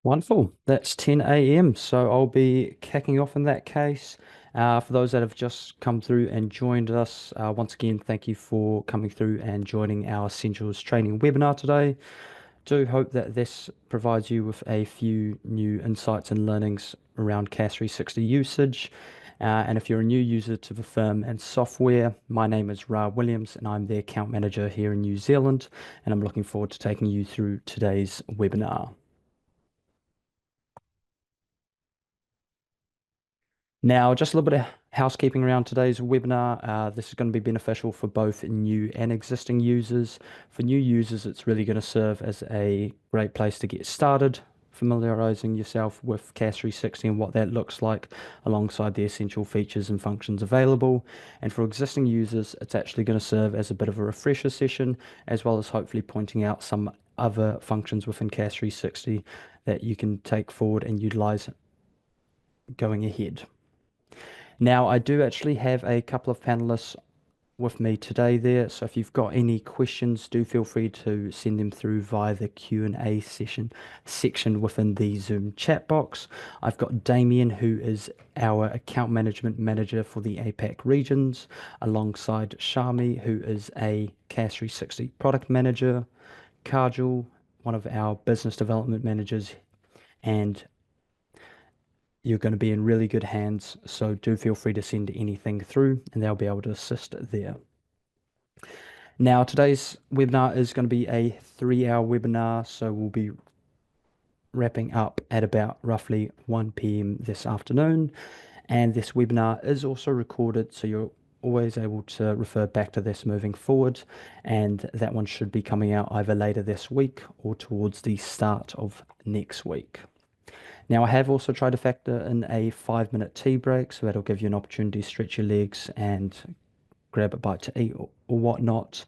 Wonderful. That's 10 a.m. So I'll be kicking off in that case. For those that have just come through and joined us, once again, thank you for coming through and joining our Essentials Training webinar today. Do hope that this provides you with a few new insights and learnings around CAS 360 usage. And if you're a new user to the firm and software, my name is Ra Williams and I'm the account manager here in New Zealand. And I'm looking forward to taking you through today's webinar. Now, just a little bit of housekeeping around today's webinar. This is going to be beneficial for both new and existing users. For new users, it's really going to serve as a great place to get started, familiarizing yourself with CAS 360 and what that looks like alongside the essential features and functions available. And for existing users, it's actually going to serve as a bit of a refresher session, as well as hopefully pointing out some other functions within CAS 360 that you can take forward and utilize going ahead. Now, I do actually have a couple of panelists with me today there, so if you've got any questions, do feel free to send them through via the Q&A section within the Zoom chat box. I've got Damien, who is our account management manager for the APAC regions, alongside Shami, who is a CAS 360 product manager, Kajal, one of our business development managers, and you're going to be in really good hands. So do feel free to send anything through and they'll be able to assist there. Now, today's webinar is going to be a 3-hour webinar. So we'll be wrapping up at about roughly 1 p.m. this afternoon. And this webinar is also recorded. So you're always able to refer back to this moving forward. And that one should be coming out either later this week or towards the start of next week. Now, I have also tried to factor in a 5-minute tea break, so that'll give you an opportunity to stretch your legs and grab a bite to eat or whatnot.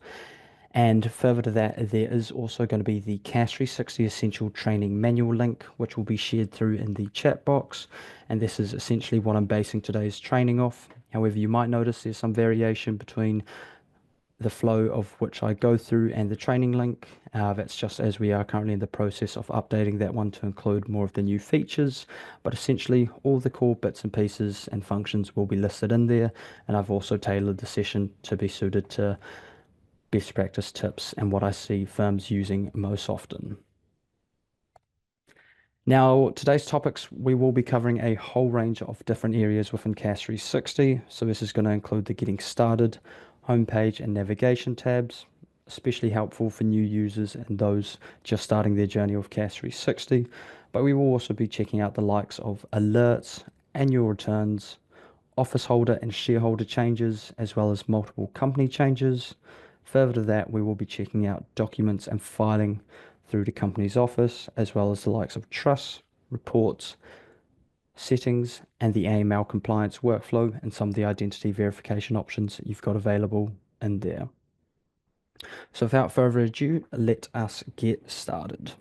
And further to that, there is also going to be the CAS 360 Essential Training Manual link, which will be shared through in the chat box. And this is essentially what I'm basing today's training off. However, you might notice there's some variation between the flow of which I go through and the training link. That's just as we are currently in the process of updating that one to include more of the new features. But essentially, all the core bits and pieces and functions will be listed in there. And I've also tailored the session to be suited to best practice tips and what I see firms using most often. Now, today's topics, we will be covering a whole range of different areas within CAS 360. So this is going to include the getting started, homepage and navigation tabs, especially helpful for new users and those just starting their journey with CAS 360. But we will also be checking out the likes of alerts, annual returns, office holder and shareholder changes, as well as multiple company changes. Further to that, we will be checking out documents and filing through the company's office, as well as the likes of trusts, reports, settings, and the AML compliance workflow, and some of the identity verification options that you've got available in there. So without further ado, let us get started.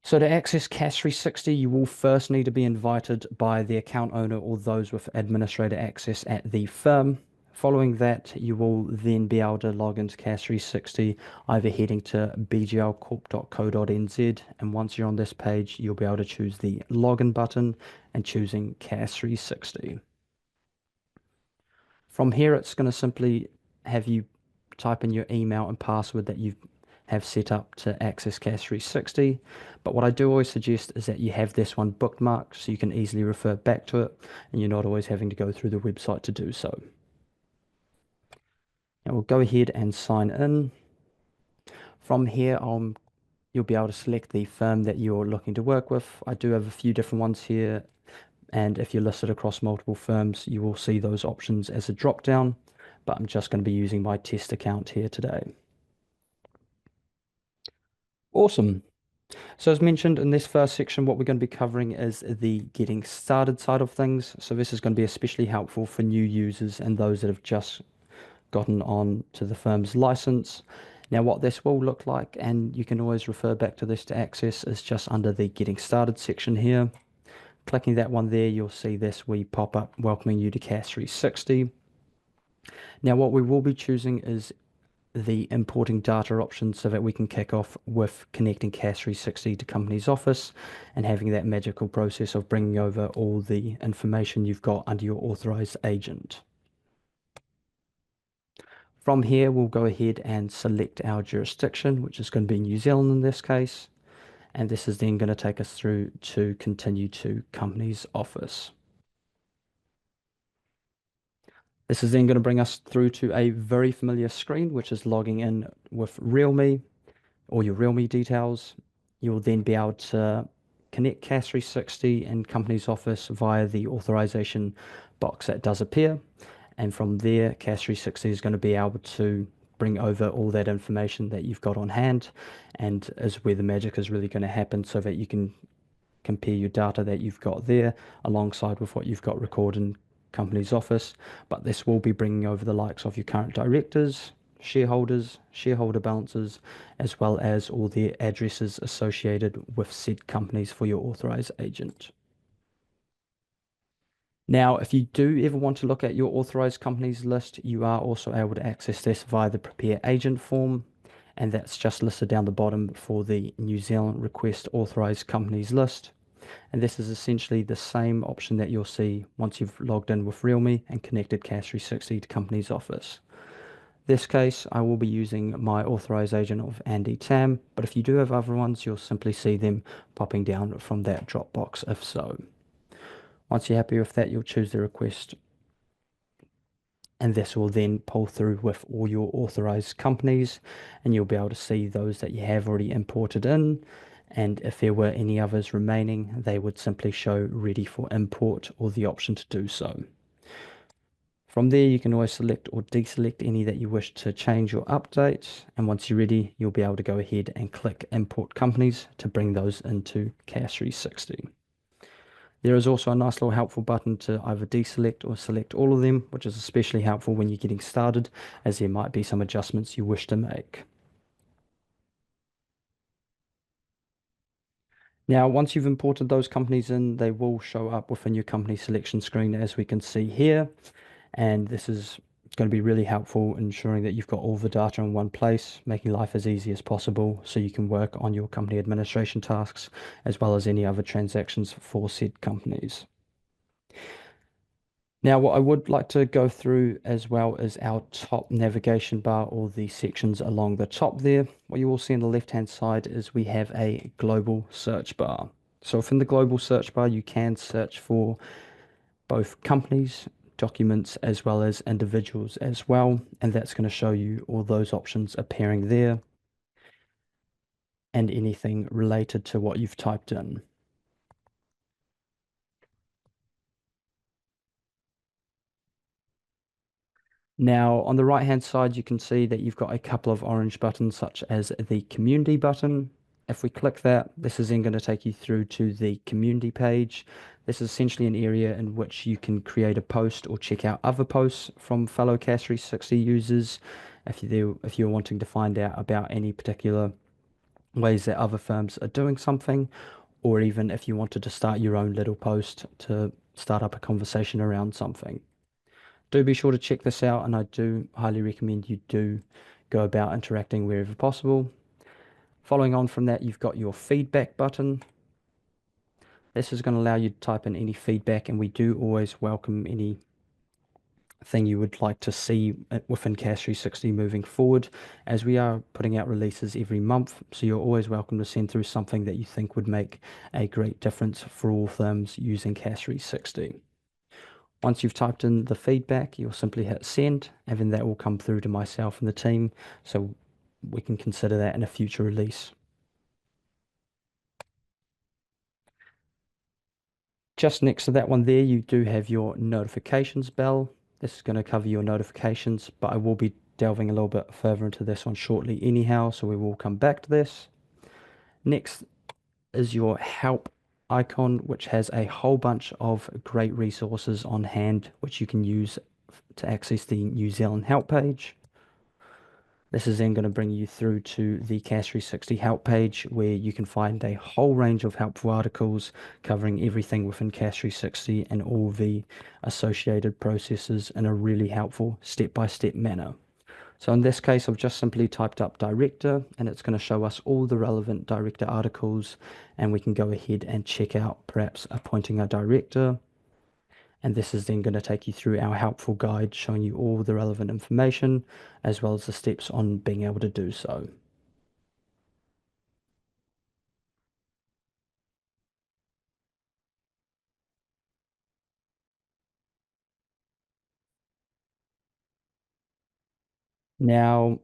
So to access CAS 360, you will first need to be invited by the account owner or those with administrator access at the firm. Following that, you will then be able to log into CAS 360, either heading to bglcorp.co.nz, and once you're on this page, you'll be able to choose the login button and choosing CAS 360. From here, it's going to simply have you type in your email and password that you have set up to access CAS 360. But what I do always suggest is that you have this one bookmarked so you can easily refer back to it and you're not always having to go through the website to do so. Now we'll go ahead and sign in. From here, you'll be able to select the firm that you're looking to work with. I do have a few different ones here, and if you're listed across multiple firms, you will see those options as a drop down, but I'm just going to be using my test account here today. Awesome. So as mentioned in this first section, what we're going to be covering is the getting started side of things. So this is going to be especially helpful for new users and those that have just gotten on to the firm's license. Now what this will look like, and you can always refer back to this to access, is just under the getting started section here. Clicking that one there, you'll see this wee pop up welcoming you to CAS 360. Now what we will be choosing is the importing data option so that we can kick off with connecting CAS 360 to Companies Office and having that magical process of bringing over all the information you've got under your authorized agent. From here, we'll go ahead and select our jurisdiction, which is going to be New Zealand in this case. And this is then going to take us through to continue to Companies Office. This is then going to bring us through to a very familiar screen, which is logging in with RealMe or your RealMe details. You'll then be able to connect CAS 360 and Companies Office via the authorization box that does appear. And from there, CAS 360 is going to be able to bring over all that information that you've got on hand, and is where the magic is really going to happen so that you can compare your data that you've got there alongside with what you've got recorded in Companies Office. But this will be bringing over the likes of your current directors, shareholders, shareholder balances, as well as all the addresses associated with said companies for your authorized agent. Now, if you do ever want to look at your authorized companies list, you are also able to access this via the Prepare Agent form, and that's just listed down the bottom for the New Zealand Request Authorized Companies list. And this is essentially the same option that you'll see once you've logged in with RealMe and connected CAS 360 to Companies Office. This case, I will be using my authorized agent of Andy Tam, but if you do have other ones, you'll simply see them popping down from that drop box if so. Once you're happy with that, you'll choose the request, and this will then pull through with all your authorized companies, and you'll be able to see those that you have already imported in. And if there were any others remaining, they would simply show ready for import or the option to do so. From there, you can always select or deselect any that you wish to change or update. And once you're ready, you'll be able to go ahead and click Import Companies to bring those into CAS 360. There is also a nice little helpful button to either deselect or select all of them, which is especially helpful when you're getting started, as there might be some adjustments you wish to make. Now, once you've imported those companies in, they will show up within your company selection screen, as we can see here. And this is going to be really helpful, ensuring that you've got all the data in one place, making life as easy as possible so you can work on your company administration tasks, as well as any other transactions for said companies. Now, what I would like to go through as well is our top navigation bar, or the sections along the top there. What you will see on the left-hand side is we have a global search bar. So within the global search bar, you can search for both companies, documents, as well as individuals as well. And that's going to show you all those options appearing there and anything related to what you've typed in. Now, on the right-hand side, you can see that you've got a couple of orange buttons, such as the community button. If we click that, this is then going to take you through to the community page. This is essentially an area in which you can create a post or check out other posts from fellow CAS 360 users if you're wanting to find out about any particular ways that other firms are doing something, or even if you wanted to start your own little post to start up a conversation around something. Do be sure to check this out, and I do highly recommend you do go about interacting wherever possible. Following on from that, you've got your feedback button. This is going to allow you to type in any feedback, and we do always welcome anything you would like to see within CAS 360 moving forward, as we are putting out releases every month. So you're always welcome to send through something that you think would make a great difference for all firms using CAS 360. Once you've typed in the feedback, you'll simply hit send, and then that will come through to myself and the team, so we can consider that in a future release. Just next to that one there, you do have your notifications bell. This is going to cover your notifications, but I will be delving a little bit further into this one shortly anyhow, so we will come back to this. Next is your help icon, which has a whole bunch of great resources on hand, which you can use to access the New Zealand help page. This is then going to bring you through to the CAS 360 help page, where you can find a whole range of helpful articles covering everything within CAS 360 and all the associated processes in a really helpful step-by-step manner. So in this case, I've just simply typed up director and it's going to show us all the relevant director articles and we can go ahead and check out perhaps appointing a director. And this is then going to take you through our helpful guide showing you all the relevant information as well as the steps on being able to do so. Now,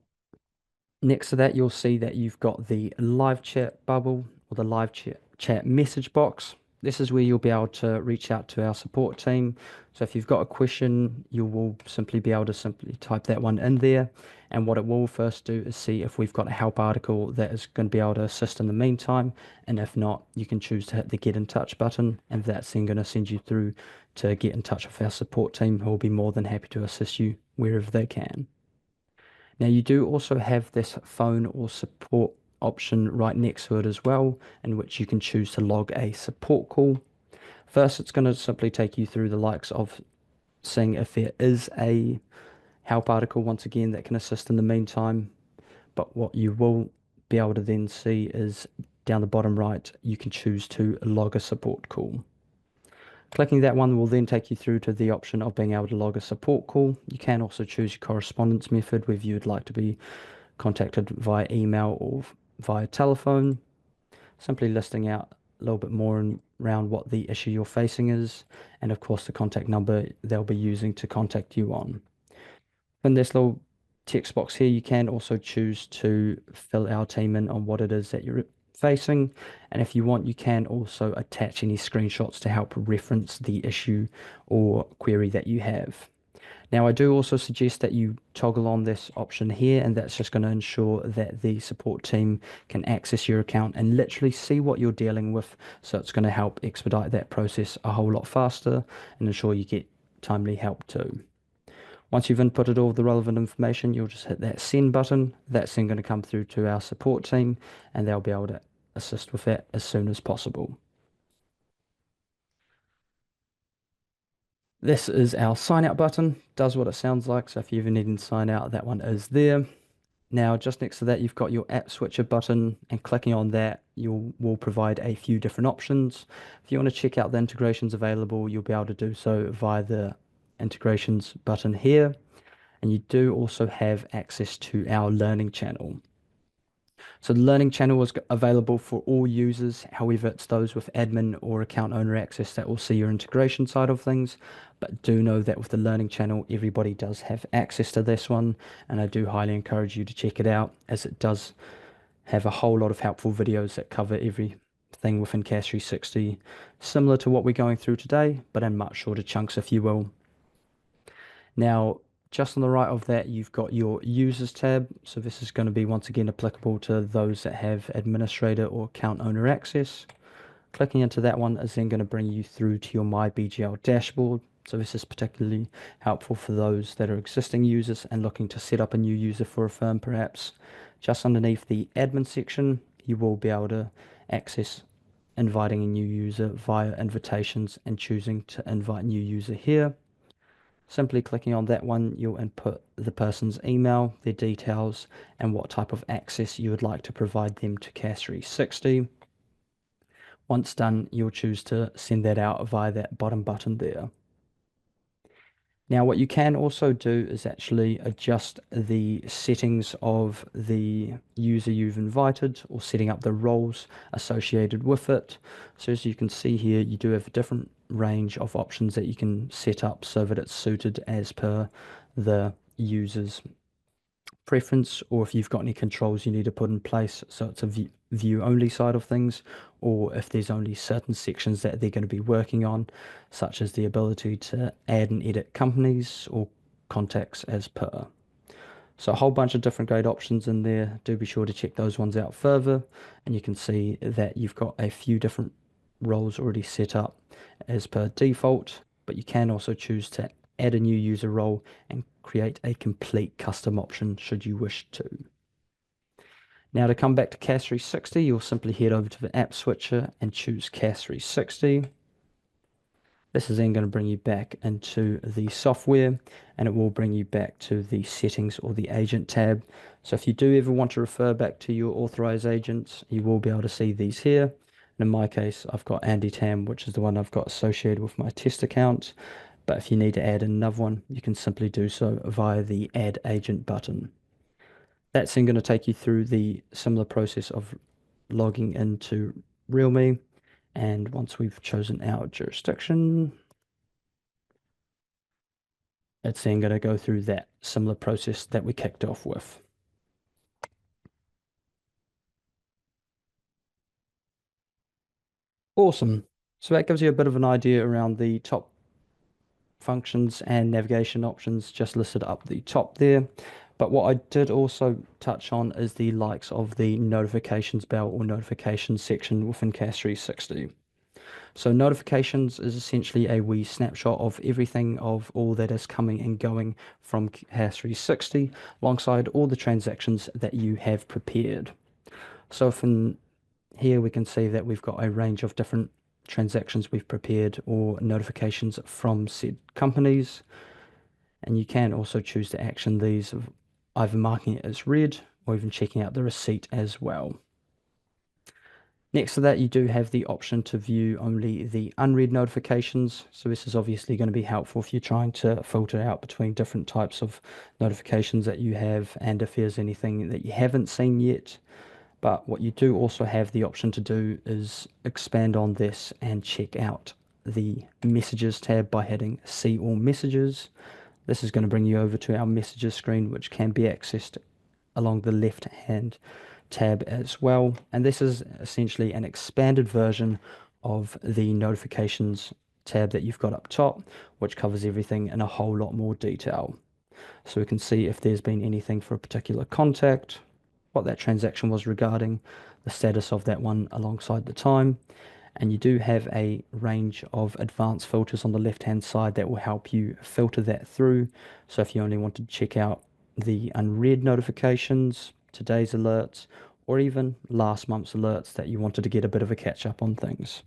next to that, you'll see that you've got the live chat bubble or the live chat message box. This is where you'll be able to reach out to our support team. So if you've got a question, you will simply be able to simply type that one in there. And what it will first do is see if we've got a help article that is going to be able to assist in the meantime. And if not, you can choose to hit the get in touch button. And that's then going to send you through to get in touch with our support team who will be more than happy to assist you wherever they can. Now you do also have this phone or support option right next to it as well, in which you can choose to log a support call. First, it's going to simply take you through the likes of seeing if there is a help article once again that can assist in the meantime. But what you will be able to then see is down the bottom right, you can choose to log a support call. Clicking that one will then take you through to the option of being able to log a support call. You can also choose your correspondence method, whether you'd like to be contacted via email or via telephone, simply listing out a little bit more around what the issue you're facing is, and of course the contact number they'll be using to contact you on. In this little text box here, you can also choose to fill our team in on what it is that you're facing. And if you want, you can also attach any screenshots to help reference the issue or query that you have. Now, I do also suggest that you toggle on this option here, and that's just going to ensure that the support team can access your account and literally see what you're dealing with. So it's going to help expedite that process a whole lot faster and ensure you get timely help too. Once you've inputted all the relevant information, you'll just hit that send button. That's then going to come through to our support team, and they'll be able to assist with that as soon as possible. This is our sign out button, does what it sounds like. So if you ever need to sign out, that one is there. Now, just next to that, you've got your app switcher button, and clicking on that, you will provide a few different options. If you want to check out the integrations available, you'll be able to do so via the integrations button here. And you do also have access to our learning channel. So the learning channel is available for all users. However, it's those with admin or account owner access that will see your integration side of things. But do know that with the learning channel, everybody does have access to this one. And I do highly encourage you to check it out, as it does have a whole lot of helpful videos that cover everything within CAS 360, similar to what we're going through today, but in much shorter chunks, if you will. Now, just on the right of that, you've got your users tab. So this is going to be once again applicable to those that have administrator or account owner access. Clicking into that one is then going to bring you through to your My BGL dashboard. So this is particularly helpful for those that are existing users and looking to set up a new user for a firm perhaps. Just underneath the admin section, you will be able to access inviting a new user via invitations and choosing to invite new user here. Simply clicking on that one, you'll input the person's email, their details, and what type of access you would like to provide them to CAS 360. Once done, you'll choose to send that out via that bottom button there. Now, what you can also do is actually adjust the settings of the user you've invited or setting up the roles associated with it. So as you can see here, you do have a different range of options that you can set up so that it's suited as per the user's preference, or if you've got any controls you need to put in place so it's a view only side of things, or if there's only certain sections that they're going to be working on, such as the ability to add and edit companies or contacts as per. So a whole bunch of different great options in there. Do be sure to check those ones out further, and you can see that you've got a few different roles already set up as per default, but you can also choose to add a new user role and create a complete custom option should you wish to. Now to come back to CAS 360, you'll simply head over to the app switcher and choose CAS 360. This is then going to bring you back into the software, and it will bring you back to the settings or the agent tab. So if you do ever want to refer back to your authorized agents, you will be able to see these here. And in my case, I've got Andy Tam, which is the one I've got associated with my test account. But if you need to add another one, you can simply do so via the Add Agent button. That's then going to take you through the similar process of logging into Realme. And once we've chosen our jurisdiction, it's then going to go through that similar process that we kicked off with. Awesome. So that gives you a bit of an idea around the top functions and navigation options just listed up the top there. But what I did also touch on is the likes of the notifications bell or notifications section within CAS 360. So notifications is essentially a wee snapshot of everything of all that is coming and going from CAS 360 alongside all the transactions that you have prepared. So from here we can see that we've got a range of different transactions we've prepared or notifications from said companies. And you can also choose to action these of either marking it as read or even checking out the receipt as well. Next to that, you do have the option to view only the unread notifications. So this is obviously going to be helpful if you're trying to filter out between different types of notifications that you have and if there's anything that you haven't seen yet. But what you do also have the option to do is expand on this and check out the messages tab by hitting see all messages. This is going to bring you over to our messages screen, which can be accessed along the left hand tab as well. And this is essentially an expanded version of the notifications tab that you've got up top, which covers everything in a whole lot more detail. So we can see if there's been anything for a particular contact, what that transaction was regarding, the status of that one alongside the time. And you do have a range of advanced filters on the left hand side that will help you filter that through. So if you only want to check out the unread notifications, today's alerts, or even last month's alerts that you wanted to get a bit of a catch up on things.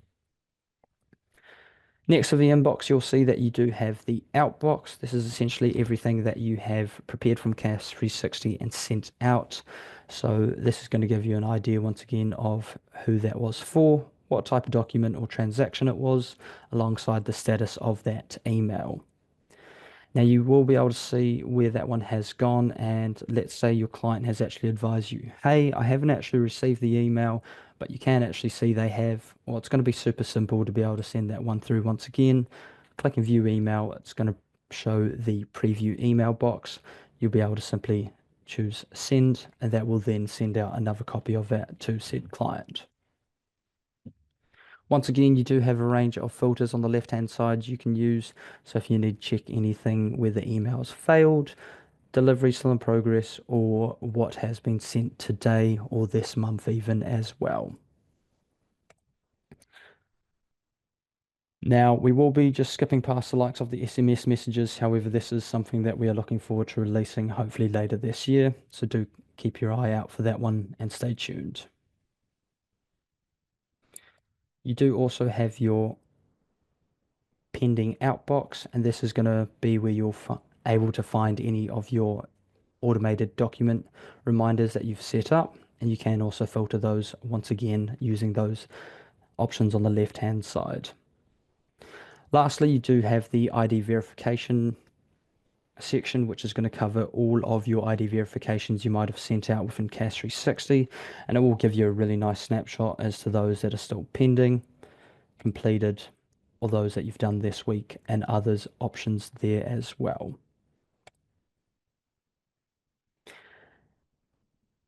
Next to the inbox, you'll see that you do have the outbox. This is essentially everything that you have prepared from CAS 360 and sent out. So this is going to give you an idea once again of who that was for, what type of document or transaction it was, alongside the status of that email. Now you will be able to see where that one has gone, and let's say your client has actually advised you, hey, I haven't actually received the email, but you can actually see they have. Well, it's going to be super simple to be able to send that one through once again. Click and view email, it's going to show the preview email box. You'll be able to simply choose send, and that will then send out another copy of that to said client. Once again, you do have a range of filters on the left-hand side you can use. So if you need to check anything whether emails failed, delivery still in progress, or what has been sent today or this month even as well. Now, we will be just skipping past the likes of the SMS messages. However, this is something that we are looking forward to releasing hopefully later this year. So do keep your eye out for that one and stay tuned. You do also have your pending outbox, and this is going to be where you're able to find any of your automated document reminders that you've set up, and you can also filter those once again using those options on the left hand side. Lastly, you do have the ID verification section, which is going to cover all of your ID verifications you might have sent out within CAS 360, and it will give you a really nice snapshot as to those that are still pending, completed, or those that you've done this week, and others options there as well.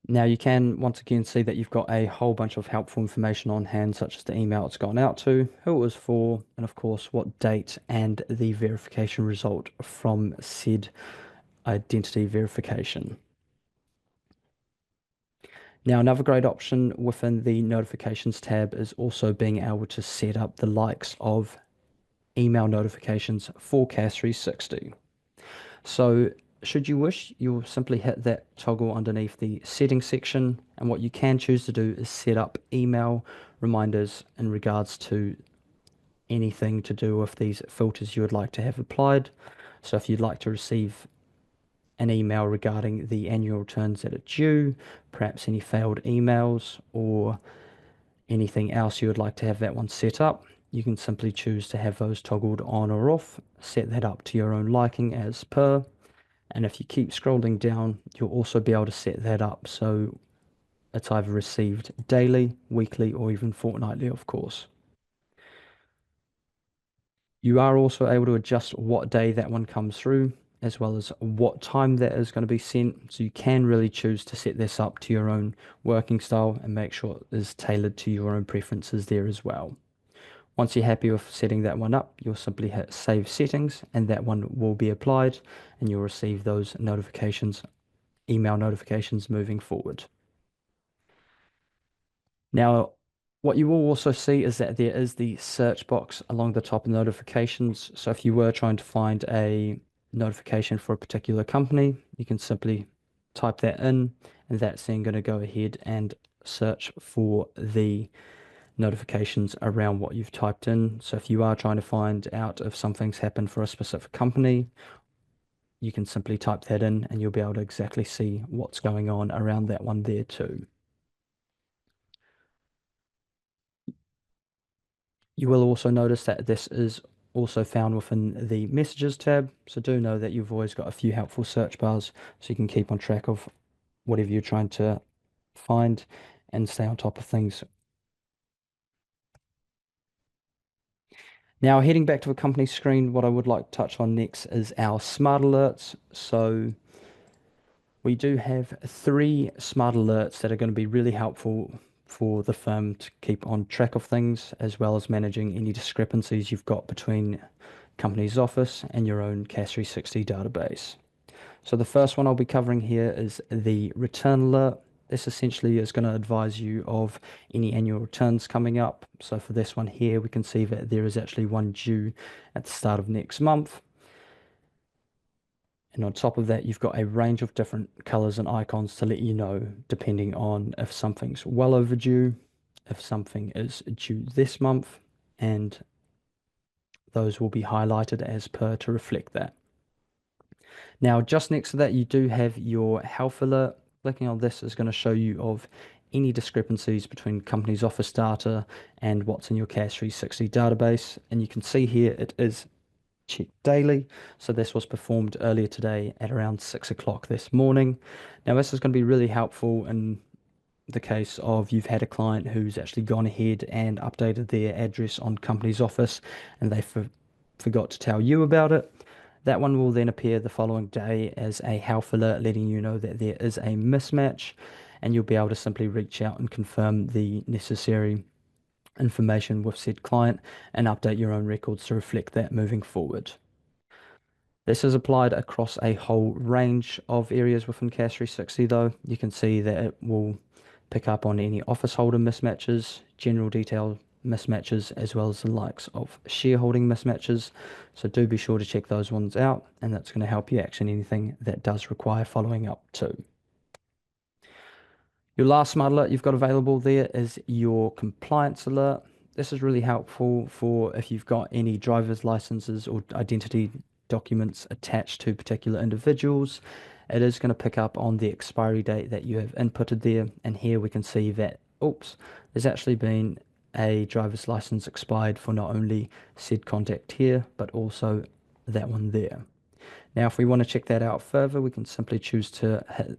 Now you can once again see that you've got a whole bunch of helpful information on hand, such as the email it's gone out to, who it was for, and of course what date and the verification result from said identity verification. Now another great option within the notifications tab is also being able to set up the likes of email notifications for CAS 360. So should you wish, you'll simply hit that toggle underneath the settings section, and what you can choose to do is set up email reminders in regards to anything to do with these filters you would like to have applied. So if you'd like to receive an email regarding the annual returns that are due, perhaps any failed emails, or anything else you would like to have that one set up, you can simply choose to have those toggled on or off, set that up to your own liking as per. And if you keep scrolling down, you'll also be able to set that up so it's either received daily, weekly, or even fortnightly, of course. You are also able to adjust what day that one comes through, as well as what time that is going to be sent. So you can really choose to set this up to your own working style and make sure it is tailored to your own preferences there as well. Once you're happy with setting that one up, you'll simply hit save settings and that one will be applied and you'll receive those notifications, email notifications moving forward. Now, what you will also see is that there is the search box along the top of notifications. So if you were trying to find a notification for a particular company, you can simply type that in, and that's then going to go ahead and search for the notifications around what you've typed in. So if you are trying to find out if something's happened for a specific company, you can simply type that in and you'll be able to exactly see what's going on around that one there too. You will also notice that this is also found within the messages tab. So do know that you've always got a few helpful search bars so you can keep on track of whatever you're trying to find and stay on top of things. Now, heading back to the company screen, what I would like to touch on next is our smart alerts. So we do have three smart alerts that are going to be really helpful for the firm to keep on track of things, as well as managing any discrepancies you've got between company's office and your own CAS 360 database. So the first one I'll be covering here is the return alert. This essentially is going to advise you of any annual returns coming up. So for this one here, we can see that there is actually one due at the start of next month. And on top of that, you've got a range of different colors and icons to let you know, depending on if something's well overdue, if something is due this month, and those will be highlighted as per to reflect that. Now, just next to that, you do have your health alert. Clicking on this is going to show you of any discrepancies between company's office data and what's in your CAS 360 database. And you can see here it is checked daily. So this was performed earlier today at around 6 o'clock this morning. Now, this is going to be really helpful in the case of you've had a client who's actually gone ahead and updated their address on company's office and they forgot to tell you about it. That one will then appear the following day as a health alert, letting you know that there is a mismatch, and you'll be able to simply reach out and confirm the necessary information with said client and update your own records to reflect that moving forward. This is applied across a whole range of areas within CAS 360 though. You can see that it will pick up on any office holder mismatches, general detail mismatches, as well as the likes of shareholding mismatches. So do be sure to check those ones out, and that's going to help you action anything that does require following up too. Your last smart alert you've got available there is your compliance alert. This is really helpful for if you've got any driver's licenses or identity documents attached to particular individuals. It is going to pick up on the expiry date that you have inputted there. And here we can see that, oops, there's actually been a driver's license expired for not only said contact here, but also that one there. Now, if we want to check that out further, we can simply choose to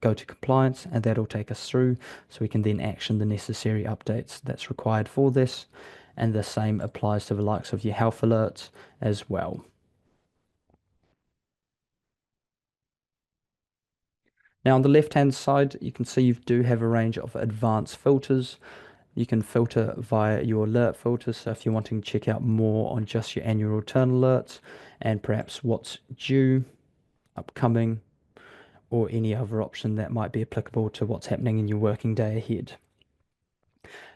go to compliance, and that'll take us through so we can then action the necessary updates that's required for this. And the same applies to the likes of your health alerts as well. Now on the left hand side, you can see you do have a range of advanced filters. You can filter via your alert filters. So if you're wanting to check out more on just your annual return alerts and perhaps what's due, upcoming, or any other option that might be applicable to what's happening in your working day ahead.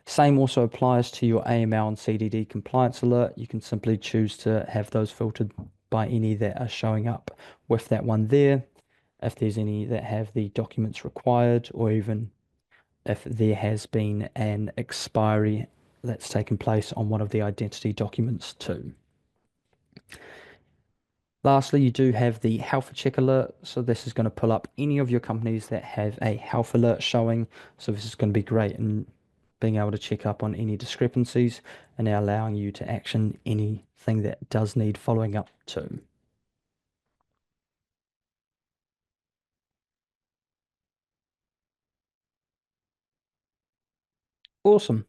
Same also applies to your AML and CDD compliance alert. You can simply choose to have those filtered by any that are showing up with that one there. If there's any that have the documents required, or even if there has been an expiry that's taken place on one of the identity documents too. Lastly, you do have the health check alert. So this is going to pull up any of your companies that have a health alert showing. So this is going to be great in being able to check up on any discrepancies and now allowing you to action anything that does need following up to. Awesome.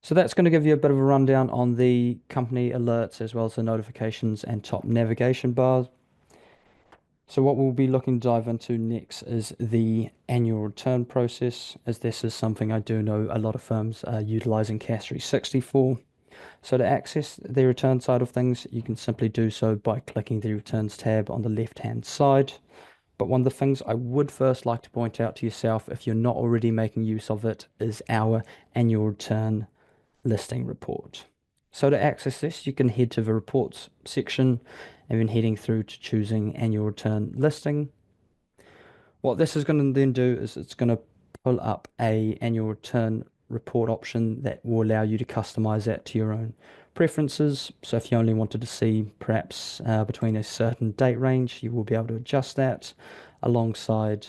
So that's going to give you a bit of a rundown on the company alerts as well as the notifications and top navigation bars. So what we'll be looking to dive into next is the annual return process, as this is something I do know a lot of firms are utilizing CAS 360 for. So to access the return side of things, you can simply do so by clicking the returns tab on the left-hand side. But one of the things I would first like to point out to yourself, if you're not already making use of it, is our annual return listing report. So to access this, you can head to the reports section and then heading through to choosing annual return listing. What this is going to then do is it's going to pull up a annual return report option that will allow you to customize that to your own preferences. So if you only wanted to see perhaps between a certain date range, you will be able to adjust that alongside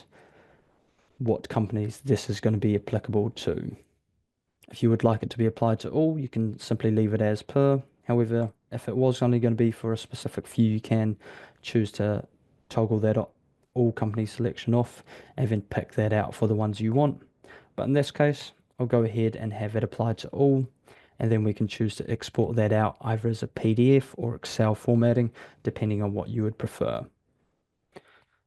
what companies this is going to be applicable to. If you would like it to be applied to all, you can simply leave it as per. However, if it was only going to be for a specific few, you can choose to toggle that all company selection off and then pick that out for the ones you want. But in this case, I'll go ahead and have it applied to all, and then we can choose to export that out either as a PDF or Excel formatting, depending on what you would prefer. In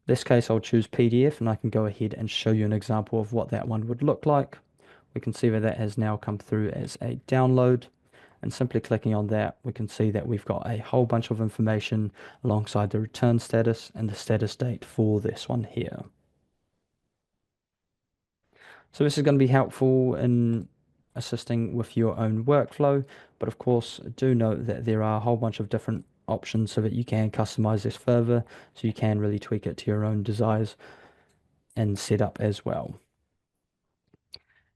this case, I'll choose PDF and I can go ahead and show you an example of what that one would look like. We can see that that has now come through as a download, and simply clicking on that, we can see that we've got a whole bunch of information alongside the return status and the status date for this one here. So this is going to be helpful in assisting with your own workflow, but of course do note that there are a whole bunch of different options so that you can customize this further, so you can really tweak it to your own desires and setup as well.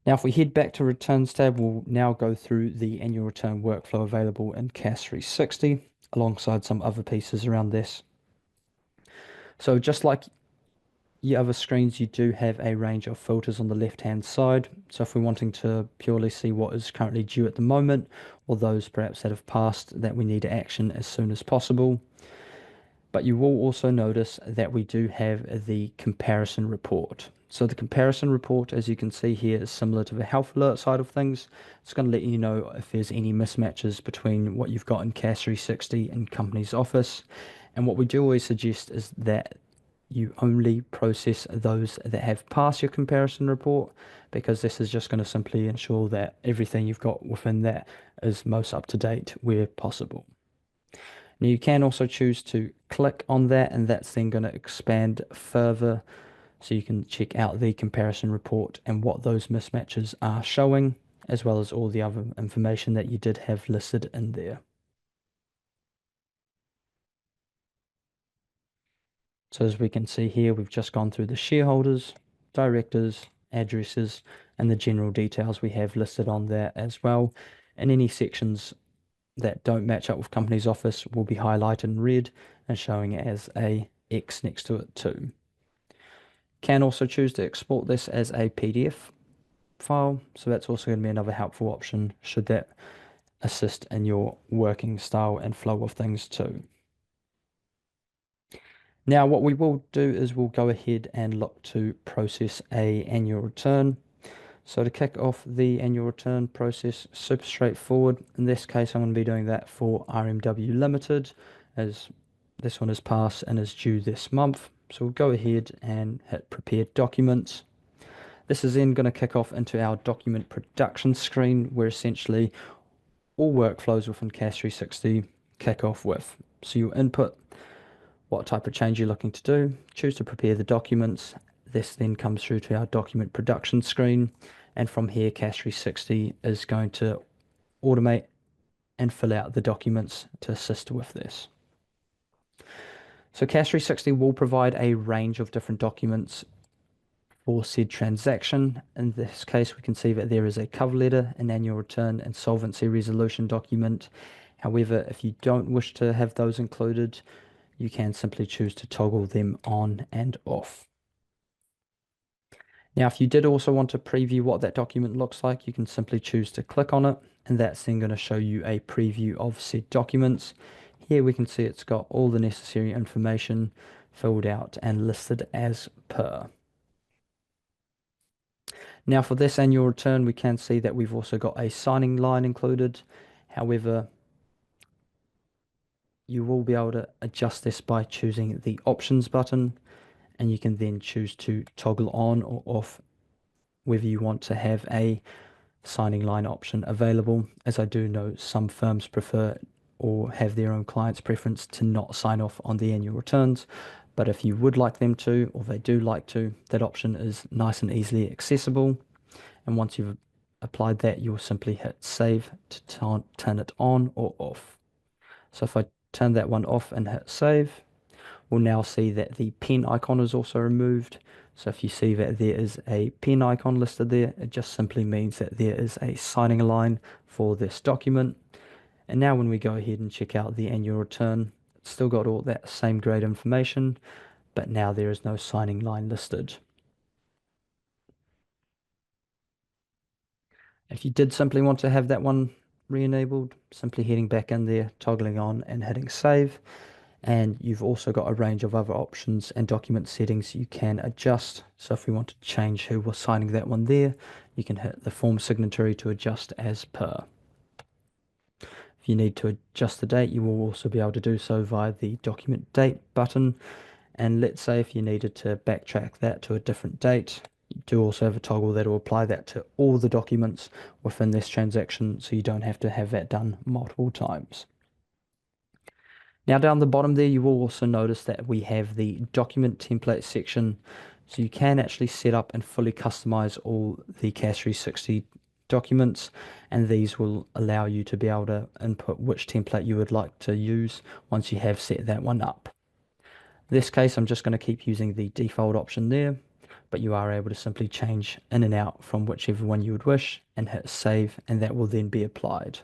Now, if we head back to Returns tab, we'll now go through the annual return workflow available in CAS 360 alongside some other pieces around this. So just like your other screens, you do have a range of filters on the left-hand side. So if we're wanting to purely see what is currently due at the moment, or those perhaps that have passed that we need to action as soon as possible. But you will also notice that we do have the comparison report. So the comparison report, as you can see here, is similar to the health alert side of things. It's going to let you know if there's any mismatches between what you've got in CAS 360 and Companies Office. And what we do always suggest is that you only process those that have passed your comparison report, because this is just going to simply ensure that everything you've got within that is most up to date where possible. Now you can also choose to click on that, and that's then going to expand further so you can check out the comparison report and what those mismatches are showing, as well as all the other information that you did have listed in there. So as we can see here, we've just gone through the shareholders, directors, addresses, and the general details we have listed on there as well. And any sections that don't match up with Companies Office will be highlighted in red and showing it as a X next to it too. Can also choose to export this as a PDF file, so that's also going to be another helpful option should that assist in your working style and flow of things too. Now what we will do is we'll go ahead and look to process a annual return. So to kick off the annual return process, super straightforward. In this case, I'm going to be doing that for RMW Limited, as this one is passed and is due this month. So we'll go ahead and hit prepare documents. This is then going to kick off into our document production screen, where essentially all workflows within CAS 360 kick off with. So you input what type of change you're looking to do, choose to prepare the documents. This then comes through to our document production screen, and from here CAS 360 is going to automate and fill out the documents to assist with this. So CAS 360 will provide a range of different documents for said transaction. In this case, we can see that there is a cover letter, an annual return, and solvency resolution document. However, if you don't wish to have those included, you can simply choose to toggle them on and off. Now, if you did also want to preview what that document looks like, you can simply choose to click on it, and that's then going to show you a preview of said documents. Here we can see it's got all the necessary information filled out and listed as per. Now for this annual return, we can see that we've also got a signing line included. However, you will be able to adjust this by choosing the options button, and you can then choose to toggle on or off whether you want to have a signing line option available, as I do know some firms prefer or have their own client's preference to not sign off on the annual returns. But if you would like them to, or they do like to, that option is nice and easily accessible. And once you've applied that, you'll simply hit save to turn it on or off. So if I turn that one off and hit save, we'll now see that the pen icon is also removed. So if you see that there is a pen icon listed there, it just simply means that there is a signing line for this document. And now when we go ahead and check out the annual return, it's still got all that same great information, but now there is no signing line listed. If you did simply want to have that one re-enabled, simply heading back in there, toggling on and hitting save. And you've also got a range of other options and document settings you can adjust. So if we want to change who was signing that one there, you can hit the form signatory to adjust as per. If you need to adjust the date, you will also be able to do so via the document date button. And let's say if you needed to backtrack that to a different date, you do also have a toggle that will apply that to all the documents within this transaction, so you don't have to have that done multiple times. Now down the bottom there, you will also notice that we have the document template section. So you can actually set up and fully customize all the CAS 360 documents, and these will allow you to be able to input which template you would like to use once you have set that one up. In this case, I'm just going to keep using the default option there, but you are able to simply change in and out from whichever one you would wish and hit save, and that will then be applied.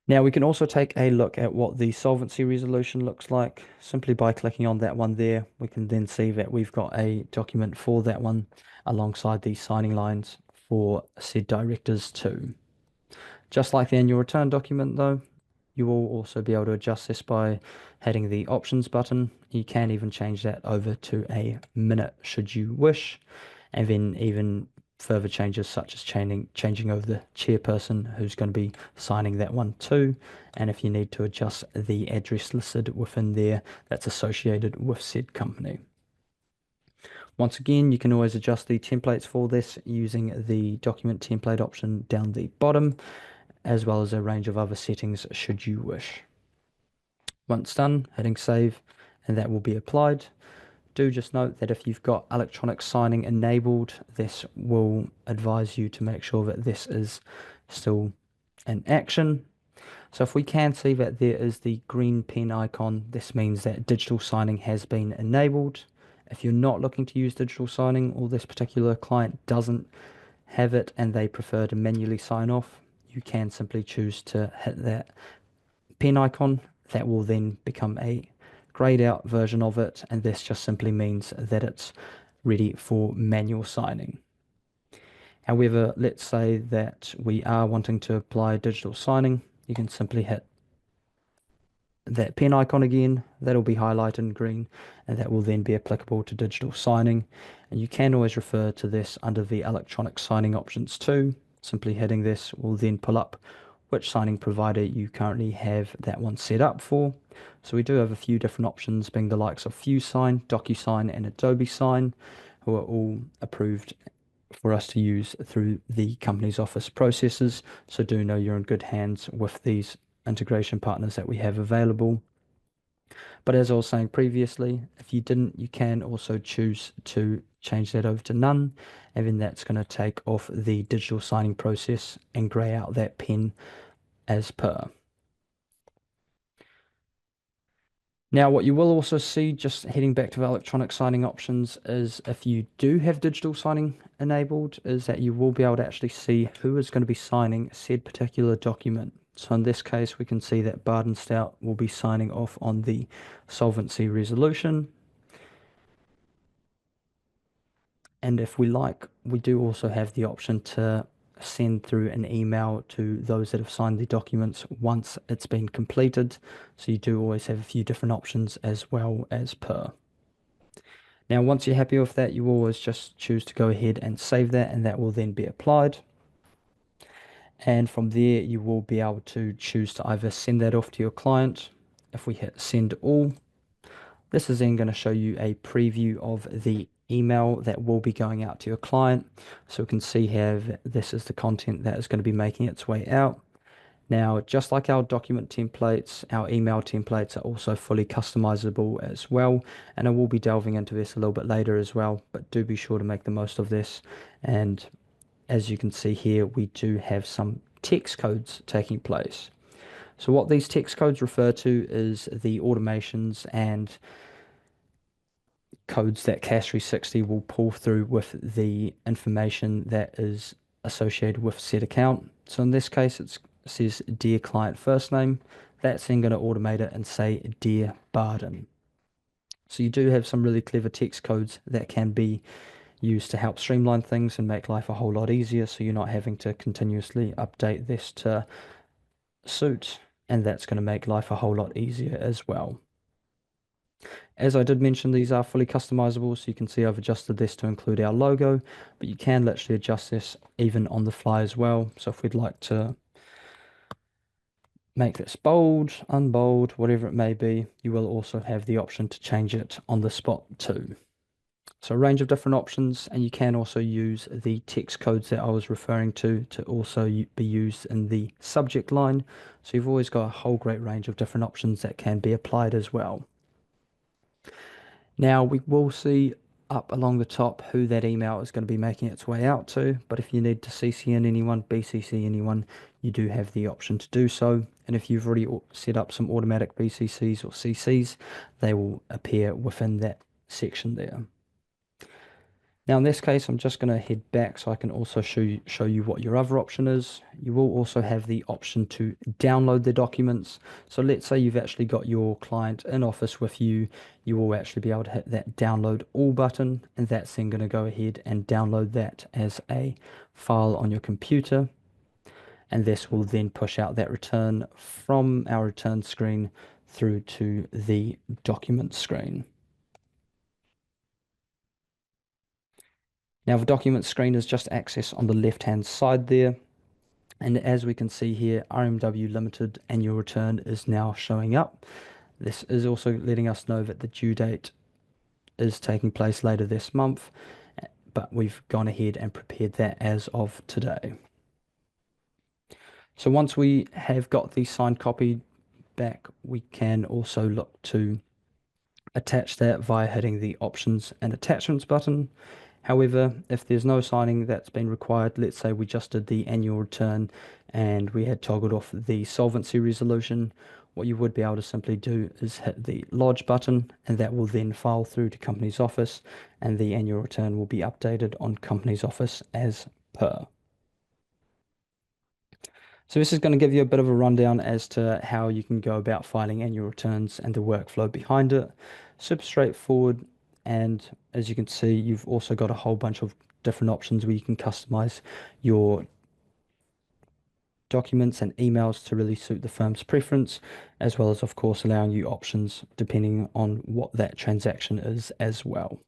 Now we can also take a look at what the solvency resolution looks like. Simply by clicking on that one there, we can then see that we've got a document for that one alongside the signing lines for said directors too. Just like the annual return document though, you will also be able to adjust this by hitting the options button. You can even change that over to a minute should you wish, and then even further changes such as changing over the chairperson who's going to be signing that one too, and if you need to adjust the address listed within there that's associated with said company. Once again, you can always adjust the templates for this using the document template option down the bottom, as well as a range of other settings should you wish. Once done, hitting save, and that will be applied. Do just note that if you've got electronic signing enabled, this will advise you to make sure that this is still in action. So if we can see that there is the green pen icon, this means that digital signing has been enabled. If you're not looking to use digital signing, or this particular client doesn't have it and they prefer to manually sign off, you can simply choose to hit that pen icon. That will then become a grayed out version of it, and this just simply means that it's ready for manual signing. However, let's say that we are wanting to apply digital signing, you can simply hit that pen icon again. That'll be highlighted in green, and that will then be applicable to digital signing. And you can always refer to this under the electronic signing options too. Simply hitting this will then pull up which signing provider you currently have that one set up for. So we do have a few different options, being the likes of FuseSign, DocuSign, and Adobe Sign, who are all approved for us to use through the company's office processes. So do know you're in good hands with these integration partners that we have available. But as I was saying previously, if you didn't, you can also choose to change that over to none, and then that's going to take off the digital signing process and grey out that pen as per. Now, what you will also see, just heading back to the electronic signing options, is if you do have digital signing enabled, is that you will be able to actually see who is going to be signing said particular document. So in this case, we can see that Barden Stout will be signing off on the solvency resolution. And if we like, we do also have the option to send through an email to those that have signed the documents once it's been completed. So you do always have a few different options as well as per. Now, once you're happy with that, you always just choose to go ahead and save that, and that will then be applied. And from there, you will be able to choose to either send that off to your client. If we hit send all, this is then going to show you a preview of the email that will be going out to your client. So we can see here, this is the content that is going to be making its way out. Now, just like our document templates, our email templates are also fully customizable as well. And I will be delving into this a little bit later as well, but do be sure to make the most of this. And as you can see here, we do have some text codes taking place. So what these text codes refer to is the automations and codes that CAS 360 will pull through with the information that is associated with said account. So in this case, it says Dear Client First Name. That's then going to automate it and say Dear Barden. So you do have some really clever text codes that can be used to help streamline things and make life a whole lot easier, so you're not having to continuously update this to suit, and that's going to make life a whole lot easier as well. As I did mention, these are fully customizable, so you can see I've adjusted this to include our logo, but you can literally adjust this even on the fly as well. So if we'd like to make this bold, unbold, whatever it may be, you will also have the option to change it on the spot too. So a range of different options, and you can also use the text codes that I was referring to also be used in the subject line. So you've always got a whole great range of different options that can be applied as well. Now we will see up along the top who that email is going to be making its way out to, but if you need to CC in anyone, BCC anyone, you do have the option to do so. And if you've already set up some automatic BCCs or CCs, they will appear within that section there. Now in this case, I'm just going to head back so I can also show you what your other option is. You will also have the option to download the documents. So let's say you've actually got your client in office with you. You will actually be able to hit that download all button, and that's then going to go ahead and download that as a file on your computer. And this will then push out that return from our return screen through to the document screen. Now the document screen is just access on the left hand side there. And as we can see here, RMW Limited annual return is now showing up. This is also letting us know that the due date is taking place later this month, but we've gone ahead and prepared that as of today. So once we have got the signed copy back, we can also look to attach that via hitting the options and attachments button. However, if there's no signing that's been required, let's say we just did the annual return and we had toggled off the solvency resolution, what you would be able to simply do is hit the lodge button, and that will then file through to Company's Office, and the annual return will be updated on Company's Office as per. So this is going to give you a bit of a rundown as to how you can go about filing annual returns and the workflow behind it. Super straightforward, and as you can see, you've also got a whole bunch of different options where you can customize your documents and emails to really suit the firm's preference, as well as, of course, allowing you options depending on what that transaction is as well.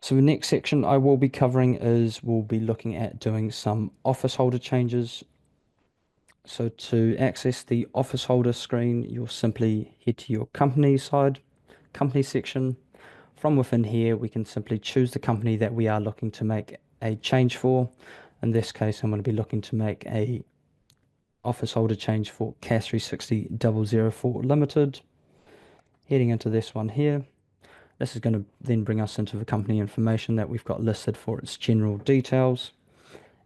So the next section I will be covering is we'll be looking at doing some office holder changes. So to access the office holder screen, you'll simply head to your company side, company section. From within here, we can simply choose the company that we are looking to make a change for. In this case, I'm going to be looking to make a office holder change for CAS 360 004 Limited. Heading into this one here. This is going to then bring us into the company information that we've got listed for its general details.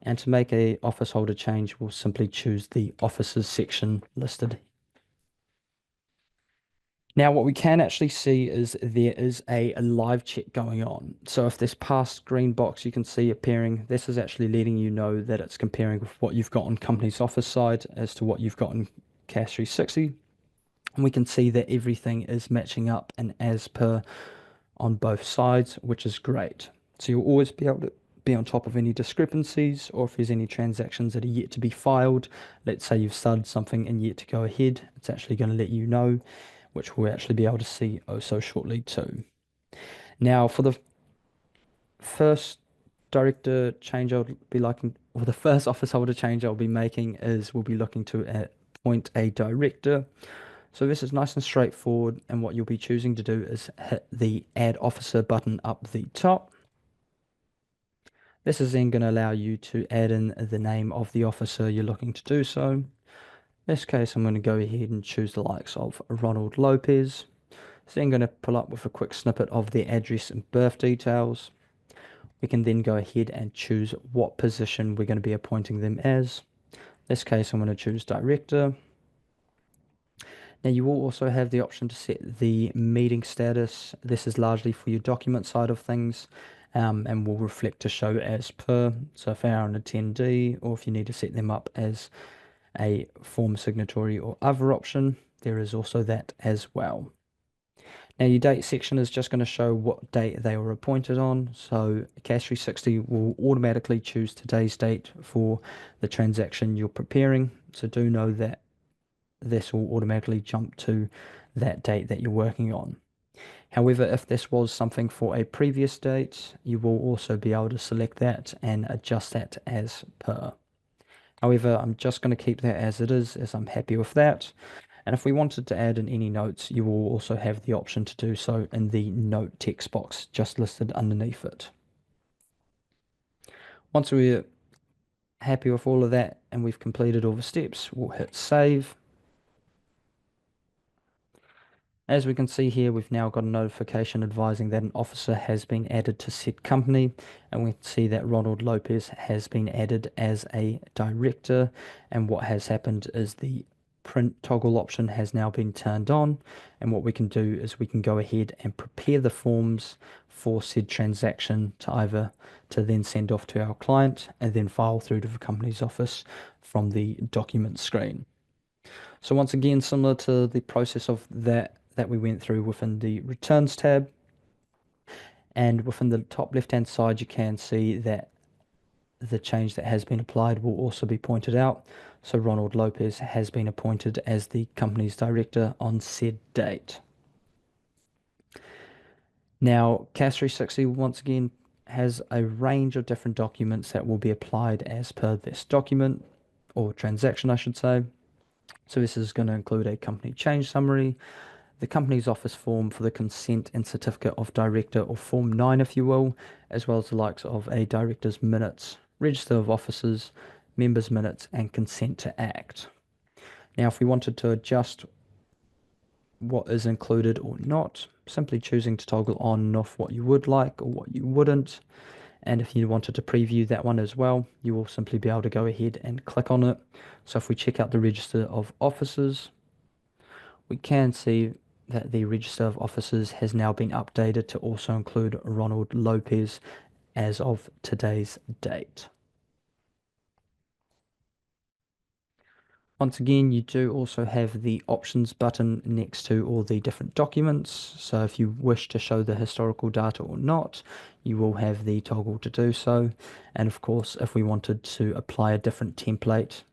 And to make a office holder change, we'll simply choose the offices section listed. Now, what we can actually see is there is a live check going on. So if this past green box you can see appearing, this is actually letting you know that it's comparing with what you've got on company's office side as to what you've got in CAS 360. And we can see that everything is matching up and as per on both sides, which is great. So you'll always be able to be on top of any discrepancies, or if there's any transactions that are yet to be filed. Let's say you've started something and yet to go ahead, it's actually going to let you know, which we'll actually be able to see oh so shortly too. Now, for the first director change I'll be liking, or the first office holder change I'll be making is we'll be looking to appoint a director. So this is nice and straightforward, and what you'll be choosing to do is hit the Add Officer button up the top. This is then going to allow you to add in the name of the officer you're looking to do so. In this case, I'm going to go ahead and choose the likes of Ronald Lopez. So I'm going to pull up with a quick snippet of their address and birth details. We can then go ahead and choose what position we're going to be appointing them as. In this case, I'm going to choose Director. Now you will also have the option to set the meeting status. This is largely for your document side of things, and will reflect to show as per. So if they are an attendee, or if you need to set them up as a form signatory or other option, there is also that as well. Now your date section is just going to show what date they were appointed on. So CAS 360 will automatically choose today's date for the transaction you're preparing. So do know that this will automatically jump to that date that you're working on. However, if this was something for a previous date, you will also be able to select that and adjust that as per. However, I'm just going to keep that as it is, as I'm happy with that. And if we wanted to add in any notes, you will also have the option to do so in the note text box just listed underneath it. Once we're happy with all of that and we've completed all the steps, we'll hit save. As we can see here, we've now got a notification advising that an officer has been added to said company, and we can see that Ronald Lopez has been added as a director. And what has happened is the print toggle option has now been turned on, and what we can do is we can go ahead and prepare the forms for said transaction to then send off to our client and then file through to the company's office from the document screen. So once again, similar to the process of that we went through within the returns tab, and within the top left hand side you can see that the change that has been applied will also be pointed out. So Ronald Lopez has been appointed as the company's director on said date. Now CAS 360 once again has a range of different documents that will be applied as per this document, or transaction I should say. So this is going to include a company change summary, the company's office form for the consent and certificate of director, or Form 9 if you will, as well as the likes of a director's minutes, register of officers, members' minutes, and consent to act. Now, if we wanted to adjust what is included or not, simply choosing to toggle on and off what you would like or what you wouldn't. And if you wanted to preview that one as well, you will simply be able to go ahead and click on it. So if we check out the register of officers, we can see that the register of officers has now been updated to also include Ronald Lopez as of today's date. Once again, you do also have the options button next to all the different documents. So if you wish to show the historical data or not, you will have the toggle to do so. And of course, if we wanted to apply a different template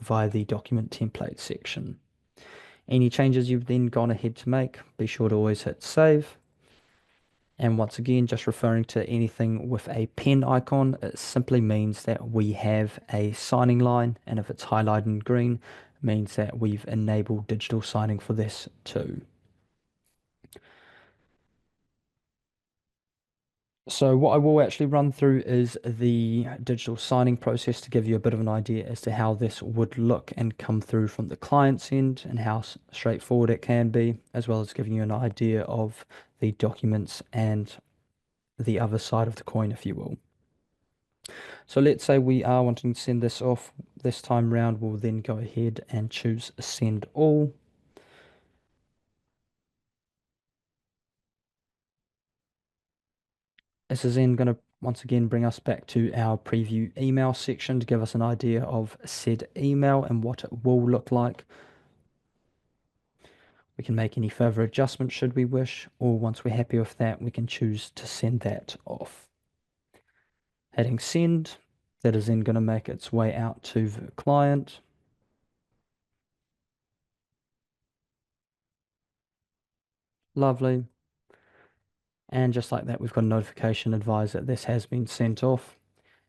via the document template section. Any changes you've then gone ahead to make, be sure to always hit save. And once again, just referring to anything with a pen icon, it simply means that we have a signing line, and if it's highlighted in green, it means that we've enabled digital signing for this too. So what I will actually run through is the digital signing process to give you a bit of an idea as to how this would look and come through from the client's end and how straightforward it can be, as well as giving you an idea of the documents and the other side of the coin, if you will. So let's say we are wanting to send this off this time round, we'll then go ahead and choose send all. This is then going to once again bring us back to our preview email section to give us an idea of said email and what it will look like. We can make any further adjustments should we wish, or once we're happy with that, we can choose to send that off. Hitting send, that is then going to make its way out to the client. Lovely. And just like that, we've got a notification advise that this has been sent off.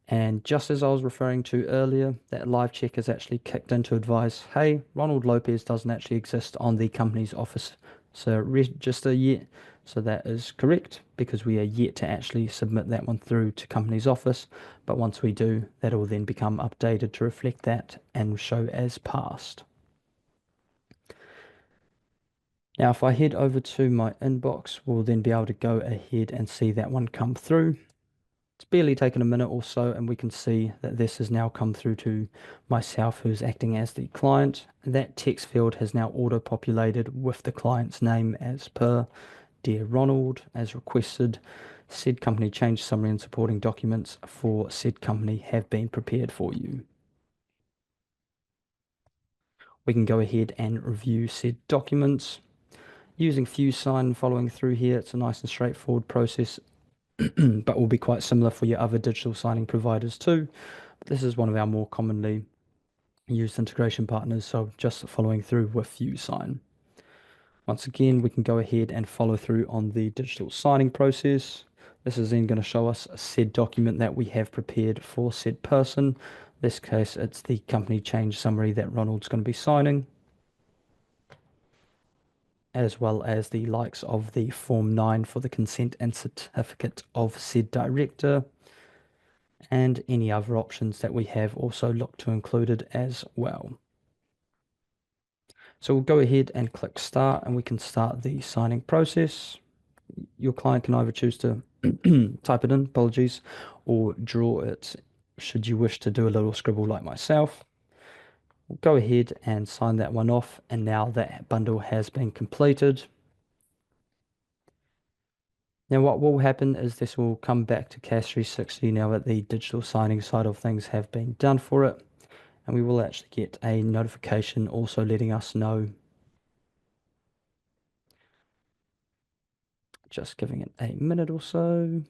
And just as I was referring to earlier, that live check is actually kicked in to advise, hey, Ronald Lopez doesn't actually exist on the company's office so register yet. So that is correct because we are yet to actually submit that one through to company's office. But once we do, that will then become updated to reflect that and show as passed. Now, if I head over to my inbox, we'll then be able to go ahead and see that one come through. It's barely taken a minute or so, and we can see that this has now come through to myself, who's acting as the client. That text field has now auto-populated with the client's name as per Dear Ronald, as requested. Said company change summary and supporting documents for said company have been prepared for you. We can go ahead and review said documents. Using FuseSign following through here, it's a nice and straightforward process, but will be quite similar for your other digital signing providers too. This is one of our more commonly used integration partners, so just following through with FuseSign. Once again, we can go ahead and follow through on the digital signing process. This is then going to show us a said document that we have prepared for said person. In this case, it's the company change summary that Ronald's going to be signing, as well as the likes of the Form 9 for the consent and certificate of said director, and any other options that we have also looked to included as well. So we'll go ahead and click start and we can start the signing process. Your client can either choose to type it in, apologies, or draw it should you wish to do a little scribble like myself. We'll go ahead and sign that one off, and now that bundle has been completed. Now what will happen is this will come back to CAS 360 now that the digital signing side of things have been done for it. And we will actually get a notification also letting us know, just giving it a minute or so.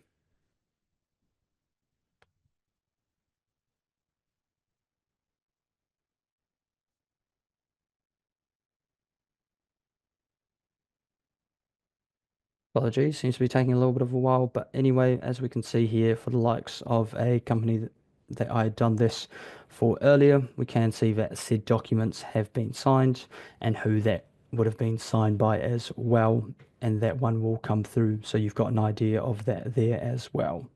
Apologies, seems to be taking a little bit of a while, but anyway, as we can see here, for the likes of a company that I had done this for earlier, we can see that said documents have been signed and who that would have been signed by as well, and that one will come through, so you've got an idea of that there as well.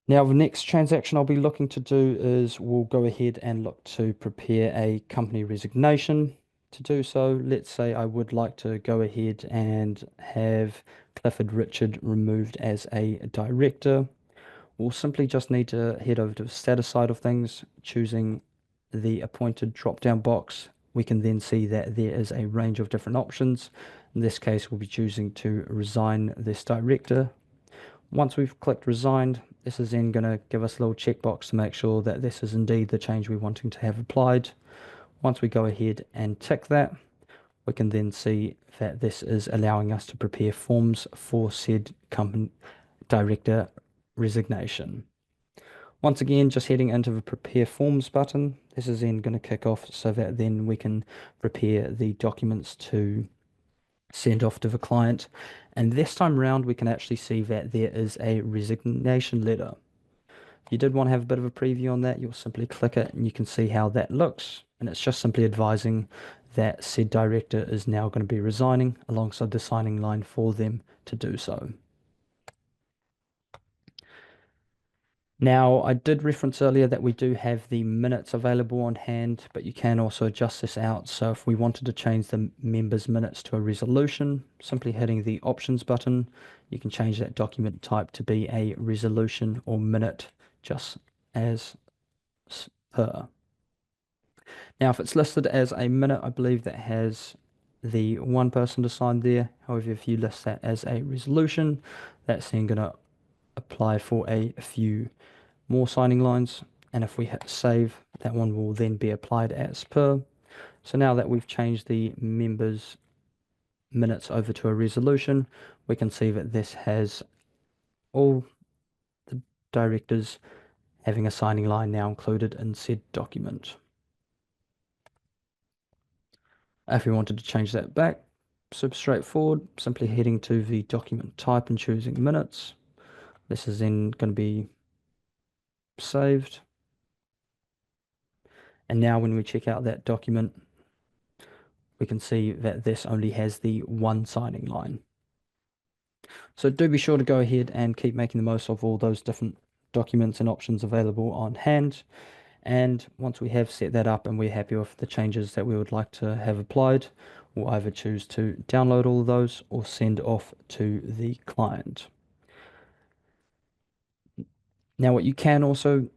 Now, the next transaction I'll be looking to do is we'll go ahead and look to prepare a company resignation. To do so, let's say I would like to go ahead and have Clifford Richard removed as a director. We'll simply just need to head over to the status side of things, choosing the appointed drop-down box. We can then see that there is a range of different options. In this case, we'll be choosing to resign this director. Once we've clicked resigned, this is then going to give us a little checkbox to make sure that this is indeed the change we're wanting to have applied. Once we go ahead and tick that, we can then see that this is allowing us to prepare forms for said company director resignation. Once again, just heading into the prepare forms button, this is then going to kick off so that then we can prepare the documents to send off to the client. And this time around, we can actually see that there is a resignation letter. If you did want to have a bit of a preview on that, you'll simply click it and you can see how that looks. And it's just simply advising that said director is now going to be resigning alongside the signing line for them to do so. Now, I did reference earlier that we do have the minutes available on hand, but you can also adjust this out. So if we wanted to change the members' minutes to a resolution, simply hitting the options button, you can change that document type to be a resolution or minute, just as per. Now, if it's listed as a minute, I believe that has the one person to sign there. However, if you list that as a resolution, that's then going to apply for a few more signing lines. And if we hit save, that one will then be applied as per. So now that we've changed the members' minutes over to a resolution, we can see that this has all the directors having a signing line now included in said document. If we wanted to change that back, super straightforward, simply heading to the document type and choosing minutes. This is then going to be saved. And now when we check out that document, we can see that this only has the one signing line. So do be sure to go ahead and keep making the most of all those different documents and options available on hand. And once we have set that up and we're happy with the changes that we would like to have applied, we'll either choose to download all of those or send off to the client. Now, what you can also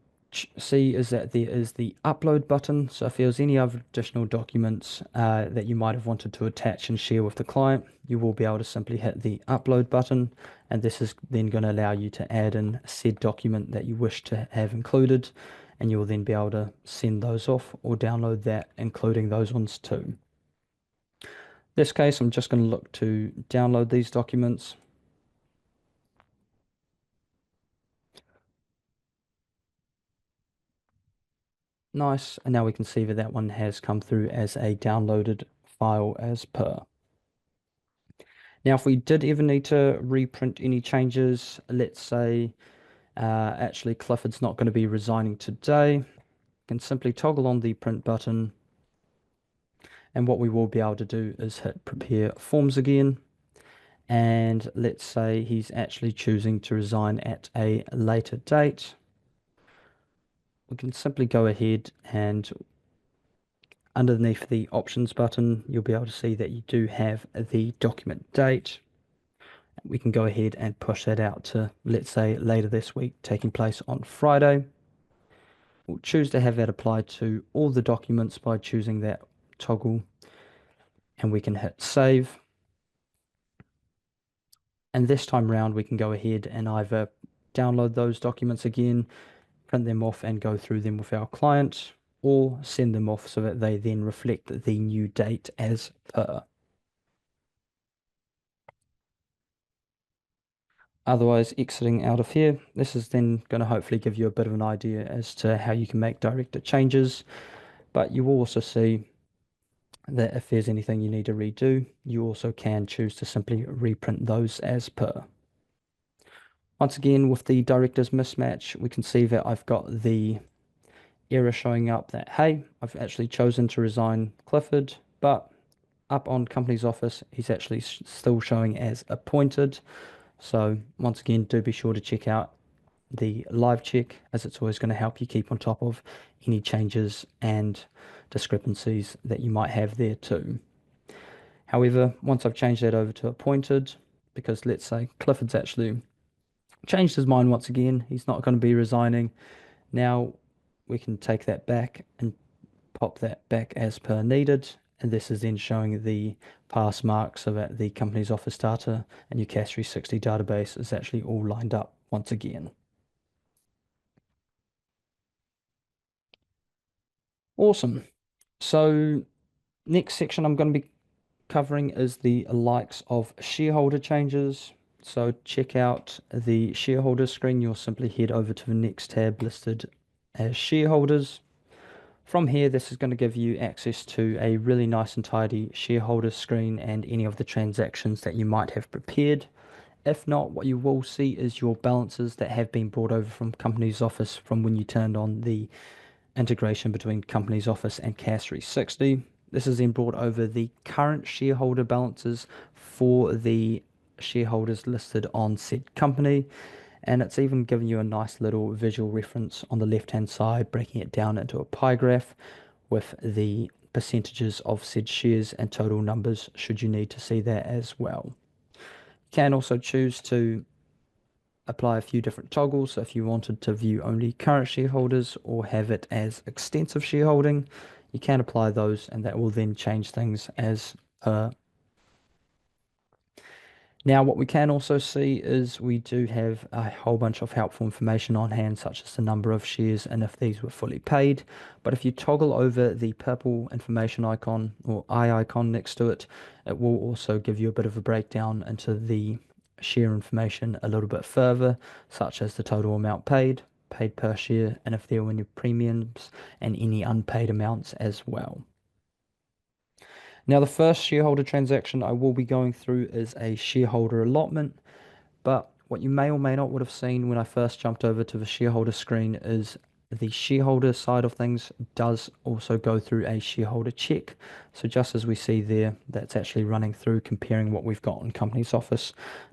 see is that there is the upload button. So if there's any other additional documents that you might have wanted to attach and share with the client, you will be able to simply hit the upload button. And this is then going to allow you to add in said document that you wish to have included. And you will then be able to send those off or download that, including those ones too. In this case, I'm just going to look to download these documents. Nice. And now we can see that that one has come through as a downloaded file as per. Now, if we did ever need to reprint any changes, let's say actually Clifford's not going to be resigning today, you can simply toggle on the print button. And what we will be able to do is hit prepare forms again. And let's say he's actually choosing to resign at a later date. We can simply go ahead and underneath the options button, you'll be able to see that you do have the document date. We can go ahead and push that out to, let's say, later this week, taking place on Friday. We'll choose to have that applied to all the documents by choosing that toggle, and we can hit save. And this time round, we can go ahead and either download those documents again, print them off and go through them with our client, or send them off so that they then reflect the new date as per. Otherwise, exiting out of here, this is then going to hopefully give you a bit of an idea as to how you can make director changes. But you will also see that if there's anything you need to redo, you also can choose to simply reprint those as per. Once again, with the director's mismatch, we can see that I've got the error showing up that, hey, I've actually chosen to resign Clifford, but up on company's office, he's actually still showing as appointed. So once again, do be sure to check out the live check, as it's always going to help you keep on top of any changes and discrepancies that you might have there too. However, once I've changed that over to appointed, because let's say Clifford's actually changed his mind once again, he's not going to be resigning. Now we can take that back and pop that back as per needed. And this is then showing the pass mark so that the company's office data and your CAS 360 database is actually all lined up once again. Awesome. So next section I'm going to be covering is the likes of shareholder changes. So check out the shareholder screen. You'll simply head over to the next tab listed as shareholders. From here, this is going to give you access to a really nice and tidy shareholder screen and any of the transactions that you might have prepared. If not, what you will see is your balances that have been brought over from Company's Office from when you turned on the integration between Company's Office and CAS 360. This is then brought over the current shareholder balances for the shareholders listed on said company. And it's even giving you a nice little visual reference on the left-hand side, breaking it down into a pie graph with the percentages of said shares and total numbers should you need to see that as well. You can also choose to apply a few different toggles. So if you wanted to view only current shareholders or have it as extensive shareholding, you can apply those and that will then change things as per. Now, what we can also see is we do have a whole bunch of helpful information on hand, such as the number of shares and if these were fully paid. But if you toggle over the purple information icon or eye icon next to it, it will also give you a bit of a breakdown into the share information a little bit further, such as the total amount paid, paid per share, and if there were any premiums and any unpaid amounts as well. Now, the first shareholder transaction I will be going through is a shareholder allotment, but what you may or may not would have seen when I first jumped over to the shareholder screen is the shareholder side of things does also go through a shareholder check. So just as we see there, that's actually running through comparing what we've got in Companies Office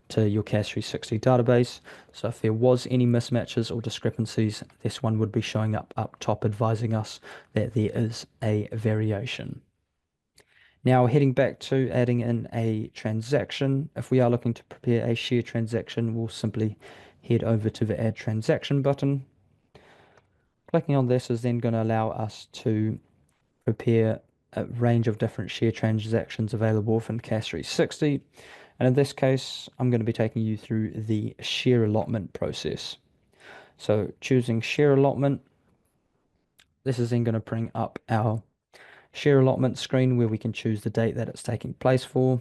to your CAS 360 database. So if there was any mismatches or discrepancies, this one would be showing up top advising us that there is a variation. Now, heading back to adding in a transaction, if we are looking to prepare a share transaction, we'll simply head over to the Add Transaction button. Clicking on this is then going to allow us to prepare a range of different share transactions available within CAS 360. And in this case, I'm going to be taking you through the share allotment process. So choosing share allotment, this is then going to bring up our share allotment screen where we can choose the date that it's taking place for.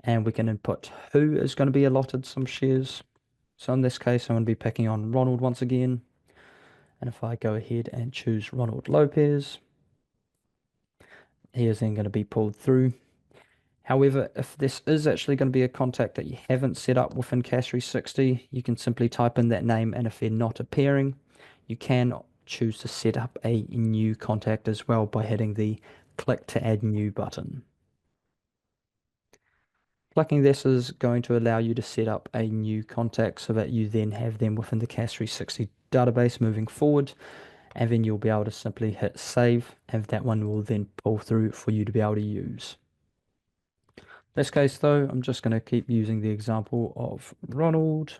And we can input who is going to be allotted some shares. So in this case, I'm going to be picking on Ronald once again. And if I go ahead and choose Ronald Lopez, he is then going to be pulled through. However, if this is actually going to be a contact that you haven't set up within CAS 360, you can simply type in that name, and if they're not appearing, you can choose to set up a new contact as well by hitting the click to add new button. Clicking this is going to allow you to set up a new contact so that you then have them within the CAS 360 database moving forward, and then you'll be able to simply hit save, and that one will then pull through for you to be able to use. In this case though, I'm just going to keep using the example of Ronald.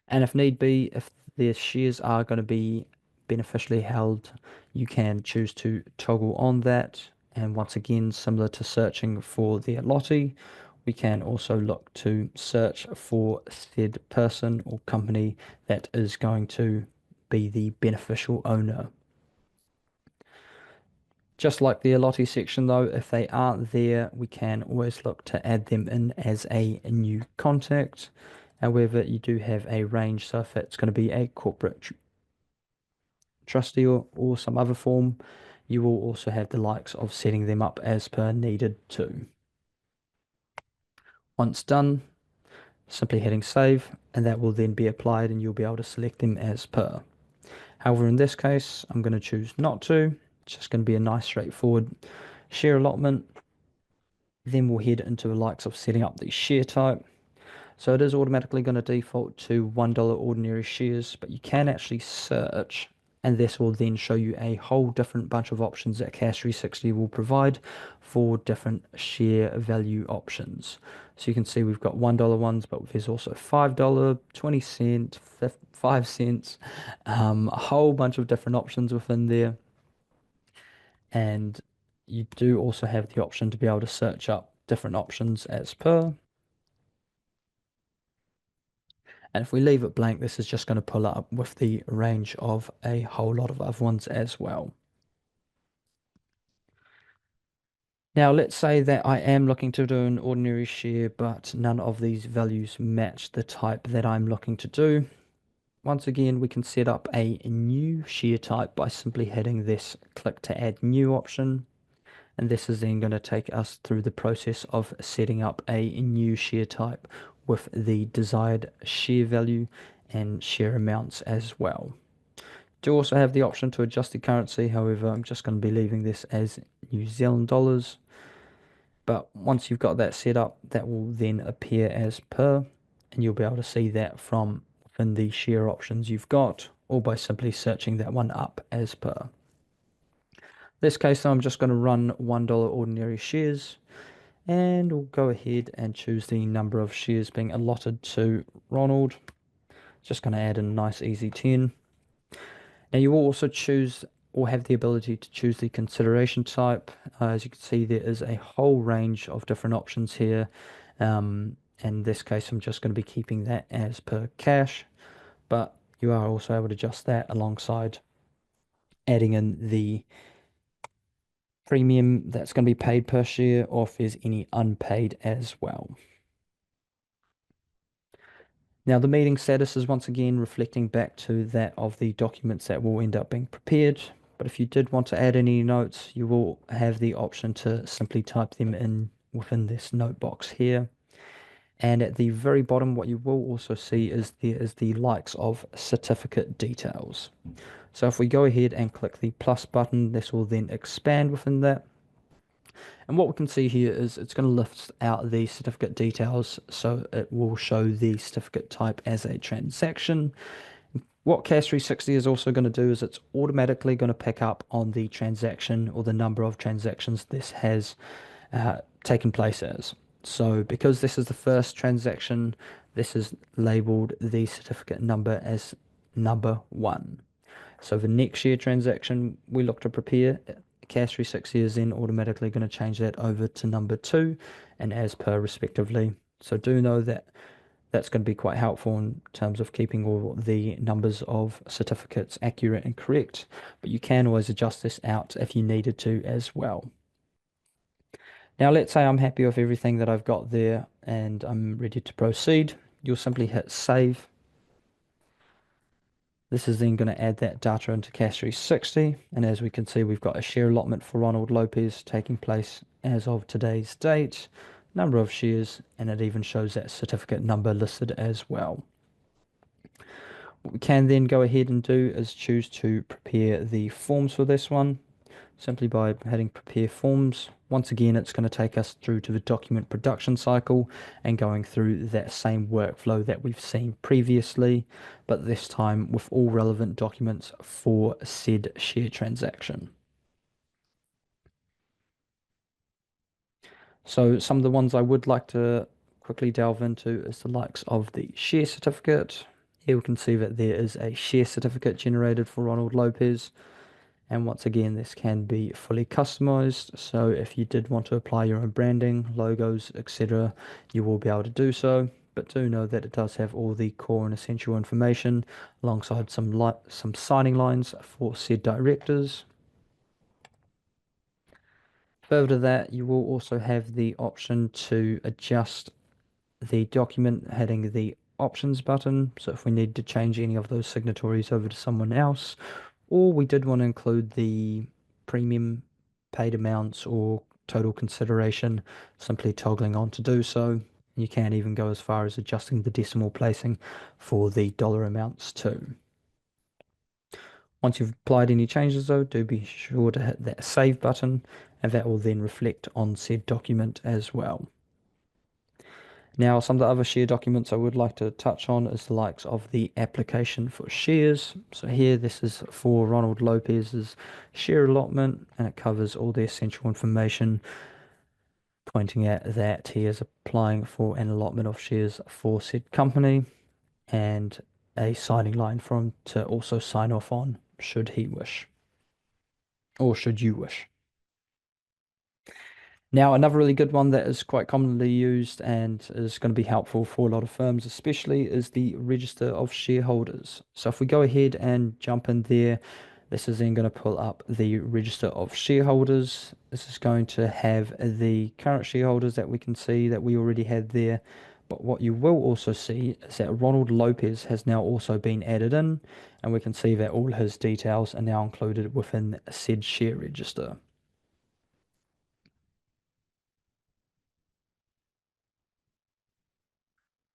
And if need be, if their shares are going to be beneficially held, you can choose to toggle on that. And once again, similar to searching for the allotee, we can also look to search for said person or company that is going to be the beneficial owner. Just like the allotee section though, if they aren't there, we can always look to add them in as a new contact. However, you do have a range, so if it's going to be a corporate trustee or some other form, you will also have the likes of setting them up as per needed too. Once done, simply hitting save, and that will then be applied and you'll be able to select them as per. However, in this case, I'm going to choose not to. It's just going to be a nice straightforward share allotment. Then we'll head into the likes of setting up the share type. So it is automatically going to default to $1 ordinary shares, but you can actually search, and this will then show you a whole different bunch of options that CAS 360 will provide for different share value options. So you can see we've got $1 ones, but there's also $5, 20 cents, 5 cents, a whole bunch of different options within there. And you do also have the option to be able to search up different options as per. And if we leave it blank, this is just going to pull up with the range of a whole lot of other ones as well. Now, let's say that I am looking to do an ordinary share, but none of these values match the type that I'm looking to do. Once again, we can set up a new share type by simply hitting this click to add new option. And this is then going to take us through the process of setting up a new share type with the desired share value and share amounts as well. Do also have the option to adjust the currency, however, I'm just going to be leaving this as New Zealand dollars. But once you've got that set up, that will then appear as per. and you'll be able to see that from within the share options you've got, or by simply searching that one up as per. This case, I'm just going to run $1 ordinary shares, and we'll go ahead and choose the number of shares being allotted to Ronald. Just going to add in a nice easy 10. Now you will also choose or have the ability to choose the consideration type. As you can see, there is a whole range of different options here. In this case, I'm just going to be keeping that as per cash, but you are also able to adjust that alongside adding in the premium that's going to be paid per share, or if there's any unpaid as well. Now, the meeting status is once again reflecting back to that of the documents that will end up being prepared. But if you did want to add any notes, you will have the option to simply type them in within this note box here. And at the very bottom, what you will also see is there is the likes of certificate details. So if we go ahead and click the plus button, this will then expand within that. And what we can see here is it's going to lift out the certificate details, so it will show the certificate type as a transaction. What CAS 360 is also going to do is it's automatically going to pick up on the transaction or the number of transactions this has taken place as. So because this is the first transaction, this is labeled the certificate number as number 1. So the next year transaction we look to prepare, CAS 360 is then automatically going to change that over to number 2 and as per respectively. So do know that that's going to be quite helpful in terms of keeping all the numbers of certificates accurate and correct, but you can always adjust this out if you needed to as well. Now let's say I'm happy with everything that I've got there and I'm ready to proceed. You'll simply hit save. This is then going to add that data into CAS 360, and as we can see, we've got a share allotment for Ronald Lopez taking place as of today's date, number of shares, and it even shows that certificate number listed as well. What we can then go ahead and do is choose to prepare the forms for this one, simply by hitting prepare forms. Once again, it's going to take us through to the document production cycle and going through that same workflow that we've seen previously, but this time with all relevant documents for said share transaction. So some of the ones I would like to quickly delve into is the likes of the share certificate. Here we can see that there is a share certificate generated for Ronald Lopez. And once again, this can be fully customized. So if you did want to apply your own branding, logos, etc., you will be able to do so. But do know that it does have all the core and essential information alongside some signing lines for said directors. Further to that, you will also have the option to adjust the document hitting the options button. So if we need to change any of those signatories over to someone else, or we did want to include the premium paid amounts or total consideration, simply toggling on to do so. You can even go as far as adjusting the decimal placing for the dollar amounts too. Once you've applied any changes though, do be sure to hit that save button, and that will then reflect on said document as well. Now, some of the other share documents I would like to touch on is the likes of the application for shares. So here, this is for Ronald Lopez's share allotment, and it covers all the essential information, pointing at that he is applying for an allotment of shares for said company, and a signing line for him to also sign off on, should he wish, or should you wish. Now, another really good one that is quite commonly used and is going to be helpful for a lot of firms, especially, is the register of shareholders. So if we go ahead and jump in there, this is then going to pull up the register of shareholders. This is going to have the current shareholders that we can see that we already had there. But what you will also see is that Ronald Lopez has now also been added in, and we can see that all his details are now included within said share register.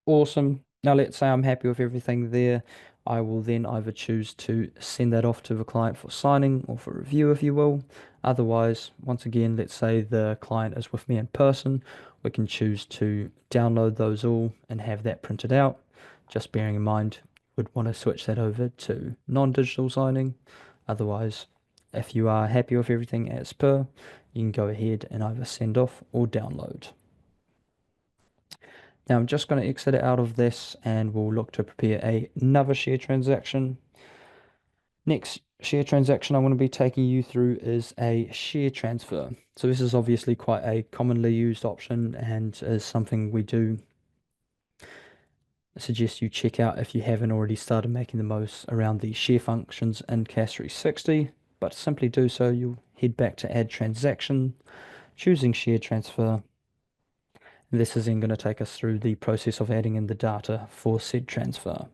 Awesome. Now let's say I'm happy with everything there. I will then either choose to send that off to the client for signing or for review, if you will. Otherwise, once again, let's say the client is with me in person. We can choose to download those all and have that printed out. Just bearing in mind, we'd want to switch that over to non-digital signing. Otherwise, if you are happy with everything as per, you can go ahead and either send off or download. Now I'm just going to exit out of this and we'll look to prepare another share transaction. Next share transaction I want to be taking you through is a share transfer. So this is obviously quite a commonly used option and is something we do suggest you check out if you haven't already started making the most around the share functions in CAS 360. But to simply do so, you'll head back to add transaction, choosing share transfer. This is then going to take us through the process of adding in the data for said transfer.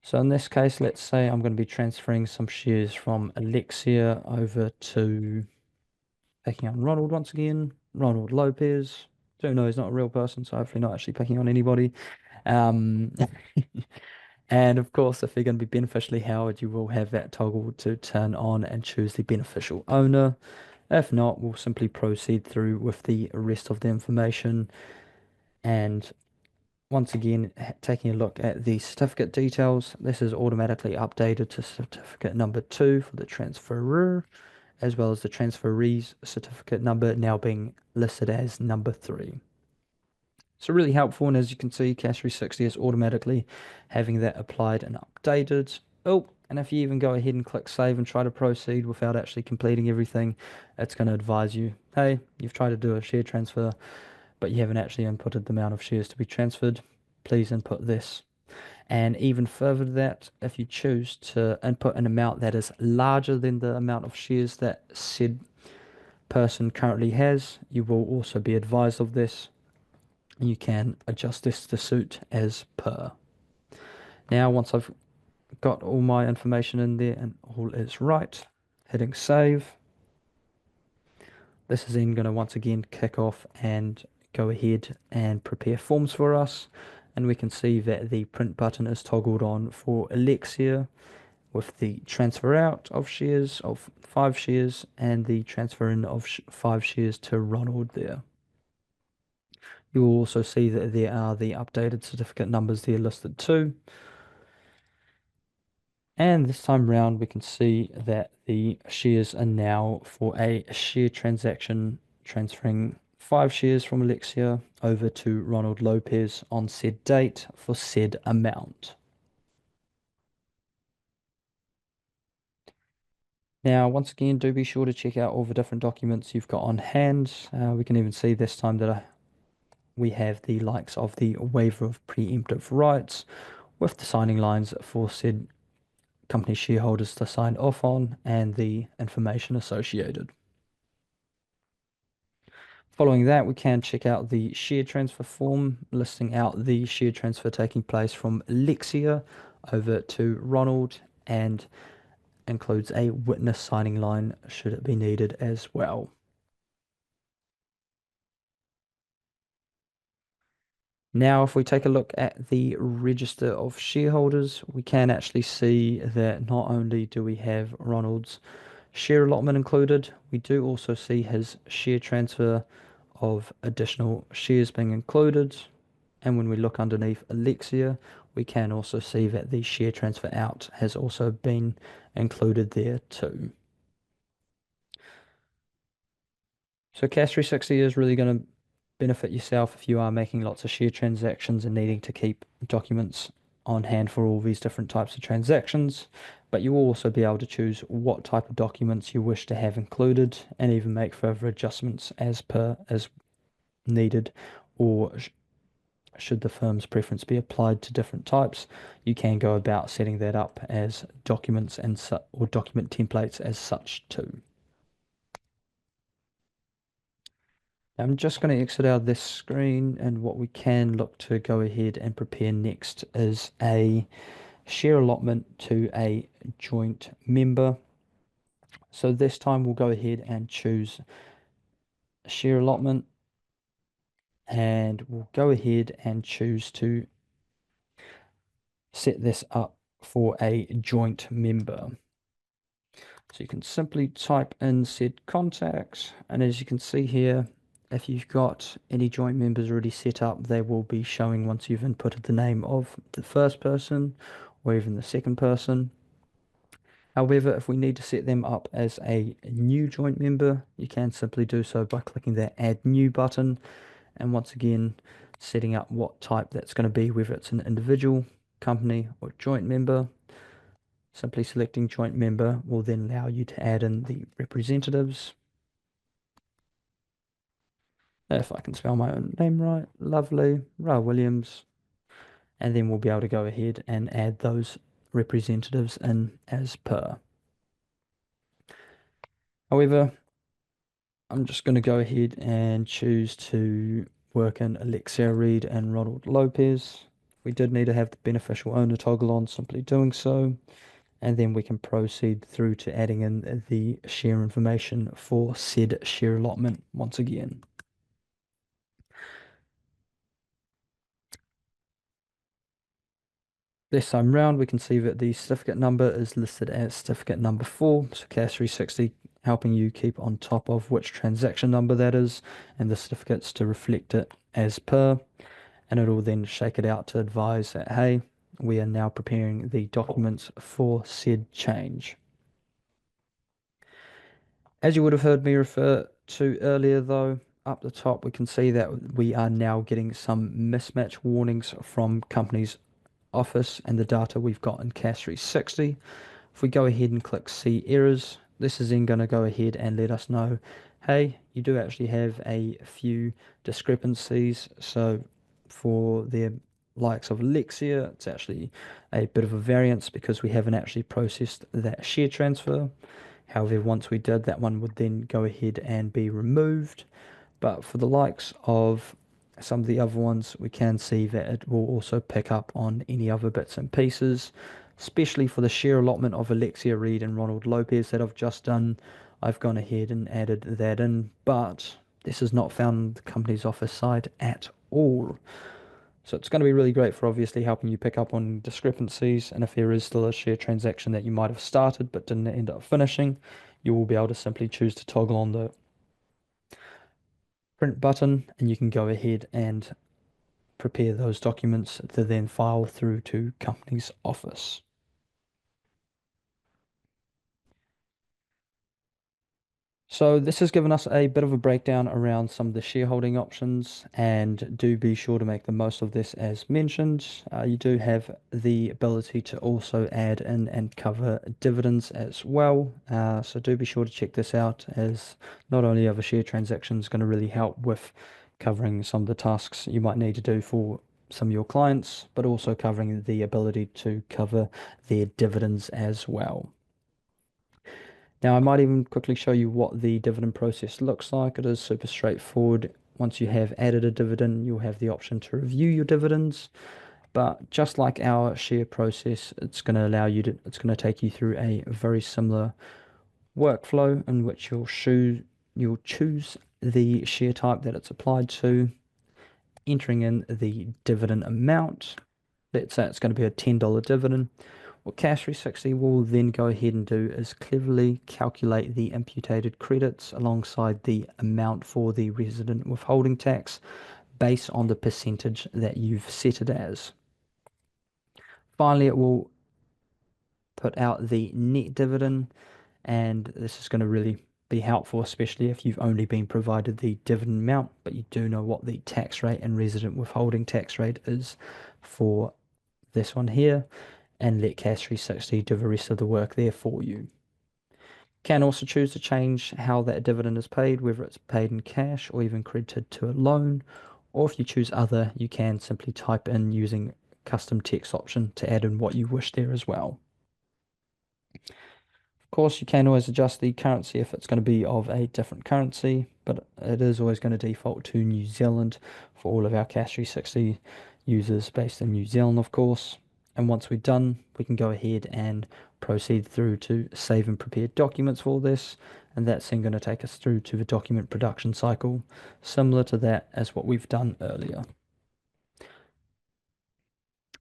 So in this case, let's say I'm going to be transferring some shares from Alexia over to, picking on Ronald once again, Ronald Lopez. Don't know, he's not a real person, so hopefully not actually picking on anybody. Um, and of course, if you're going to be beneficially held, you will have that toggle to turn on and choose the beneficial owner. If not, we'll simply proceed through with the rest of the information. And once again, taking a look at the certificate details, this is automatically updated to certificate number 2 for the transferor, as well as the transferee's certificate number now being listed as number 3. So really helpful, and as you can see, CAS 360 is automatically having that applied and updated. Oh, and if you even go ahead and click save and try to proceed without actually completing everything, it's going to advise you, hey, you've tried to do a share transfer, but you haven't actually inputted the amount of shares to be transferred. Please input this. And even further to that, if you choose to input an amount that is larger than the amount of shares that said person currently has, you will also be advised of this. You can adjust this to suit as per. Now, once I've got all my information in there and all is right, hitting save, this is then going to once again kick off and go ahead and prepare forms for us. And we can see that the print button is toggled on for Alexia with the transfer out of shares of 5 shares and the transfer in of 5 shares to Ronald there. You will also see that there are the updated certificate numbers there listed too. And this time round, we can see that the shares are now for a share transaction transferring 5 shares from Alexia over to Ronald Lopez on said date for said amount. Now, once again, do be sure to check out all the different documents you've got on hand. We can even see this time that we have the likes of the waiver of preemptive rights with the signing lines for said company shareholders to sign off on and the information associated. Following that, we can check out the share transfer form listing out the share transfer taking place from Alexia over to Ronald and includes a witness signing line should it be needed as well. Now, if we take a look at the register of shareholders, we can actually see that not only do we have Ronald's share allotment included, we do also see his share transfer of additional shares being included. And when we look underneath Alexia, we can also see that the share transfer out has also been included there too. So CAS 360 is really going to benefit yourself if you are making lots of share transactions and needing to keep documents on hand for all these different types of transactions. But you will also be able to choose what type of documents you wish to have included and even make further adjustments as needed, or should the firm's preference be applied to different types, you can go about setting that up as documents and or document templates as such too. I'm just going to exit out of this screen, and what we can look to go ahead and prepare next is a share allotment to a joint member. So this time we'll go ahead and choose share allotment, and we'll go ahead and choose to set this up for a joint member. So you can simply type in said contacts, and as you can see here, If you've got any joint members already set up, they will be showing once you've inputted the name of the first person or even the second person. However, if we need to set them up as a new joint member, you can simply do so by clicking that Add New button. And once again, setting up what type that's going to be, whether it's an individual, company, or joint member. Simply selecting joint member will then allow you to add in the representatives. If I can spell my own name right, lovely, Ra Williams. And then we'll be able to go ahead and add those representatives in as per. However, I'm just going to go ahead and choose to work in Alexia Reed and Ronald Lopez. We did need to have the beneficial owner toggle on, simply doing so. And then we can proceed through to adding in the share information for said share allotment once again. This time round, we can see that the certificate number is listed as certificate number 4. So CAS 360 helping you keep on top of which transaction number that is and the certificates to reflect it as per. And it'll then shake it out to advise that, hey, we are now preparing the documents for said change. As you would have heard me refer to earlier, though, up the top, we can see that we are now getting some mismatch warnings from companies' Office and the data we've got in CAS 360. If we go ahead and click See Errors, this is then going to go ahead and let us know, hey, you do actually have a few discrepancies. So for the likes of Lexia, it's actually a bit of a variance because we haven't actually processed that share transfer. However, once we did, that one would then go ahead and be removed. But for the likes of some of the other ones, we can see that it will also pick up on any other bits and pieces, especially for the share allotment of Alexia Reed and Ronald Lopez that I've just done. I've gone ahead and added that in, but this is not found on the company's office side at all. So it's going to be really great for obviously helping you pick up on discrepancies. And if there is still a share transaction that you might have started but didn't end up finishing, you will be able to simply choose to toggle on the print button and you can go ahead and prepare those documents to then file through to company's office. So this has given us a bit of a breakdown around some of the shareholding options, and do be sure to make the most of this as mentioned. You do have the ability to also add in and cover dividends as well. So do be sure to check this out, as not only are the share transactions going to really help with covering some of the tasks you might need to do for some of your clients, but also covering the ability to cover their dividends as well. Now, I might even quickly show you what the dividend process looks like. It is super straightforward. Once you have added a dividend, you'll have the option to review your dividends. But just like our share process, it's going to it's going to take you through a very similar workflow in which you'll choose the share type that it's applied to, entering in the dividend amount. Let's say it's going to be a $10 dividend. What CAS 360 will then go ahead and do is cleverly calculate the imputed credits alongside the amount for the resident withholding tax based on the percentage that you've set it as. Finally, it will put out the net dividend, and this is going to really be helpful, especially if you've only been provided the dividend amount, but you do know what the tax rate and resident withholding tax rate is for this one here, and let CAS 360 do the rest of the work there for you. Can also choose to change how that dividend is paid, whether it's paid in cash or even credited to a loan, or if you choose other, you can simply type in using custom text option to add in what you wish there as well. Of course, you can always adjust the currency if it's going to be of a different currency, but it is always going to default to New Zealand for all of our CAS 360 users based in New Zealand, of course. And once we're done, we can go ahead and proceed through to save and prepare documents for this. And that's then going to take us through to the document production cycle, similar to that as what we've done earlier.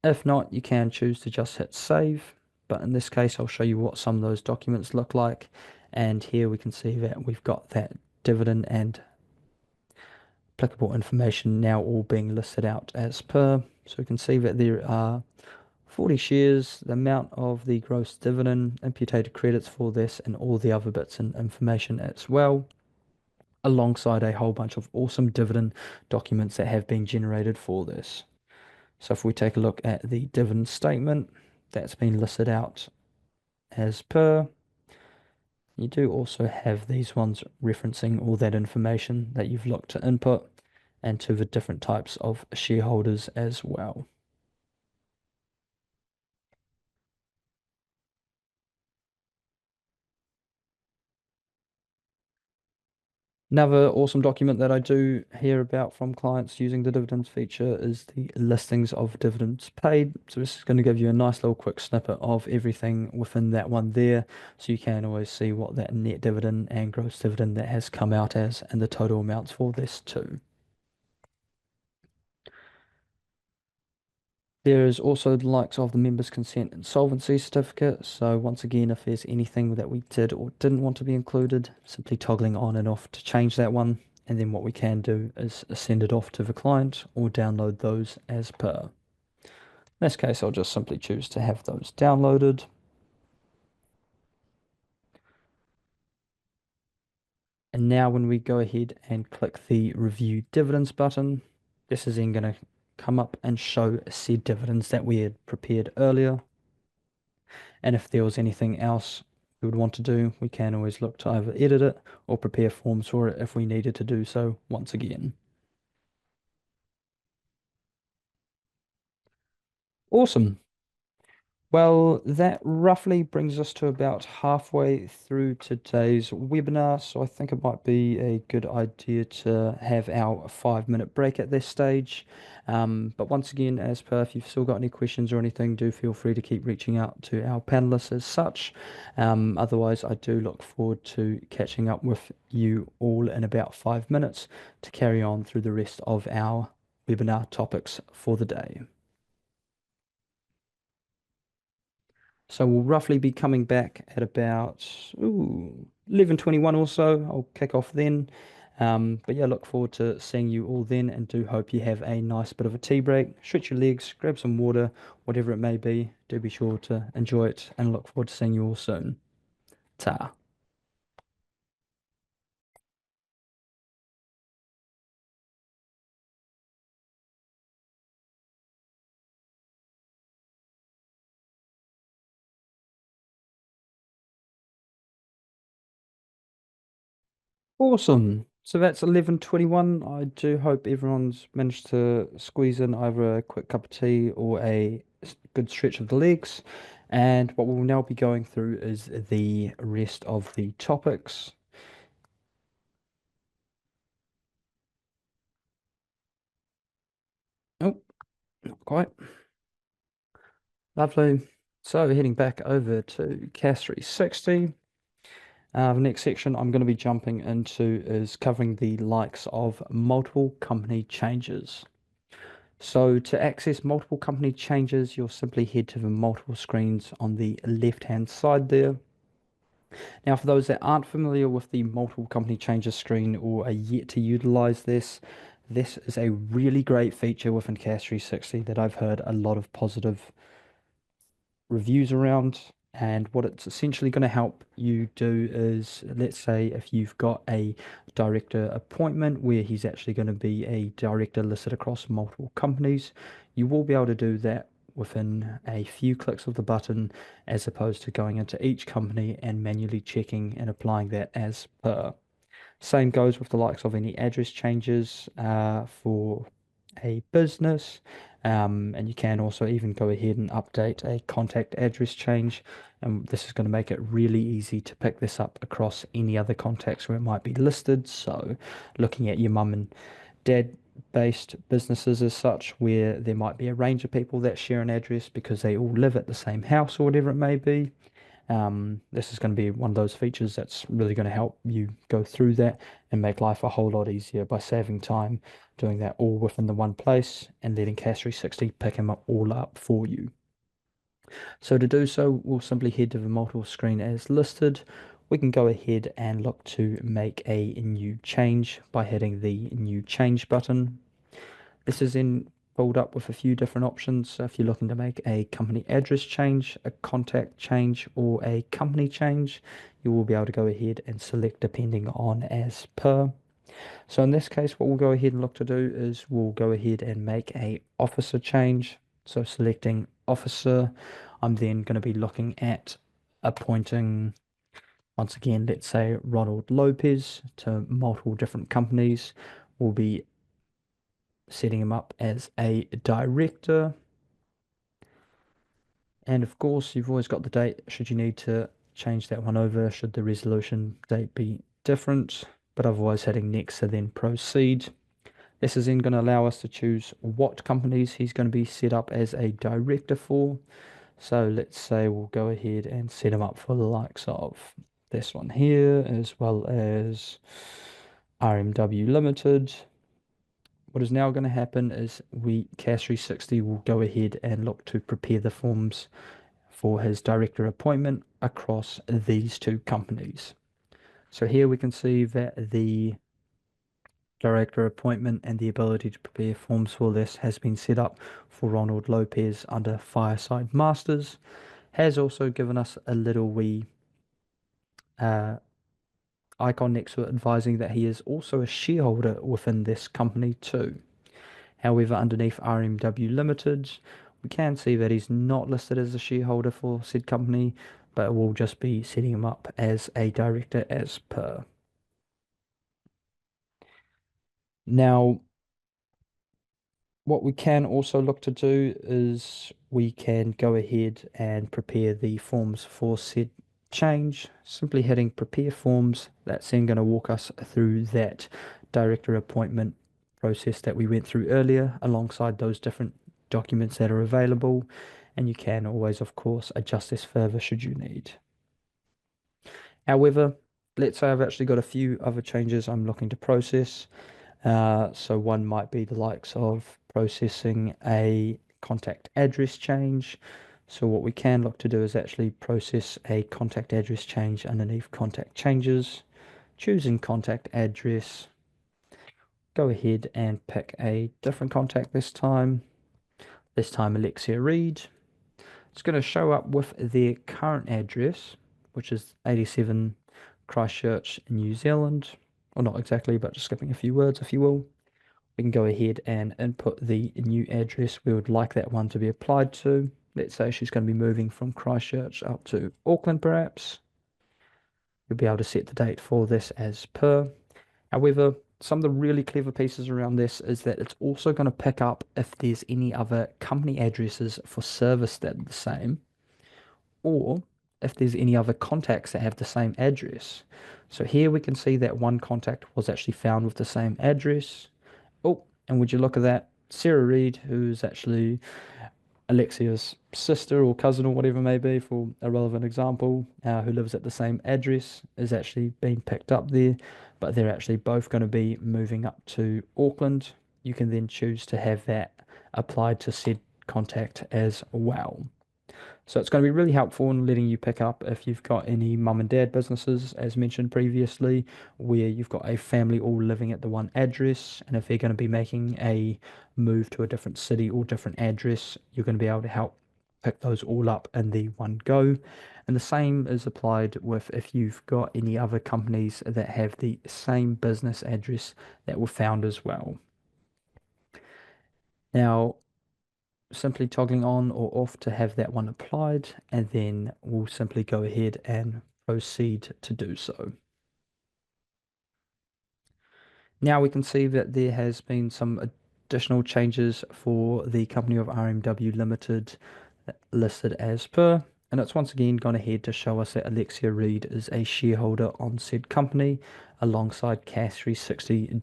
If not, you can choose to just hit save, but in this case, I'll show you what some of those documents look like. And here we can see that we've got that dividend and applicable information now all being listed out as per. So we can see that there are 40 shares, the amount of the gross dividend, imputed credits for this, and all the other bits and information as well, alongside a whole bunch of awesome dividend documents that have been generated for this. So if we take a look at the dividend statement, that's been listed out as per. You do also have these ones referencing all that information that you've looked to input and to the different types of shareholders as well. Another awesome document that I do hear about from clients using the dividends feature is the listings of dividends paid. So this is going to give you a nice little quick snippet of everything within that one there. So you can always see what that net dividend and gross dividend that has come out as and the total amounts for this too. There is also the likes of the members' consent and solvency certificate. So once again, if there's anything that we did or didn't want to be included, simply toggling on and off to change that one. And then what we can do is send it off to the client or download those as per. In this case, I'll just simply choose to have those downloaded. And now when we go ahead and click the review dividends button, this is then going to come up and show said dividends that we had prepared earlier. And if there was anything else we would want to do, we can always look to either edit it or prepare forms for it if we needed to do so once again. Awesome. Well, that roughly brings us to about halfway through today's webinar, so I think it might be a good idea to have our 5-minute break at this stage. But once again, as per, if you've still got any questions or anything, do feel free to keep reaching out to our panelists as such. Otherwise, I do look forward to catching up with you all in about 5 minutes to carry on through the rest of our webinar topics for the day. So we'll roughly be coming back at about 11:21 or so. I'll kick off then. But yeah, look forward to seeing you all then and do hope you have a nice bit of a tea break. Stretch your legs, grab some water, whatever it may be. Do be sure to enjoy it and look forward to seeing you all soon. Ta. Awesome. So that's 11:21. I do hope everyone's managed to squeeze in either a quick cup of tea or a good stretch of the legs. And what we'll now be going through is the rest of the topics. Oh, not quite. Lovely. So heading back over to CAS 360. The next section I'm going to be jumping into is covering the likes of multiple company changes. So to access multiple company changes, you'll simply head to the multiple screens on the left-hand side there. Now, for those that aren't familiar with the multiple company changes screen or are yet to utilize this, this is a really great feature within CAS 360 that I've heard a lot of positive reviews around. And what it's essentially going to help you do is, let's say, if you've got a director appointment where he's actually going to be a director listed across multiple companies, you will be able to do that within a few clicks of the button, as opposed to going into each company and manually checking and applying that as per. Same goes with the likes of any address changes for a business. And you can also even go ahead and update a contact address change. And this is going to make it really easy to pick this up across any other contacts where it might be listed. So looking at your mum and dad based businesses as such, where there might be a range of people that share an address because they all live at the same house or whatever it may be. This is going to be one of those features that's really going to help you go through that and make life a whole lot easier by saving time doing that all within the one place and letting CAS 360 pick them up all up for you. So to do so, we'll simply head to the multiple screen as listed. we can go ahead and look to make a new change by hitting the new change button. This is then pulled up with a few different options. So if you're looking to make a company address change, a contact change, or a company change, you will be able to go ahead and select depending on as per. So in this case, what we'll go ahead and look to do is we'll go ahead and make a officer change. So selecting officer, I'm then going to be looking at appointing, once again, let's say Ronald Lopez to multiple different companies. We'll be setting him up as a director. And of course, you've always got the date should you need to change that one over, should the resolution date be different. But otherwise, hitting next to then proceed. This is then going to allow us to choose what companies he's going to be set up as a director for. So let's say we'll go ahead and set him up for the likes of this one here, as well as RMW Limited. What is now going to happen is CAS 360 will go ahead and look to prepare the forms for his director appointment across these two companies. So here we can see that the director appointment and the ability to prepare forms for this has been set up for Ronald Lopez under Fireside Masters. Has also given us a little wee uh, icon next to it advising that he is also a shareholder within this company too. However, underneath RMW Limited, we can see that he's not listed as a shareholder for said company, but we'll just be setting him up as a director as per. Now, what we can also look to do is we can go ahead and prepare the forms for said change. Simply hitting prepare forms, that's then going to walk us through that director appointment process that we went through earlier alongside those different documents that are available. And you can always, of course, adjust this further should you need. However, let's say I've actually got a few other changes I'm looking to process. So one might be the likes of processing a contact address change. So what we can look to do is actually process a contact address change underneath contact changes, choosing contact address, go ahead and pick a different contact this time Alexia Reed. It's going to show up with their current address, which is 87 Christchurch, New Zealand. Or not exactly, but just skipping a few words, if you will. We can go ahead and input the new address we would like that one to be applied to. Let's say she's going to be moving from Christchurch up to Auckland, perhaps. You'll be able to set the date for this as per. However, some of the really clever pieces around this is that it's also going to pick up if there's any other company addresses for service that are the same, or if there's any other contacts that have the same address. So here we can see that one contact was actually found with the same address. Oh, and would you look at that? Sarah Reed, who's actually Alexia's sister or cousin or whatever it may be, for a relevant example, who lives at the same address, is actually being picked up there, but they're actually both going to be moving up to Auckland. You can then choose to have that applied to said contact as well. So it's going to be really helpful in letting you pick up if you've got any mum and dad businesses, as mentioned previously, where you've got a family all living at the one address. And if they're going to be making a move to a different city or different address, you're going to be able to help pick those all up in the one go. And the same is applied with if you've got any other companies that have the same business address that were found as well. Now, simply toggling on or off to have that one applied, and then we'll simply go ahead and proceed to do so. Now we can see that there has been some additional changes for the company of RMW Limited listed as per, and it's once again gone ahead to show us that Alexia Reed is a shareholder on said company alongside CAS 360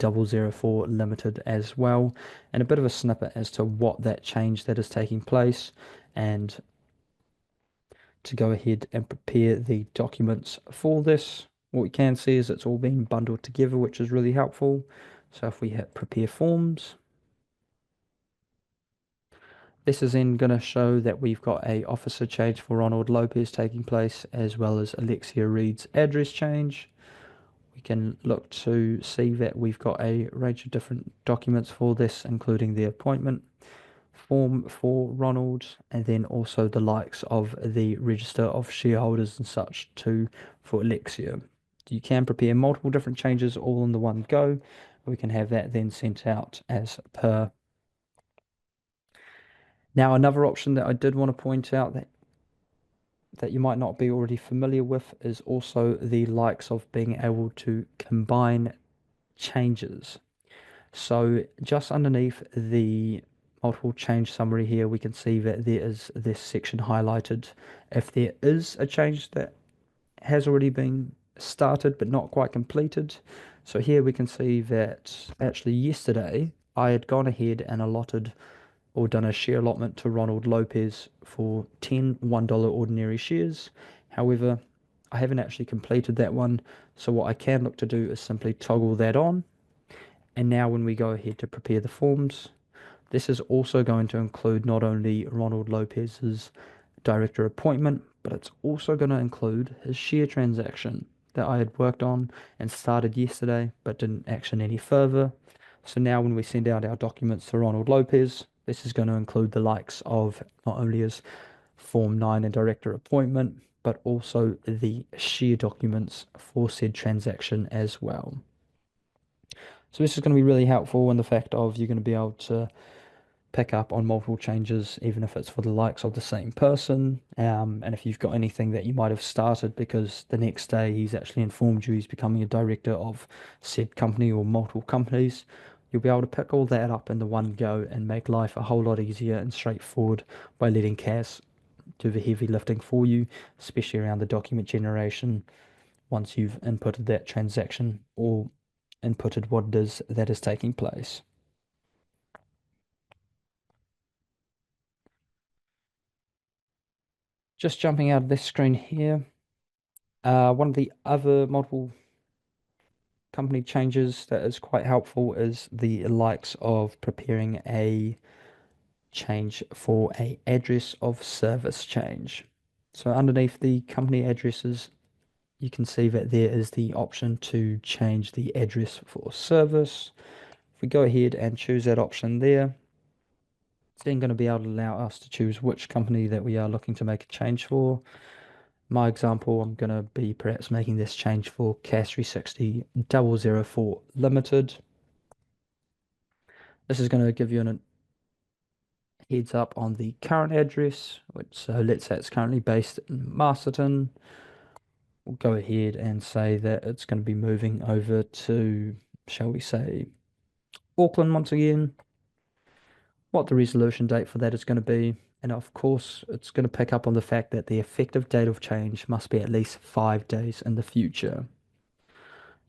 004 Limited as well, and a bit of a snippet as to what that change that is taking place, and to go ahead and prepare the documents for this. What we can see is it's all been bundled together, which is really helpful. So if we hit prepare forms, This is then going to show that we've got a officer change for Ronald Lopez taking place, as well as Alexia Reed's address change. We can look to see that we've got a range of different documents for this, including the appointment form for Ronald, and then also the likes of the register of shareholders and such too for Alexia. You can prepare multiple different changes all in the one go. We can have that then sent out as per. Now, another option that I did want to point out that you might not be already familiar with is also the likes of being able to combine changes. So just underneath the multiple change summary here, we can see that there is this section highlighted. If there is a change that has already been started but not quite completed. So here we can see that actually yesterday I had gone ahead and allotted or done a share allotment to Ronald Lopez for 10 $1 ordinary shares. However, I haven't actually completed that one. So what I can look to do is simply toggle that on. And now when we go ahead to prepare the forms, this is also going to include not only Ronald Lopez's director appointment, but it's also going to include his share transaction that I had worked on and started yesterday, but didn't action any further. So now when we send out our documents to Ronald Lopez, this is going to include the likes of not only his Form 9 and director appointment, but also the share documents for said transaction as well. So this is going to be really helpful in the fact of you're going to be able to pick up on multiple changes, even if it's for the likes of the same person. And if you've got anything that you might have started because the next day he's actually informed you he's becoming a director of said company or multiple companies, you'll be able to pick all that up in the one go and make life a whole lot easier and straightforward by letting CAS do the heavy lifting for you, especially around the document generation once you've inputted that transaction or inputted what it is that is taking place. Just jumping out of this screen here, one of the other multiple company changes that is quite helpful is the likes of preparing a change for a address of service change. So underneath the company addresses, you can see that there is the option to change the address for service. If we go ahead and choose that option there, it's then going to be able to allow us to choose which company that we are looking to make a change for. My example, I'm going to be perhaps making this change for CAS 360 004 Limited. This is going to give you a heads up on the current address, which so let's say it's currently based in Masterton. We'll go ahead and say that it's going to be moving over to, shall we say, Auckland once again, what the resolution date for that is going to be. And of course, it's going to pick up on the fact that the effective date of change must be at least 5 days in the future.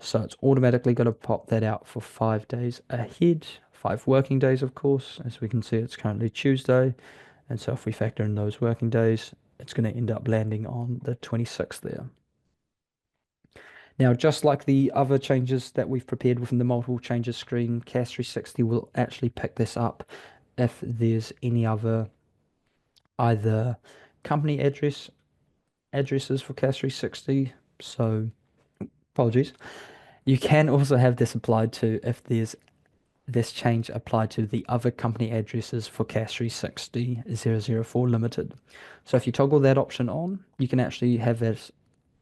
So it's automatically going to pop that out for 5 days ahead, 5 working days, of course. As we can see, it's currently Tuesday. And so if we factor in those working days, it's going to end up landing on the 26th there. Now, just like the other changes that we've prepared within the multiple changes screen, CAS 360 will actually pick this up if there's any other either company addresses for CAS 360. So apologies. You can also have this applied to if there's this change applied to the other company addresses for CAS 360 004 Limited. So if you toggle that option on, you can actually have this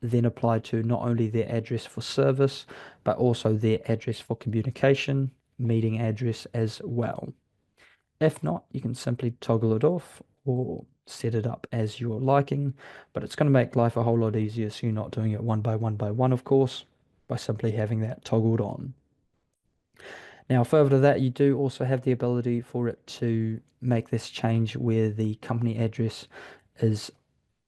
then applied to not only their address for service, but also their address for communication, meeting address as well. If not, you can simply toggle it off or set it up as your liking, but it's going to make life a whole lot easier so you're not doing it one by one, of course, by simply having that toggled on. Now, further to that, you do also have the ability for it to make this change where the company address is,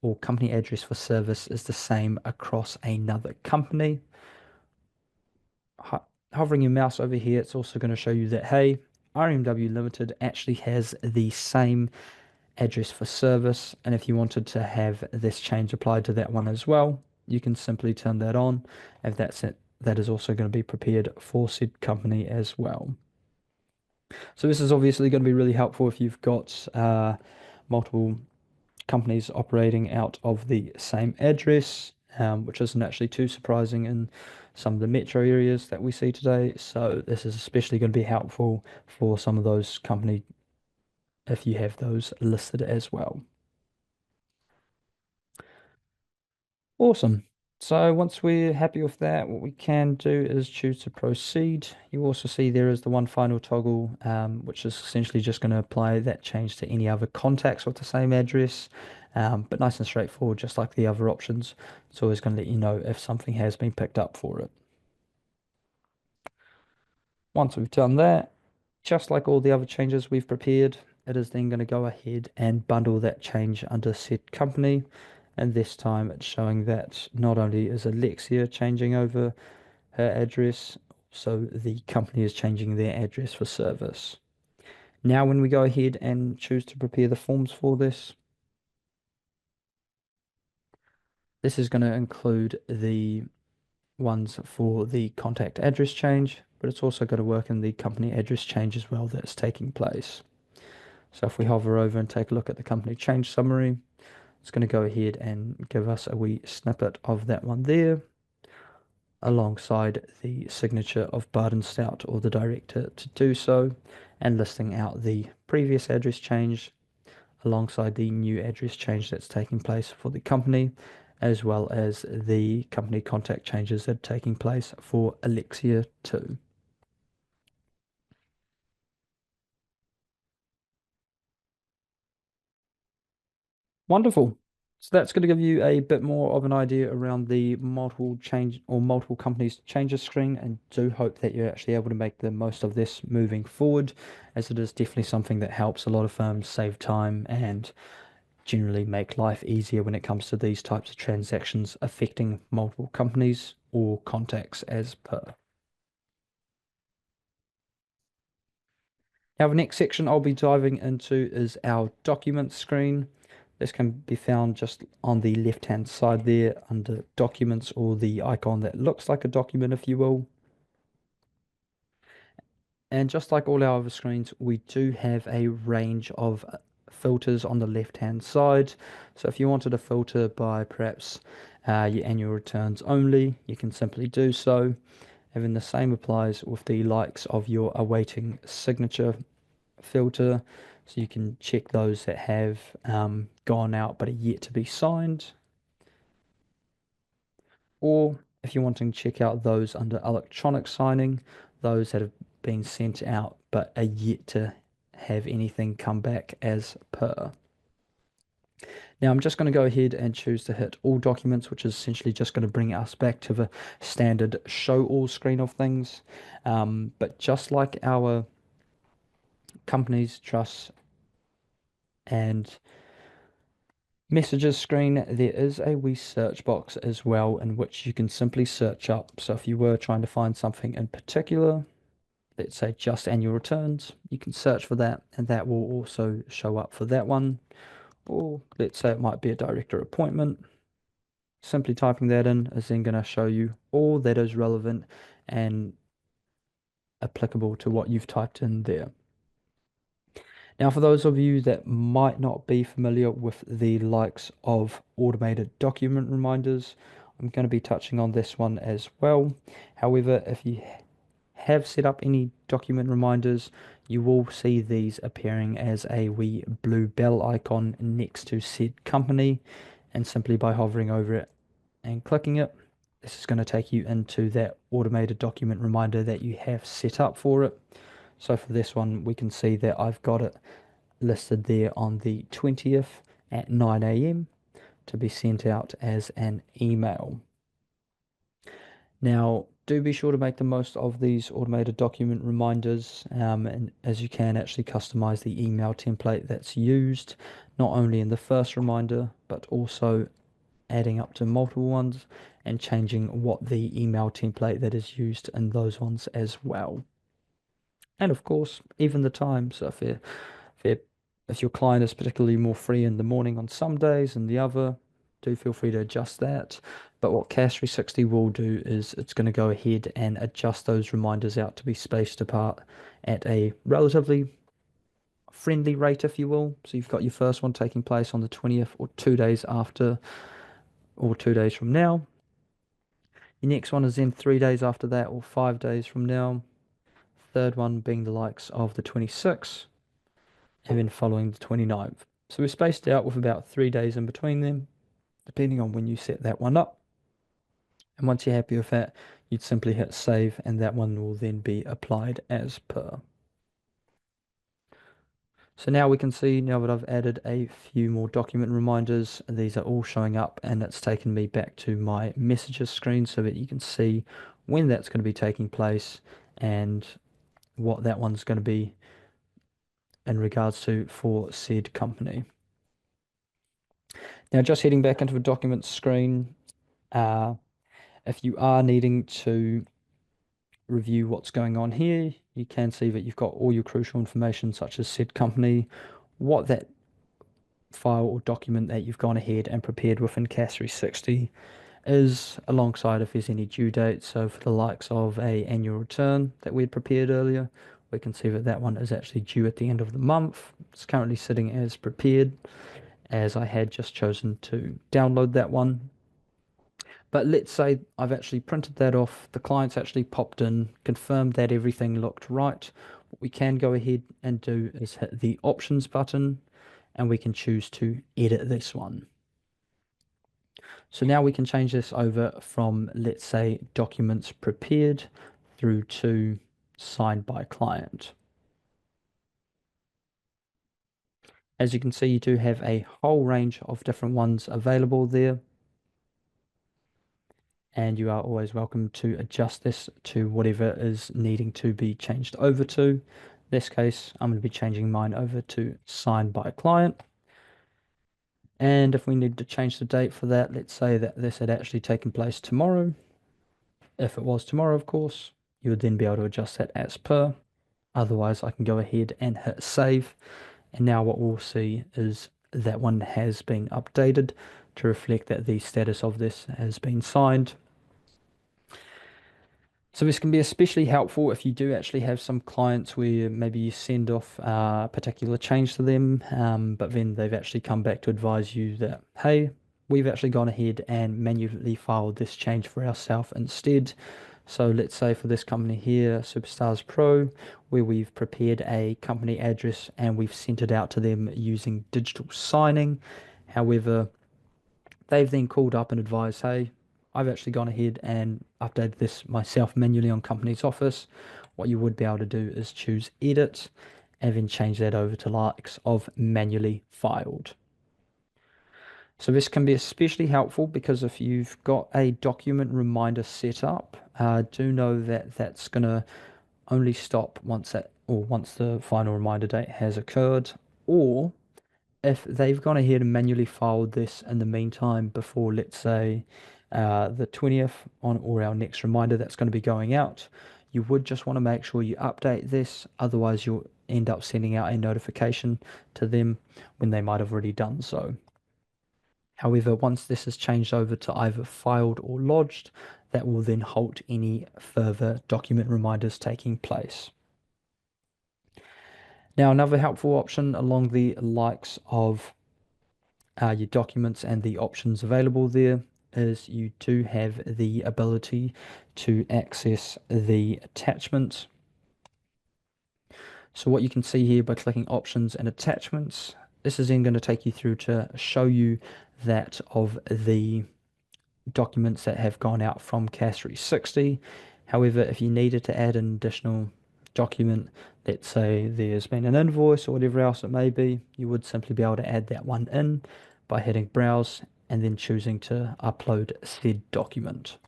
or company address for service is the same across another company. Hovering your mouse over here, it's also going to show you that, hey, RMW Limited actually has the same address for service. And if you wanted to have this change applied to that one as well, you can simply turn that on. If that's it, that is also going to be prepared for said company as well. So this is obviously going to be really helpful if you've got multiple companies operating out of the same address, which isn't actually too surprising in some of the metro areas that we see today. So this is especially going to be helpful for some of those company if you have those listed as well. Awesome. So once we're happy with that, what we can do is choose to proceed. You also see there is the one final toggle, which is essentially just going to apply that change to any other contacts with the same address. But nice and straightforward, just like the other options. It's always going to let you know if something has been picked up for it. Once we've done that, just like all the other changes we've prepared, it is then going to go ahead and bundle that change under said company. And this time it's showing that not only is Alexia changing over her address, so the company is changing their address for service. Now, when we go ahead and choose to prepare the forms for this is going to include the ones for the contact address change, but it's also going to work in the company address change as well that's taking place. So if we hover over and take a look at the company change summary, it's going to go ahead and give us a wee snippet of that one there, alongside the signature of Barden Stout or the director to do so, and listing out the previous address change alongside the new address change that's taking place for the company, as well as the company contact changes that are taking place for Alexia too. Wonderful. So that's going to give you a bit more of an idea around the multiple change or multiple companies changes screen, and do hope that you're actually able to make the most of this moving forward, as it is definitely something that helps a lot of firms save time and generally make life easier when it comes to these types of transactions affecting multiple companies or contacts as per. Now, the next section I'll be diving into is our documents screen. This can be found just on the left-hand side there under documents, or the icon that looks like a document, if you will. And just like all our other screens, we do have a range of filters on the left-hand side. So if you wanted to filter by perhaps your annual returns only, you can simply do so. And then the same applies with the likes of your awaiting signature filter. So you can check those that have gone out but are yet to be signed. Or if you're wanting to check out those under electronic signing, those that have been sent out but are yet to have anything come back as per. Now I'm just going to go ahead and choose to hit all documents, which is essentially just going to bring us back to the standard show all screen of things. But just like our companies, trusts, and messages screen, there is a wee search box as well in which you can simply search up. So if you were trying to find something in particular, let's say just annual returns, you can search for that and that will also show up for that one. Or let's say it might be a director appointment. Simply typing that in is then going to show you all that is relevant and applicable to what you've typed in there. Now, for those of you that might not be familiar with the likes of automated document reminders, I'm going to be touching on this one as well. However, if you have set up any document reminders, you will see these appearing as a wee blue bell icon next to said company, and simply by hovering over it and clicking it, this is going to take you into that automated document reminder that you have set up for it. So for this one, we can see that I've got it listed there on the 20th at 9 a.m. to be sent out as an email. Now, do be sure to make the most of these automated document reminders, and as you can actually customize the email template that's used, not only in the first reminder, but also adding up to multiple ones and changing what the email template that is used in those ones as well. And of course, even the time. So if your client is particularly more free in the morning on some days than the other, do feel free to adjust that. But what CAS 360 will do is it's going to go ahead and adjust those reminders out to be spaced apart at a relatively friendly rate, if you will. So you've got your first one taking place on the 20th or 2 days after, or 2 days from now. Your next one is then 3 days after that, or 5 days from now. Third one being the likes of the 26th, and then following the 29th. So we're spaced out with about 3 days in between them, depending on when you set that one up. And once you're happy with that, you'd simply hit save, and that one will then be applied as per. So now we can see, now that I've added a few more document reminders, these are all showing up, and it's taken me back to my messages screen so that you can see when that's going to be taking place and what that one's going to be in regards to for said company. Now, just heading back into the documents screen, if you are needing to review what's going on here, you can see that you've got all your crucial information such as said company, what that file or document that you've gone ahead and prepared within CAS 360 is, alongside if there's any due dates. So for the likes of a annual return that we'd prepared earlier, we can see that that one is actually due at the end of the month. It's currently sitting as prepared, as I had just chosen to download that one. But let's say I've actually printed that off, the client's actually popped in, confirmed that everything looked right. What we can go ahead and do is hit the options button, and we can choose to edit this one. So now we can change this over from, let's say, documents prepared through to signed by client. As you can see, you do have a whole range of different ones available there, and you are always welcome to adjust this to whatever is needing to be changed over to. In this case, I'm going to be changing mine over to signed by client. And if we need to change the date for that, let's say that this had actually taken place tomorrow. If it was tomorrow, of course, you would then be able to adjust that as per. Otherwise, I can go ahead and hit save. And now what we'll see is that one has been updated to reflect that the status of this has been signed. So this can be especially helpful if you do actually have some clients where maybe you send off a particular change to them, but then they've actually come back to advise you that, hey, we've actually gone ahead and manually filed this change for ourselves instead. So let's say for this company here, Superstars Pro, where we've prepared a company address and we've sent it out to them using digital signing. However, they've then called up and advised, hey, I've actually gone ahead and updated this myself manually on Company's Office. What you would be able to do is choose Edit and then change that over to likes of manually filed. So this can be especially helpful because if you've got a document reminder set up, do know that that's going to only stop once the final reminder date has occurred, or if they've gone ahead and manually filed this in the meantime before, let's say, the 20th on or our next reminder that's going to be going out, you would just want to make sure you update this. Otherwise, you'll end up sending out a notification to them when they might have already done so. However, once this is changed over to either filed or lodged, that will then halt any further document reminders taking place. Now, another helpful option along the likes of your documents and the options available there is you do have the ability to access the attachments. So what you can see here by clicking options and attachments, this is then going to take you through to show you that of the documents that have gone out from CAS 360. However, if you needed to add an additional document, let's say there's been an invoice or whatever else it may be, you would simply be able to add that one in by hitting browse and then choosing to upload said document.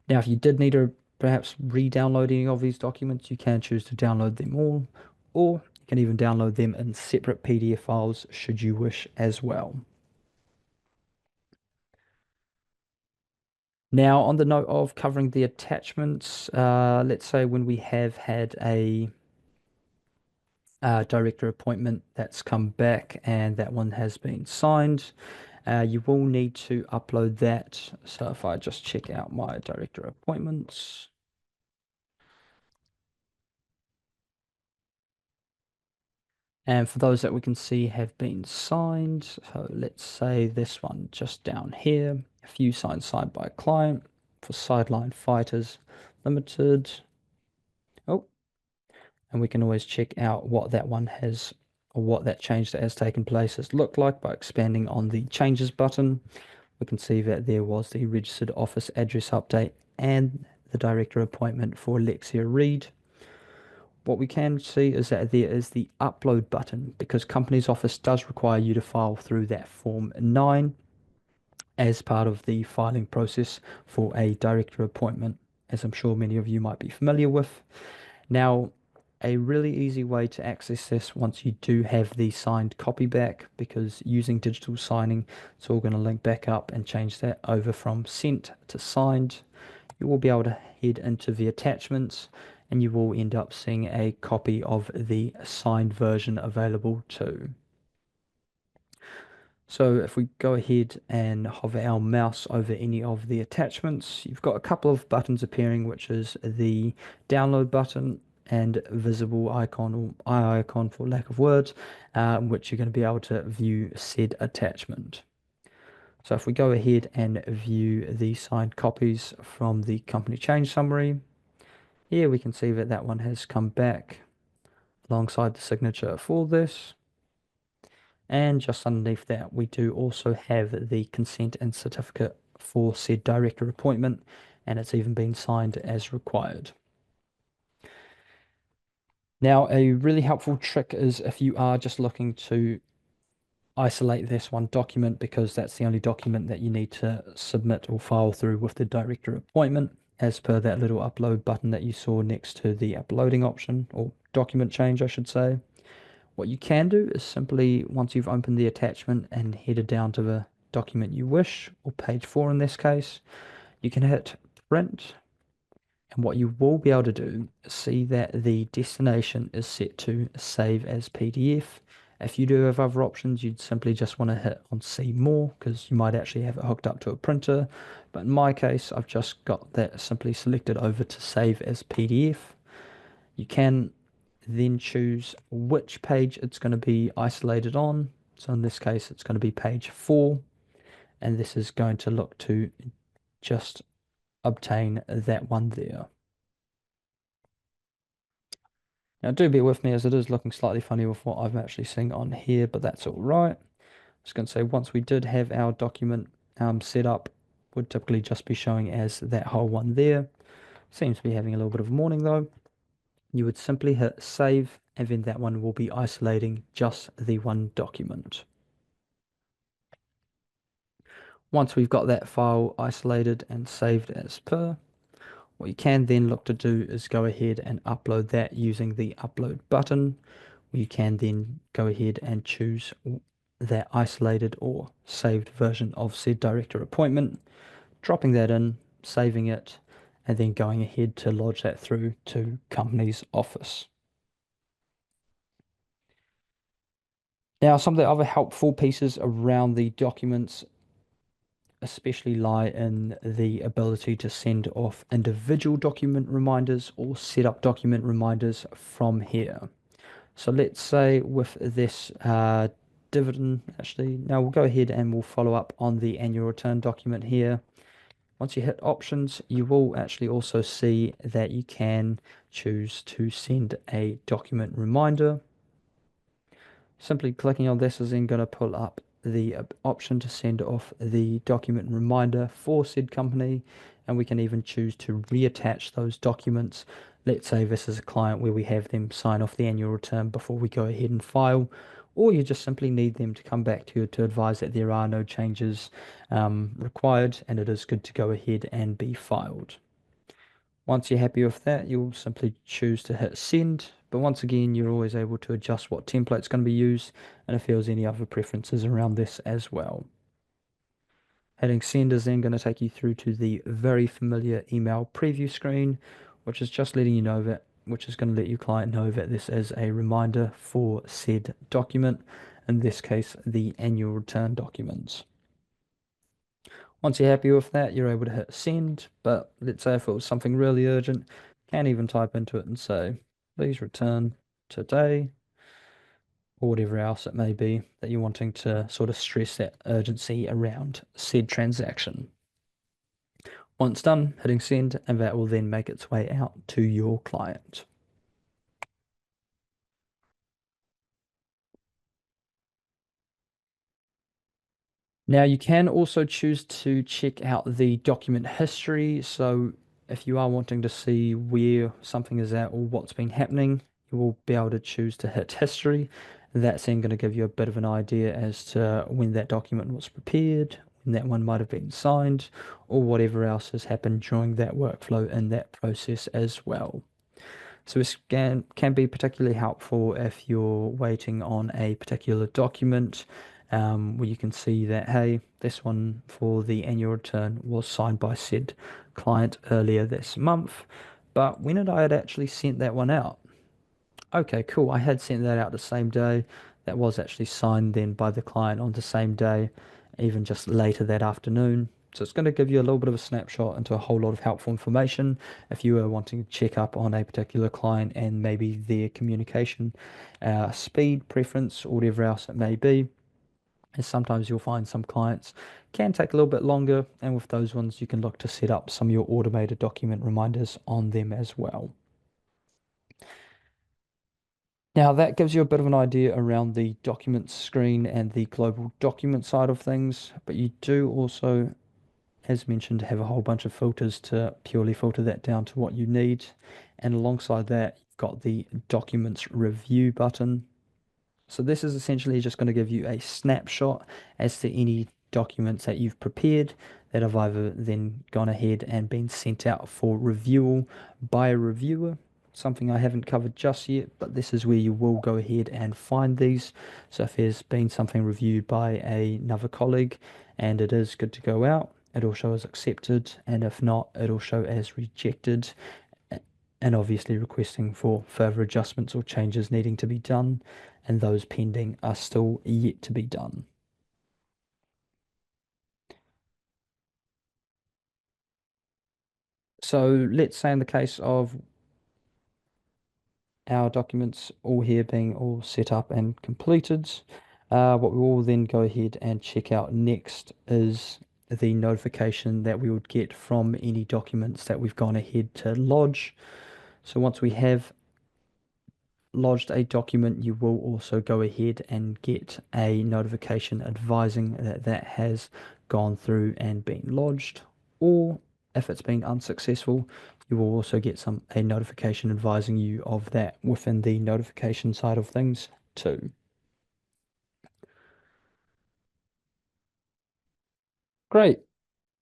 Now, if you did need to perhaps re-download any of these documents, you can choose to download them all, or you can even download them in separate PDF files should you wish as well. Now, on the note of covering the attachments, let's say when we have had a director appointment that's come back and that one has been signed, You will need to upload that. So if I just check out my director appointments, and for those that we can see have been signed, so let's say this one just down here, a few signed by a client for Sideline Fighters Limited. Oh, and we can always check out what that one has or what that change that has taken place has looked like by expanding on the changes button. We can see that there was the registered office address update and the director appointment for Alexia Reed. What we can see is that there is the upload button because Companies Office does require you to file through that Form 9 as part of the filing process for a director appointment, as I'm sure many of you might be familiar with. Now, a really easy way to access this once you do have the signed copy back, because using digital signing, it's all going to link back up and change that over from sent to signed. You will be able to head into the attachments and you will end up seeing a copy of the signed version available too. So if we go ahead and hover our mouse over any of the attachments, you've got a couple of buttons appearing, which is the download button and visible icon or eye icon for lack of words, which you're going to be able to view said attachment. So if we go ahead and view the signed copies from the company change summary, here we can see that that one has come back alongside the signature for this. And just underneath that, we do also have the consent and certificate for said director appointment, and it's even been signed as required. Now, a really helpful trick is if you are just looking to isolate this one document because that's the only document that you need to submit or file through with the director appointment, as per that little upload button that you saw next to the uploading option, or document change, I should say. What you can do is simply, once you've opened the attachment and headed down to the document you wish, or page 4 in this case, you can hit print. And what you will be able to do is see that the destination is set to save as PDF. If you do have other options, you'd simply just want to hit on see more because you might actually have it hooked up to a printer. But in my case, I've just got that simply selected over to save as PDF. You can then choose which page it's going to be isolated on. So in this case, it's going to be page 4, and this is going to look to just obtain that one there. Now do bear with me as it is looking slightly funny with what I'm actually seeing on here, but that's all right. I was going to say once we did have our document set up, would typically just be showing as that whole one there. Seems to be having a little bit of warning though. You would simply hit save, and then that one will be isolating just the one document. Once we've got that file isolated and saved as per, what you can then look to do is go ahead and upload that using the upload button. You can then go ahead and choose that isolated or saved version of said director appointment, dropping that in, saving it, and then going ahead to lodge that through to Companies Office. Now, some of the other helpful pieces around the documents especially lie in the ability to send off individual document reminders or set up document reminders from here. So let's say with this dividend, actually, now we'll go ahead and we'll follow up on the annual return document here. Once you hit options, you will actually also see that you can choose to send a document reminder. Simply clicking on this is then going to pull up the option to send off the document reminder for said company, and we can even choose to reattach those documents. Let's say this is a client where we have them sign off the annual return before we go ahead and file, or you just simply need them to come back to you to advise that there are no changes required and it is good to go ahead and be filed. Once you're happy with that, you'll simply choose to hit send. But once again, you're always able to adjust what template's going to be used and if there's any other preferences around this as well. Hitting send is then going to take you through to the very familiar email preview screen, which is just letting you know that, which is going to let your client know that this is a reminder for said document, in this case, the annual return documents. Once you're happy with that, you're able to hit send. But let's say if it was something really urgent, can even type into it and say, please return today, or whatever else it may be that you're wanting to sort of stress that urgency around said transaction. Once done, hitting send, and that will then make its way out to your client. Now, you can also choose to check out the document history. So, if you are wanting to see where something is at or what's been happening, you will be able to choose to hit history. That's then going to give you a bit of an idea as to when that document was prepared, when that one might have been signed, or whatever else has happened during that workflow in that process as well. So this can be particularly helpful if you're waiting on a particular document where you can see that, hey, this one for the annual return was signed by said client earlier this month, but when had I had actually sent that one out? Okay, cool. I had sent that out the same day. That was actually signed then by the client on the same day, even just later that afternoon. So it's going to give you a little bit of a snapshot into a whole lot of helpful information if you are wanting to check up on a particular client and maybe their communication speed, preference, or whatever else it may be. And sometimes you'll find some clients can take a little bit longer, and with those ones, you can look to set up some of your automated document reminders on them as well. Now, that gives you a bit of an idea around the documents screen and the global document side of things, but you do also, as mentioned, have a whole bunch of filters to purely filter that down to what you need. And alongside that, you've got the documents review button. So this is essentially just going to give you a snapshot as to any documents that you've prepared that have either then gone ahead and been sent out for review by a reviewer. Something I haven't covered just yet, but this is where you will go ahead and find these. So if there's been something reviewed by another colleague and it is good to go out, it'll show as accepted, and if not, it'll show as rejected, and obviously requesting for further adjustments or changes needing to be done, and those pending are still yet to be done. So let's say in the case of our documents all here being all set up and completed, what we will then go ahead and check out next is the notification that we would get from any documents that we've gone ahead to lodge. So once we have lodged a document, you will also go ahead and get a notification advising that that has gone through and been lodged. Or if it's been unsuccessful, you will also get a notification advising you of that within the notification side of things too. Great.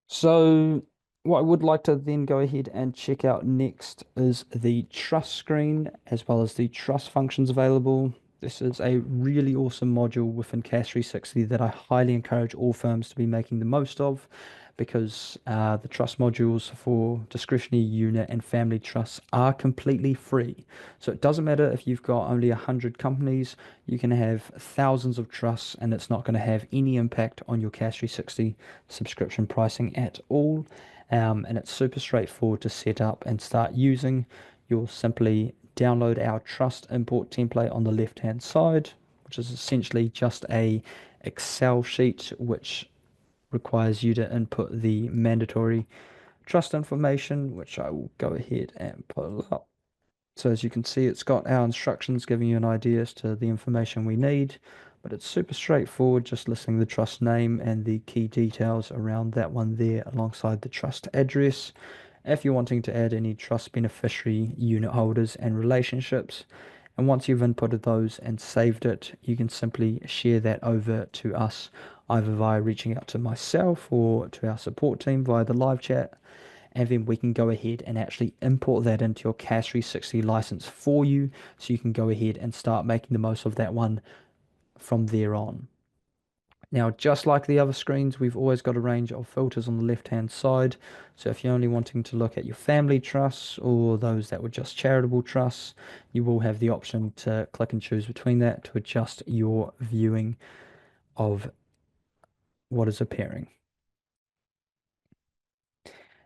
So what I would like to then go ahead and check out next is the trust screen as well as the trust functions available. This is a really awesome module within CAS 360 that I highly encourage all firms to be making the most of, because the trust modules for discretionary unit and family trusts are completely free. So it doesn't matter if you've got only 100 companies, you can have thousands of trusts and it's not going to have any impact on your CAS 360 subscription pricing at all. And it's super straightforward to set up and start using. You'll simply download our trust import template on the left hand side, which is essentially just a Excel sheet which requires you to input the mandatory trust information, which I will go ahead and pull up. So as you can see, it's got our instructions giving you an idea as to the information we need, but it's super straightforward, just listing the trust name and the key details around that one there alongside the trust address. If you're wanting to add any trust beneficiary unit holders and relationships, and once you've inputted those and saved it, you can simply share that over to us, either via reaching out to myself or to our support team via the live chat, and then we can go ahead and actually import that into your CAS 360 license for you, so you can go ahead and start making the most of that one from there on. Now, just like the other screens, we've always got a range of filters on the left-hand side. So if you're only wanting to look at your family trusts or those that were just charitable trusts, you will have the option to click and choose between that to adjust your viewing of what is appearing.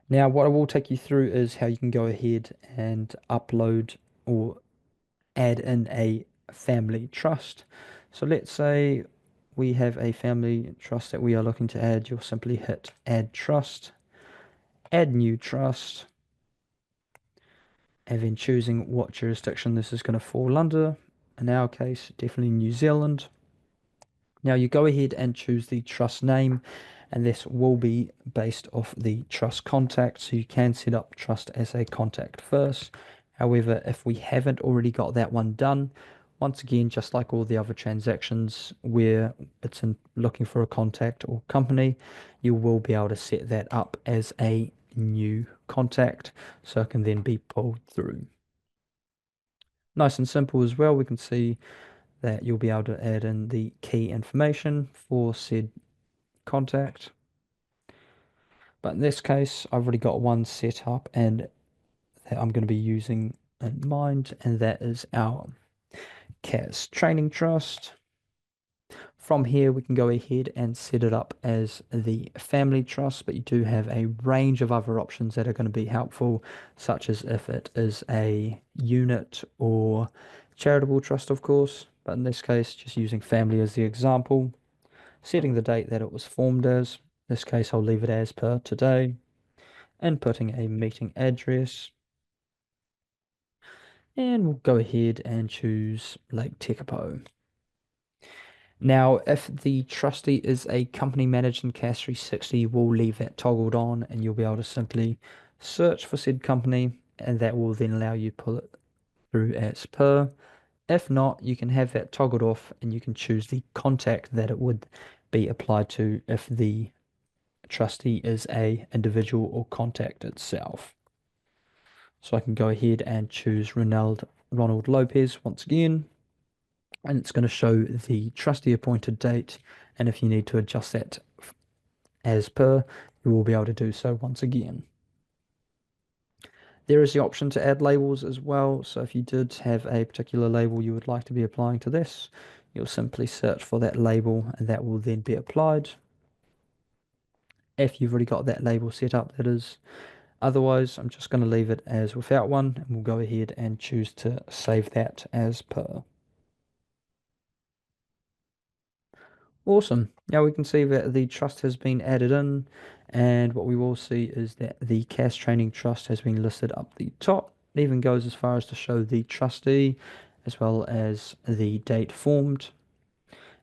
Now, what I will take you through is how you can go ahead and upload or add in a family trust. So let's say we have a family trust that we are looking to add. You'll simply hit add trust, add new trust, and then choosing what jurisdiction this is going to fall under. In our case, definitely New Zealand. Now you go ahead and choose the trust name, and this will be based off the trust contact. So you can set up trust as a contact first. However, if we haven't already got that one done, once again, just like all the other transactions where it's in looking for a contact or company, you will be able to set that up as a new contact so it can then be pulled through. Nice and simple as well. We can see that you'll be able to add in the key information for said contact. But in this case, I've already got one set up and that I'm going to be using in mind, and that is our CAS training trust. From here, we can go ahead and set it up as the family trust, but you do have a range of other options that are going to be helpful, such as if it is a unit or charitable trust, of course. But in this case, just using family as the example, setting the date that it was formed as. In this case, I'll leave it as per today, inputting a meeting address, and we'll go ahead and choose Lake Tekapo. Now, if the trustee is a company managed in CAS 360, we'll leave that toggled on and you'll be able to simply search for said company, and that will then allow you to pull it through as per. If not, you can have that toggled off and you can choose the contact that it would be applied to if the trustee is a individual or contact itself. So I can go ahead and choose Ronald Lopez once again, and it's going to show the trustee appointed date. And if you need to adjust that as per, you will be able to do so once again. There is the option to add labels as well. So if you did have a particular label you would like to be applying to this, you'll simply search for that label and that will then be applied. If you've already got that label set up, that is. Otherwise, I'm just going to leave it as without one, and we'll go ahead and choose to save that as per. Awesome. Now we can see that the trust has been added in, and what we will see is that the CAS Training Trust has been listed up the top. It even goes as far as to show the trustee as well as the date formed.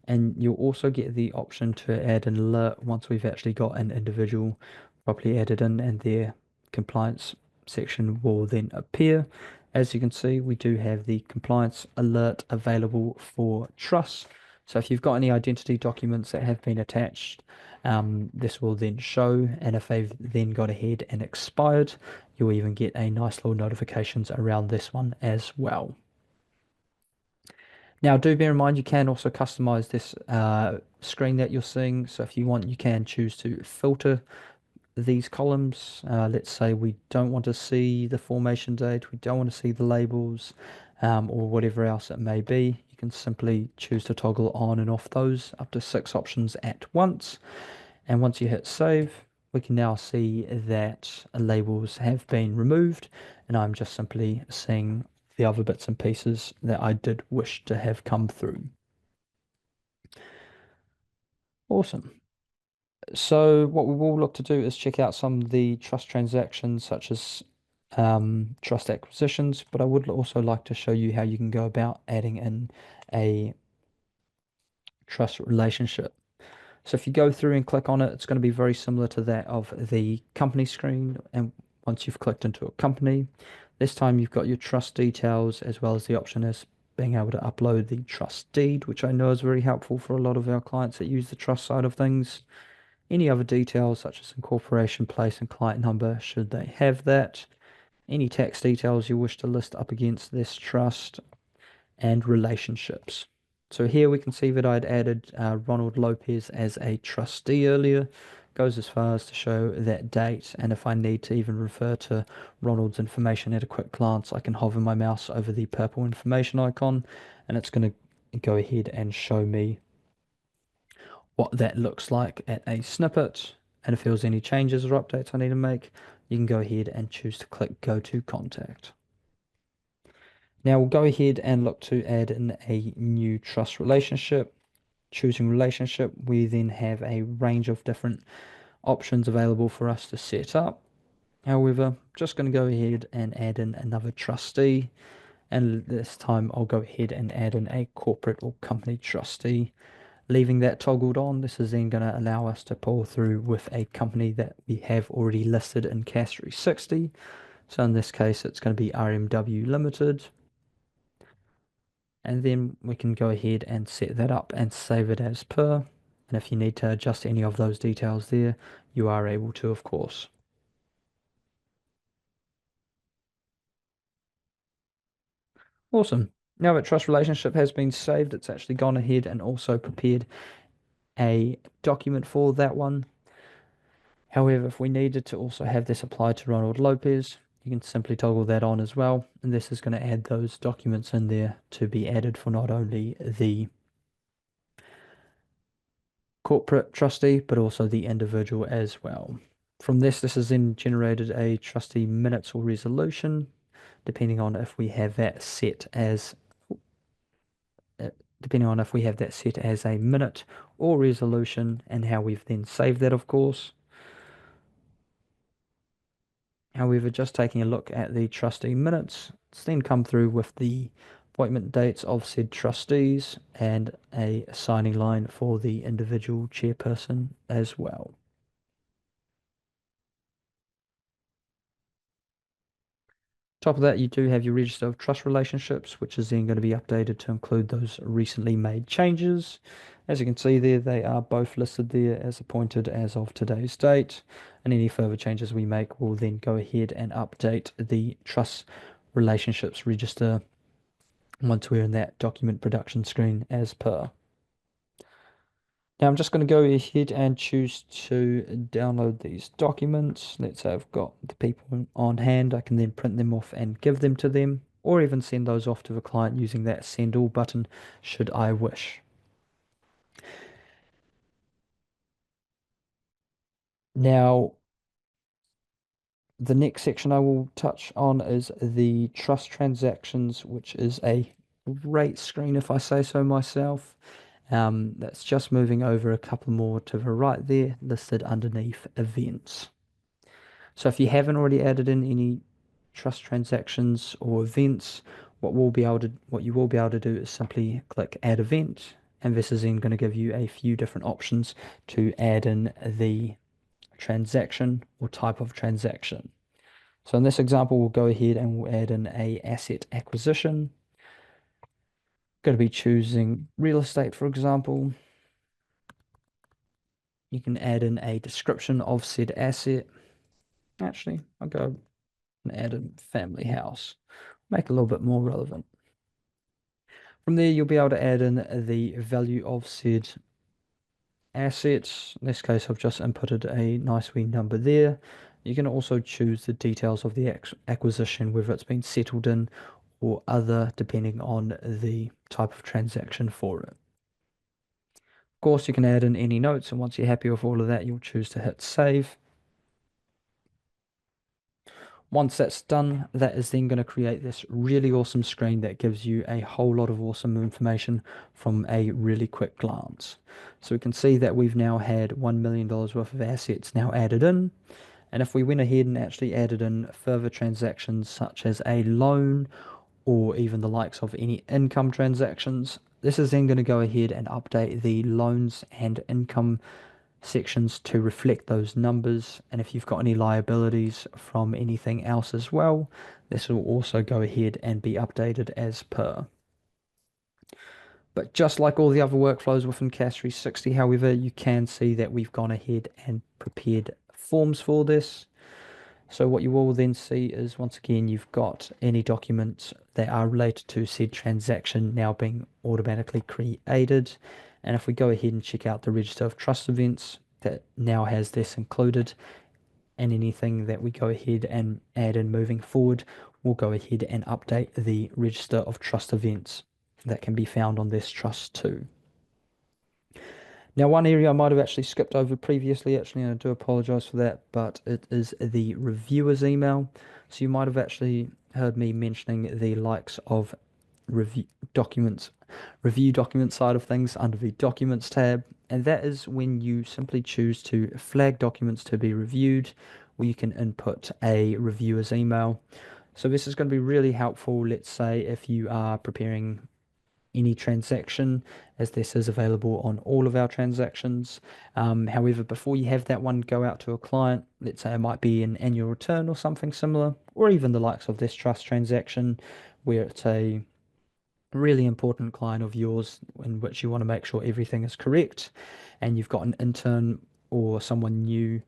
And you'll also get the option to add an alert once we've actually got an individual properly added in, and their compliance section will then appear. As you can see, we do have the compliance alert available for trusts. So if you've got any identity documents that have been attached, this will then show, and if they've then got ahead and expired, you'll even get a nice little notifications around this one as well. Now, do bear in mind you can also customize this screen that you're seeing. So if you want, you can choose to filter these columns. Let's say we don't want to see the formation date, we don't want to see the labels, or whatever else it may be. You can simply choose to toggle on and off those up to 6 options at once. And once you hit save, we can now see that labels have been removed, and I'm just simply seeing the other bits and pieces that I did wish to have come through. Awesome. So what we will look to do is check out some of the trust transactions such as trust acquisitions, but I would also like to show you how you can go about adding in a trust relationship. So if you go through and click on it, it's going to be very similar to that of the company screen. And once you've clicked into a company, this time you've got your trust details as well as the option as being able to upload the trust deed, which I know is very helpful for a lot of our clients that use the trust side of things. Any other details such as incorporation place and client number, should they have that. Any tax details you wish to list up against this trust, and relationships. So here we can see that I'd added Ronald Lopez as a trustee earlier. Goes as far as to show that date, and if I need to even refer to Ronald's information at a quick glance, I can hover my mouse over the purple information icon, and it's going to go ahead and show me what that looks like at a snippet. And if there was any changes or updates I need to make, you can go ahead and choose to click Go to Contact. Now we'll go ahead and look to add in a new trust relationship. Choosing relationship, we then have a range of different options available for us to set up. However, just going to go ahead and add in another trustee, and this time I'll go ahead and add in a corporate or company trustee. Leaving that toggled on, this is then going to allow us to pull through with a company that we have already listed in CAS 360. So in this case, it's going to be RMW Limited. And then we can go ahead and set that up and save it as per. And if you need to adjust any of those details there, you are able to, of course. Awesome. Now that trust relationship has been saved, it's actually gone ahead and also prepared a document for that one. However, if we needed to also have this applied to Ronald Lopez, you can simply toggle that on as well. And this is going to add those documents in there to be added for not only the corporate trustee, but also the individual as well. From this has then generated a trustee minutes or resolution, depending on if we have that set as a minute or resolution, and how we've then saved that, of course. However, just taking a look at the trustee minutes, it's then come through with the appointment dates of said trustees and a signing line for the individual chairperson as well. Top of that, you do have your register of trust relationships, which is then going to be updated to include those recently made changes. As you can see there, they are both listed there as appointed as of today's date, and any further changes we make will then go ahead and update the trust relationships register once we're in that document production screen as per. Now I'm just going to go ahead and choose to download these documents. Let's say I've got the people on hand. I can then print them off and give them to them, or even send those off to the client using that send all button should I wish. Now, the next section I will touch on is the trust transactions, which is a great screen if I say so myself. That's just moving over a couple more to the right there, listed underneath events. So if you haven't already added in any trust transactions or events, what you will be able to do is simply click add event, and this is then going to give you a few different options to add in the transaction or type of transaction. So in this example, we'll go ahead and we'll add in a asset acquisition. Going to be choosing real estate, for example. You can add in a description of said asset. Actually, I'll go and add in family house. Make it a little bit more relevant. From there, you'll be able to add in the value of said assets. In this case, I've just inputted a nice wee number there. You can also choose the details of the acquisition, whether it's been settled in or other, depending on the type of transaction for it. Of course, you can add in any notes, and once you're happy with all of that, you'll choose to hit save. Once that's done, that is then going to create this really awesome screen that gives you a whole lot of awesome information from a really quick glance. So we can see that we've now had $1 million worth of assets now added in. And if we went ahead and actually added in further transactions such as a loan or even the likes of any income transactions, this is then going to go ahead and update the loans and income sections to reflect those numbers. And if you've got any liabilities from anything else as well, this will also go ahead and be updated as per. But just like all the other workflows within CAS 360, however, you can see that we've gone ahead and prepared forms for this. So what you will then see is, once again, you've got any documents that are related to said transaction now being automatically created. And if we go ahead and check out the register of trust events, that now has this included, and anything that we go ahead and add in moving forward, we'll go ahead and update the register of trust events that can be found on this trust too. Now, one area I might have actually skipped over previously, actually, and I do apologize for that, but it is the reviewer's email. So you might have actually heard me mentioning the likes of review documents, review document side of things under the documents tab. And that is when you simply choose to flag documents to be reviewed, where you can input a reviewer's email. So this is going to be really helpful. Let's say if you are preparing any transaction, as this is available on all of our transactions. However, before you have that one go out to a client, let's say it might be an annual return or something similar, or even the likes of this trust transaction, where it's a really important client of yours in which you want to make sure everything is correct, and you've got an intern or someone new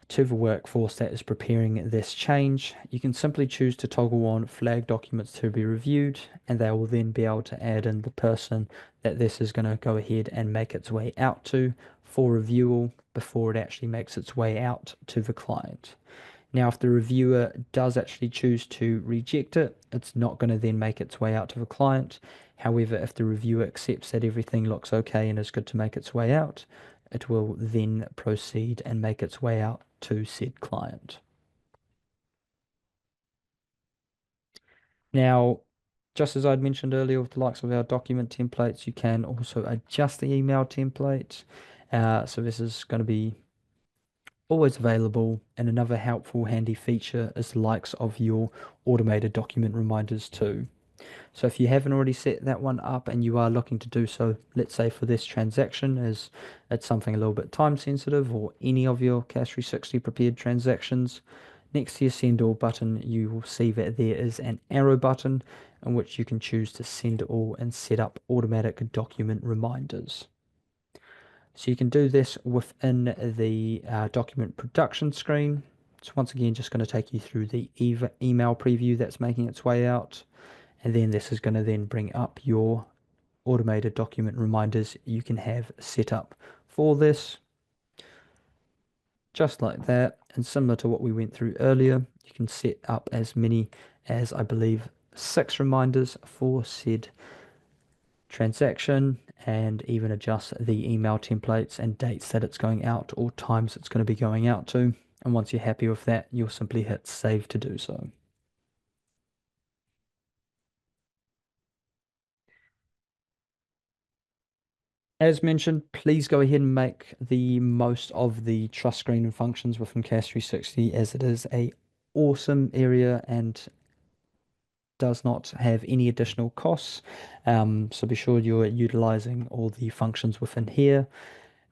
to the workforce that is preparing this change, you can simply choose to toggle on flag documents to be reviewed, and they will then be able to add in the person that this is going to go ahead and make its way out to for review before it actually makes its way out to the client. Now, if the reviewer does actually choose to reject it, it's not going to then make its way out to the client. However, if the reviewer accepts that everything looks okay and is good to make its way out, it will then proceed and make its way out to said client. Now, just as I'd mentioned earlier with the likes of our document templates, you can also adjust the email template. So this is going to be always available. And another helpful, handy feature is the likes of your automated document reminders too. So if you haven't already set that one up and you are looking to do so, let's say for this transaction, as it's something a little bit time sensitive, or any of your CAS 360 prepared transactions, next to your send all button, you will see that there is an arrow button in which you can choose to send all and set up automatic document reminders. So you can do this within the document production screen. So once again, just going to take you through the email preview that's making its way out. And then this is going to then bring up your automated document reminders you can have set up for this, just like that. And similar to what we went through earlier, you can set up as many as, I believe, 6 reminders for said transaction, and even adjust the email templates and dates that it's going out or times it's going to be going out to. And once you're happy with that, you'll simply hit save to do so. As mentioned, please go ahead and make the most of the trust screen and functions within CAS 360, as it is a awesome area and does not have any additional costs. So be sure you're utilizing all the functions within here,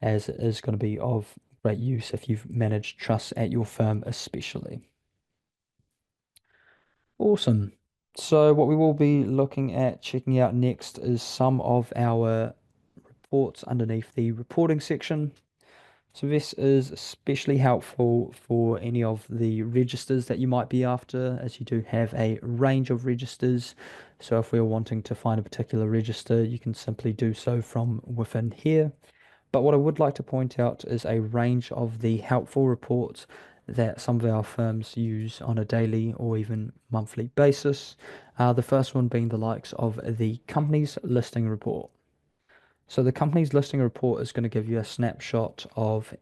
as it is going to be of great use if you've managed trusts at your firm especially. Awesome. So what we will be looking at checking out next is some of our reports underneath the reporting section. So this is especially helpful for any of the registers that you might be after, as you do have a range of registers. So if we're wanting to find a particular register, you can simply do so from within here. But what I would like to point out is a range of the helpful reports that some of our firms use on a daily or even monthly basis. The first one being the likes of the company's listing report. So the company's listing report is going to give you a snapshot of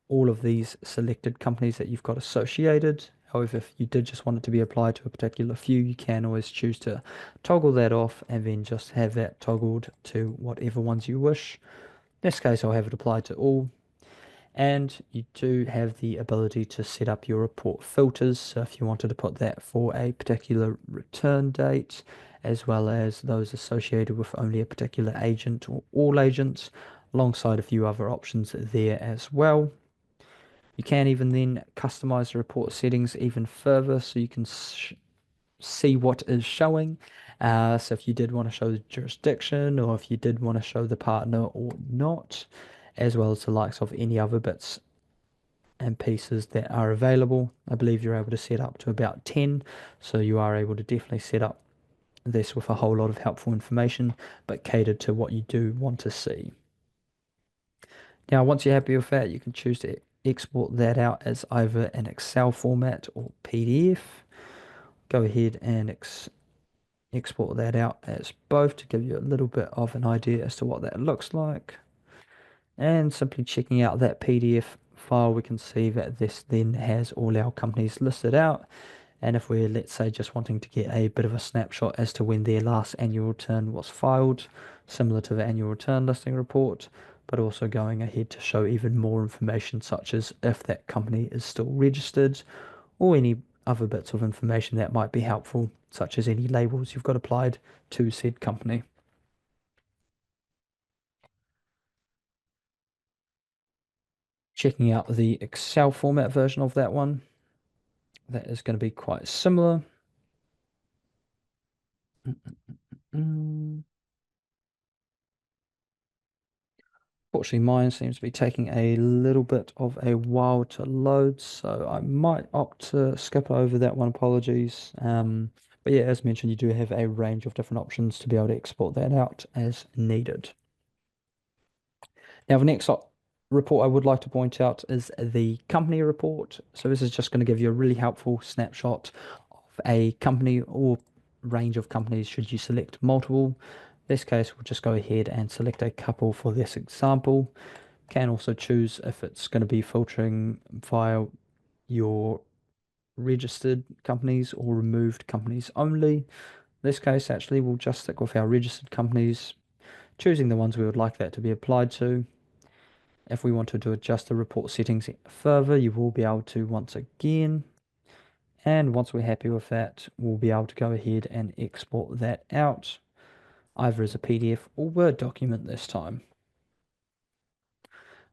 all of these selected companies that you've got associated. However, if you did just want it to be applied to a particular few, you can always choose to toggle that off and then just have that toggled to whatever ones you wish. In this case, I'll have it applied to all. And you do have the ability to set up your report filters. So if you wanted to put that for a particular return date, as well as those associated with only a particular agent or all agents, alongside a few other options there as well. You can even then customize the report settings even further so you can see what is showing. So if you did want to show the jurisdiction, or if you did want to show the partner or not, as well as the likes of any other bits and pieces that are available. I believe you're able to set up to about 10, so you are able to definitely set up this with a whole lot of helpful information, but catered to what you do want to see. Now, once you're happy with that, you can choose to export that out as either an Excel format or PDF. Go ahead and export that out as both to give you a little bit of an idea as to what that looks like. And simply checking out that PDF file, we can see that this then has all our companies listed out. And if we're, let's say, just wanting to get a bit of a snapshot as to when their last annual return was filed, similar to the annual return listing report, but also going ahead to show even more information, such as if that company is still registered, or any other bits of information that might be helpful, such as any labels you've got applied to said company. Checking out the Excel format version of that one, that is going to be quite similar. Mm. Fortunately, mine seems to be taking a little bit of a while to load, so I might opt to skip over that one. Apologies. But yeah, as mentioned, you do have a range of different options to be able to export that out as needed. Now, the next report I would like to point out is the company report. So this is just going to give you a really helpful snapshot of a company or range of companies should you select multiple. In this case, we'll just go ahead and select a couple for this example. Can also choose if it's going to be filtering via your registered companies or removed companies only. In this case, actually, we'll just stick with our registered companies, choosing the ones we would like that to be applied to. If we wanted to adjust the report settings further, you will be able to once again. And once we're happy with that, we'll be able to go ahead and export that out, either as a PDF or Word document this time.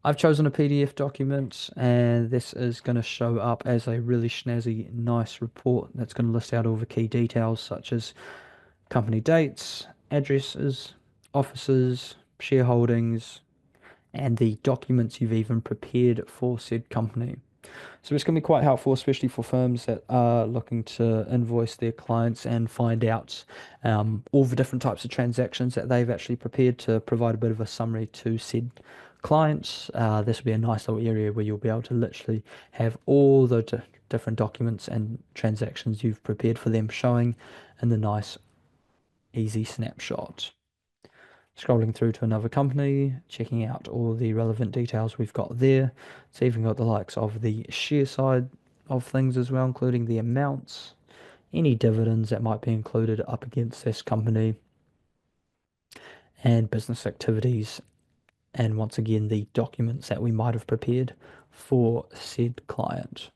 I've chosen a PDF document, and this is going to show up as a really snazzy, nice report that's going to list out all the key details, such as company dates, addresses, offices, shareholdings, and the documents you've even prepared for said company. So it's going to be quite helpful, especially for firms that are looking to invoice their clients and find out all the different types of transactions that they've actually prepared to provide a bit of a summary to said clients. This will be a nice little area where you'll be able to literally have all the different documents and transactions you've prepared for them showing in the nice, easy snapshot. Scrolling through to another company, checking out all the relevant details we've got there. So even got the likes of the share side of things as well, including the amounts, any dividends that might be included up against this company, and business activities, and once again the documents that we might have prepared for said client.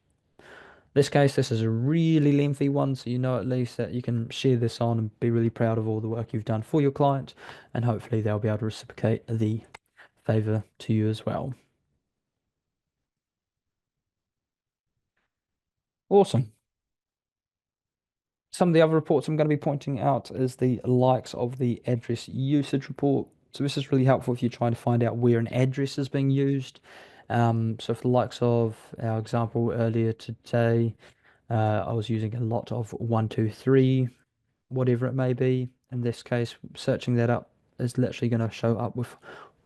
This case, this is a really lengthy one, so you know at least that you can share this on and be really proud of all the work you've done for your client, and hopefully they'll be able to reciprocate the favor to you as well. Awesome. Some of the other reports I'm going to be pointing out is the likes of the address usage report. So this is really helpful if you're trying to find out where an address is being used. So for the likes of our example earlier today, I was using a lot of 123, whatever it may be. In this case, searching that up is literally going to show up with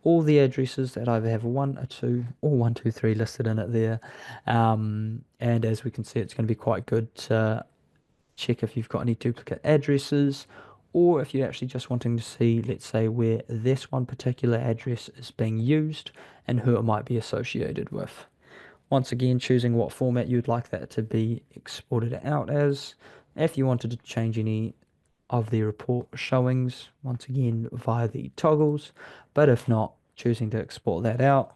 all the addresses that either have 1 or 2 or 123 listed in it there. And as we can see, it's going to be quite good to check if you've got any duplicate addresses, or if you're actually just wanting to see, let's say, where this one particular address is being used and who it might be associated with. Once again, choosing what format you'd like that to be exported out as. If you wanted to change any of the report showings, once again via the toggles, but if not, choosing to export that out,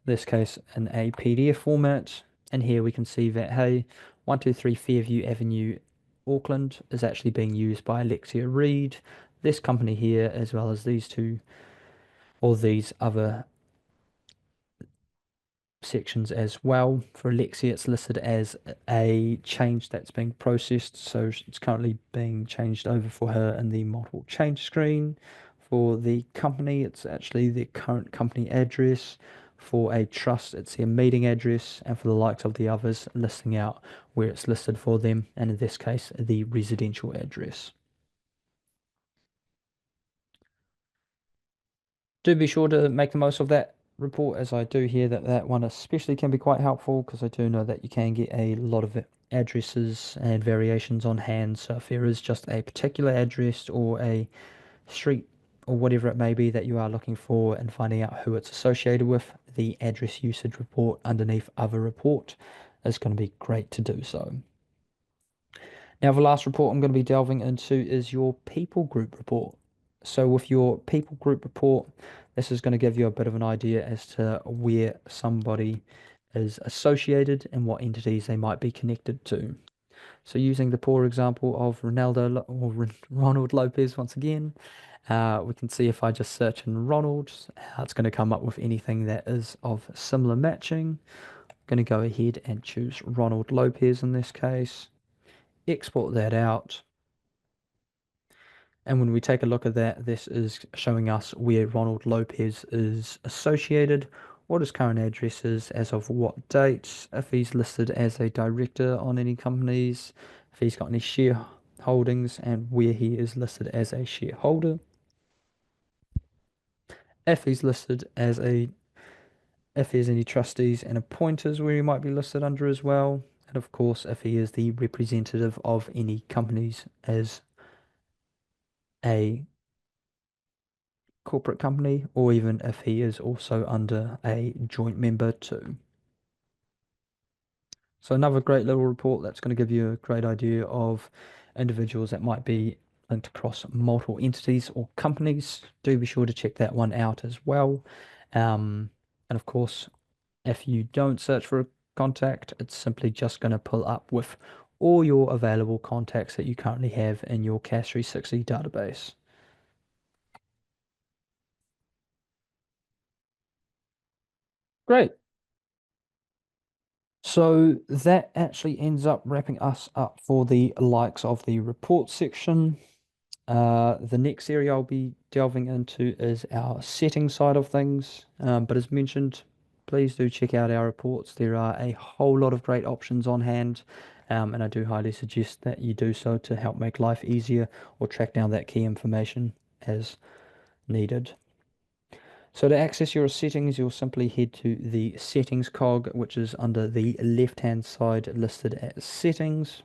this case in a PDF format. And here we can see that, hey, 123 Fairview Avenue, Auckland is actually being used by Alexia Reed, this company here, as well as these two or these other sections as well. For Alexia, it's listed as a change that's being processed, so it's currently being changed over for her in the multiple change screen. For the company, it's actually the current company address. For a trust, it's their meeting address, and for the likes of the others, listing out where it's listed for them, and in this case, the residential address. Do be sure to make the most of that report, as I do hear that that one especially can be quite helpful, because I do know that you can get a lot of addresses and variations on hand. So if there is just a particular address or a street or whatever it may be that you are looking for and finding out who it's associated with, the address usage report underneath other report is going to be great to do so. Now, the last report I'm going to be delving into is your people group report. So with your people group report, this is going to give you a bit of an idea as to where somebody is associated and what entities they might be connected to. So using the poor example of Ronald Lopez once again, we can see if I just search in Ronald, it's going to come up with anything that is of similar matching. I'm going to go ahead and choose Ronald Lopez in this case, export that out. And when we take a look at that, this is showing us where Ronald Lopez is associated, what his current address is, as of what dates, if he's listed as a director on any companies, if he's got any shareholdings, and where he is listed as a shareholder. If he's listed as a, if there's any trustees and appointers where he might be listed under as well. And of course, if he is the representative of any companies as a corporate company, or even if he is also under a joint member too. So another great little report that's going to give you a great idea of individuals that might be linked across multiple entities or companies. Do be sure to check that one out as well. And of course, if you don't search for a contact, it's simply just going to pull up with all your available contacts that you currently have in your CAS 360 database. Great. So that actually ends up wrapping us up for the likes of the report section. The next area I'll be delving into is our setting side of things. But as mentioned, please do check out our reports. There are a whole lot of great options on hand, and I do highly suggest that you do so to help make life easier or track down that key information as needed. So to access your settings, you'll simply head to the settings cog, which is under the left-hand side listed as settings.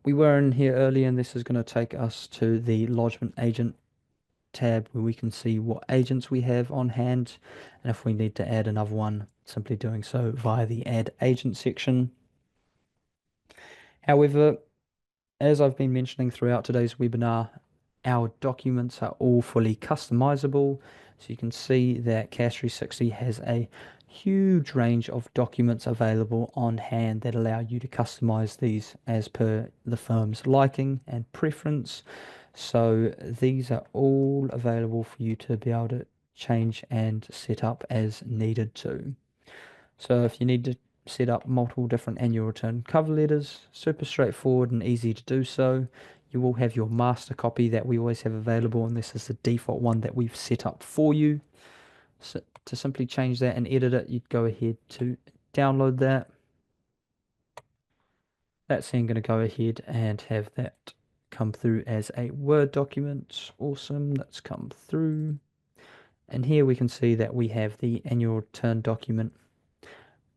We were in here earlier, and this is going to take us to the lodgement agent tab where we can see what agents we have on hand. And if we need to add another one, simply doing so via the add agent section. However, as I've been mentioning throughout today's webinar, our documents are all fully customizable. So you can see that CAS 360 has a huge range of documents available on hand that allow you to customize these as per the firm's liking and preference. So these are all available for you to be able to change and set up as needed to. So if you need to set up multiple different annual return cover letters, super straightforward and easy to do so. You will have your master copy that we always have available, and this is the default one that we've set up for you. So to simply change that and edit it, you'd go ahead to download that. That's then going to go ahead and have that come through as a Word document. Awesome, that's come through. And here we can see that we have the annual return document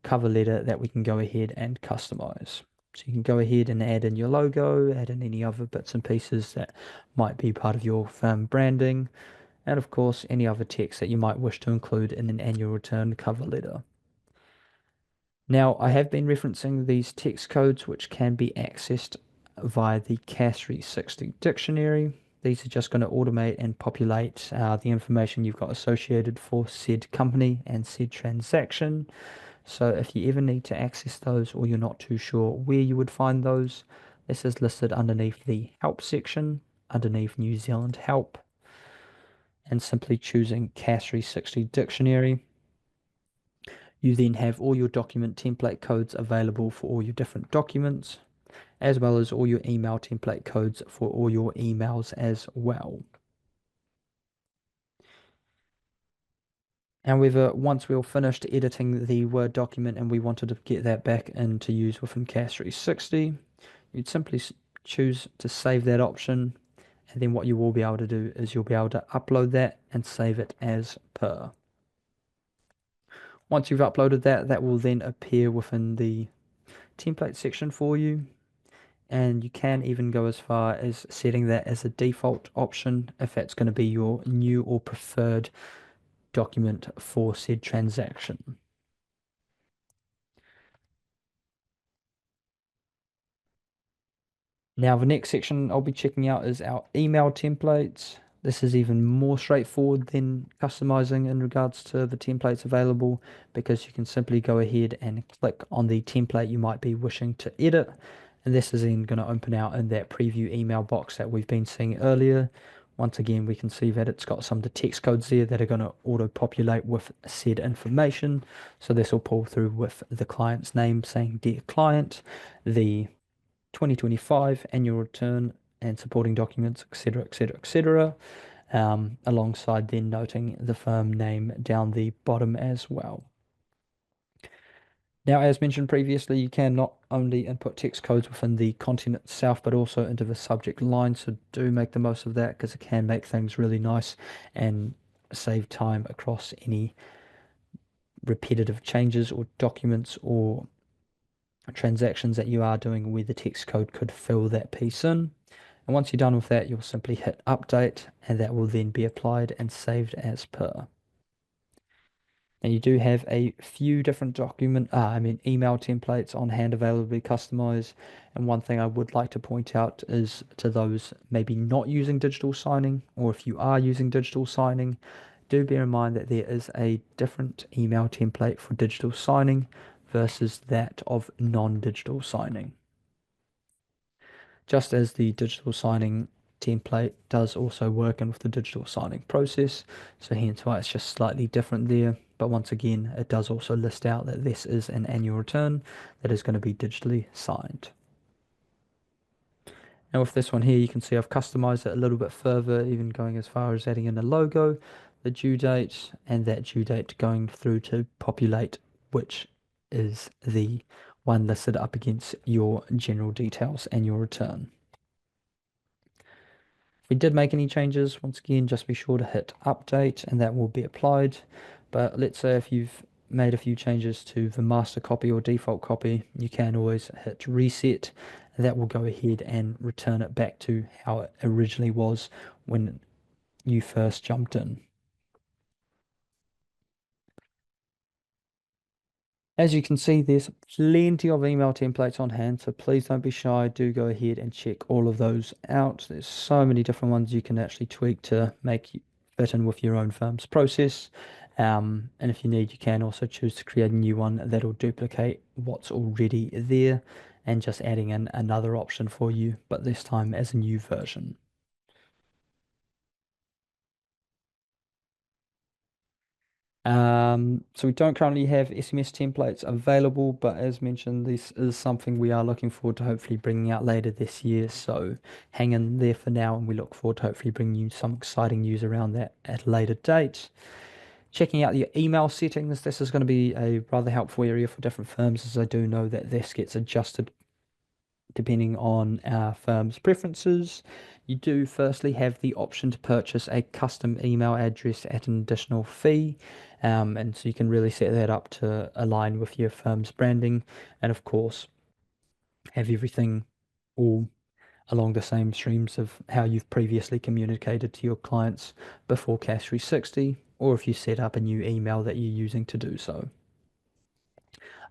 cover letter that we can go ahead and customize. So you can go ahead and add in your logo, add in any other bits and pieces that might be part of your firm branding, and of course any other text that you might wish to include in an annual return cover letter. Now, I have been referencing these text codes which can be accessed via the CAS 360 dictionary. These are just going to automate and populate the information you've got associated for said company and said transaction. So if you ever need to access those or you're not too sure where you would find those, this is listed underneath the help section, underneath New Zealand help, and simply choosing CAS 360 dictionary. You then have all your document template codes available for all your different documents, as well as all your email template codes for all your emails as well. However, once we're finished editing the Word document and we wanted to get that back into use within CAS 360, you'd simply choose to save that option, and then what you will be able to do is you'll be able to upload that and save it as per. Once you've uploaded that, that will then appear within the template section for you. And you can even go as far as setting that as a default option if that's going to be your new or preferred document for said transaction. Now, the next section I'll be checking out is our email templates. This is even more straightforward than customizing in regards to the templates available because you can simply go ahead and click on the template you might be wishing to edit. And this is then going to open out in that preview email box that we've been seeing earlier. Once again, we can see that it's got some of the text codes there that are going to auto-populate with said information. So this will pull through with the client's name saying Dear Client, the 2025 annual return and supporting documents, etc., etc., etc., alongside then noting the firm name down the bottom as well. Now, as mentioned previously, you can not only input text codes within the content itself, but also into the subject line. So do make the most of that because it can make things really nice and save time across any repetitive changes or documents or transactions that you are doing where the text code could fill that piece in. And once you're done with that, you'll simply hit update and that will then be applied and saved as per. And you do have a few different email templates on hand available to be customized. And one thing I would like to point out is to those maybe not using digital signing, or if you are using digital signing, do bear in mind that there is a different email template for digital signing versus that of non-digital signing. Just as the digital signing template does also work in with the digital signing process, so hence why it's just slightly different there. But once again, it does also list out that this is an annual return that is going to be digitally signed. Now with this one here, you can see I've customized it a little bit further, even going as far as adding in a logo, the due date, and that due date going through to populate which is the one listed up against your general details and your return. If we did make any changes, once again, just be sure to hit update and that will be applied. But let's say if you've made a few changes to the master copy or default copy, you can always hit reset. And that will go ahead and return it back to how it originally was when you first jumped in. As you can see, there's plenty of email templates on hand, so please don't be shy. Do go ahead and check all of those out. There's so many different ones you can actually tweak to make fit in with your own firm's process. And if you need, you can also choose to create a new one that'll duplicate what's already there and just adding in another option for you, but this time as a new version. So we don't currently have SMS templates available, but as mentioned, this is something we are looking forward to hopefully bringing out later this year. So hang in there for now, and we look forward to hopefully bringing you some exciting news around that at a later date. Checking out your email settings, this is going to be a rather helpful area for different firms, as I do know that this gets adjusted depending on our firm's preferences. You do firstly have the option to purchase a custom email address at an additional fee. And so you can really set that up to align with your firm's branding and, of course, have everything all along the same streams of how you've previously communicated to your clients before CAS 360, or if you set up a new email that you're using to do so.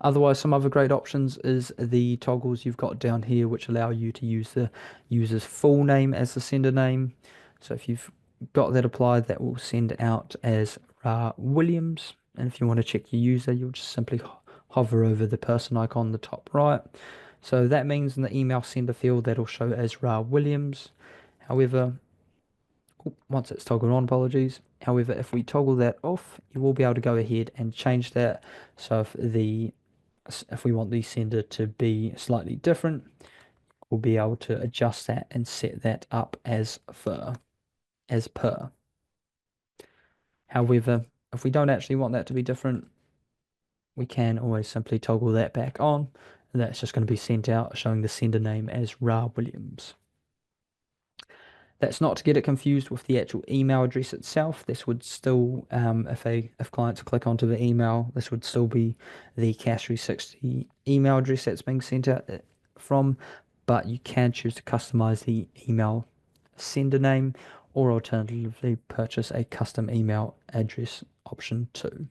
Otherwise, some other great options is the toggles you've got down here, which allow you to use the user's full name as the sender name. So if you've got that applied, that will send out as Ra Williams. And if you want to check your user, you'll just simply hover over the person icon on the top right. So that means in the email sender field, that'll show as Ra Williams. However, once it's toggled on, apologies. However, if we toggle that off, you will be able to go ahead and change that. So if we want the sender to be slightly different, we'll be able to adjust that and set that up as per. However, if we don't actually want that to be different, we can always simply toggle that back on, and that's just going to be sent out showing the sender name as Ra Williams. That's not to get it confused with the actual email address itself. This would still, if clients click onto the email, this would still be the CAS 360 email address that's being sent out from. but you can choose to customize the email sender name or alternatively purchase a custom email address option too.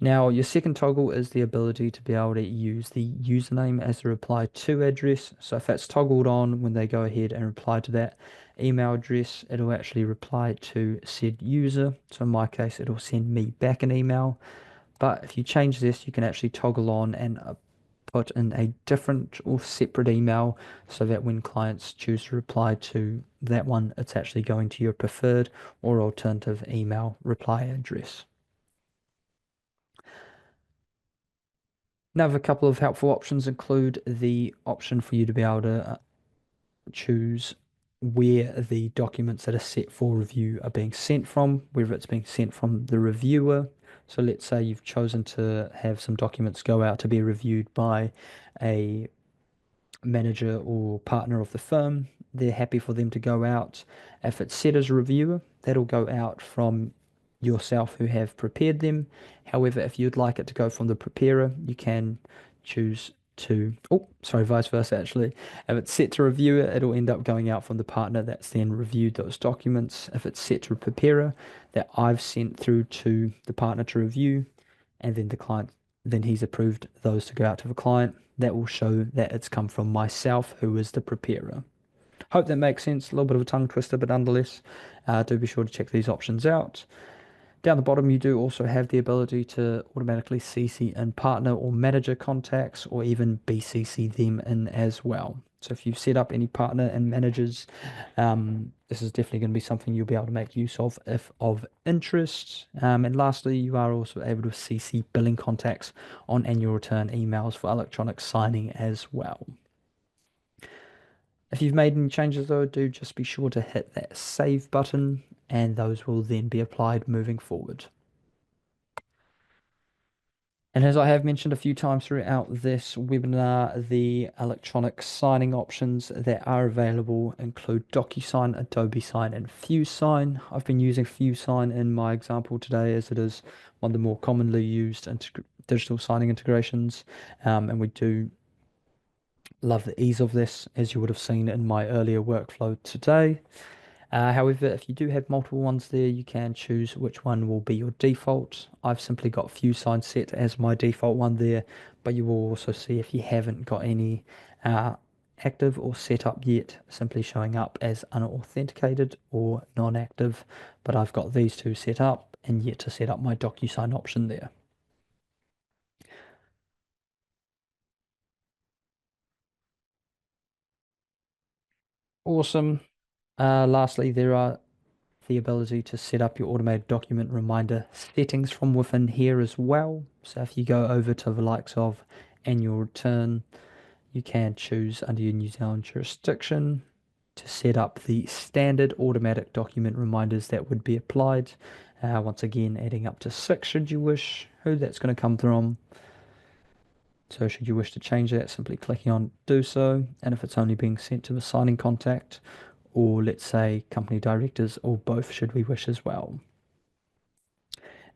Now, your second toggle is the ability to be able to use the username as the reply to address. So if that's toggled on, when they go ahead and reply to that email address, it'll actually reply to said user. So in my case, it'll send me back an email. But if you change this, you can actually toggle on and put in a different or separate email so that when clients choose to reply to that one, it's actually going to your preferred or alternative email reply address. Another couple of helpful options include the option for you to be able to choose where the documents that are set for review are being sent from, whether it's being sent from the reviewer. So let's say you've chosen to have some documents go out to be reviewed by a manager or partner of the firm. They're happy for them to go out. If it's set as a reviewer, that'll go out from yourself who have prepared them. However, if you'd like it to go from the preparer, you can choose to, oh, sorry, vice versa actually. If it's set to reviewer, it'll end up going out from the partner that's then reviewed those documents. If it's set to a preparer, that I've sent through to the partner to review, and then the client, then he's approved those to go out to the client. That will show that it's come from myself, who is the preparer. Hope that makes sense. A little bit of a tongue twister, but nonetheless, do be sure to check these options out. Down the bottom, you do also have the ability to automatically CC in partner or manager contacts, or even BCC them in as well. So if you've set up any partner and managers, this is definitely going to be something you'll be able to make use of if of interest. And lastly, you are also able to CC billing contacts on annual return emails for electronic signing as well. If you've made any changes though, do just be sure to hit that save button, and those will then be applied moving forward. And as I have mentioned a few times throughout this webinar, the electronic signing options that are available include DocuSign, Adobe Sign, and FuseSign. I've been using FuseSign in my example today as it is one of the more commonly used digital signing integrations. And we do love the ease of this, as you would have seen in my earlier workflow today. However, if you do have multiple ones there, you can choose which one will be your default. I've simply got FuseSign set as my default one there, but you will also see if you haven't got any active or set up yet, simply showing up as unauthenticated or non-active. But I've got these two set up and yet to set up my DocuSign option there. Awesome. Lastly, there are the ability to set up your automated document reminder settings from within here as well. So if you go over to the likes of annual return, you can choose under your New Zealand jurisdiction to set up the standard automatic document reminders that would be applied. Once again, adding up to 6 should you wish, who that's going to come from. So should you wish to change that, simply clicking on do so. And if it's only being sent to the signing contact, or let's say company directors, or both should we wish as well.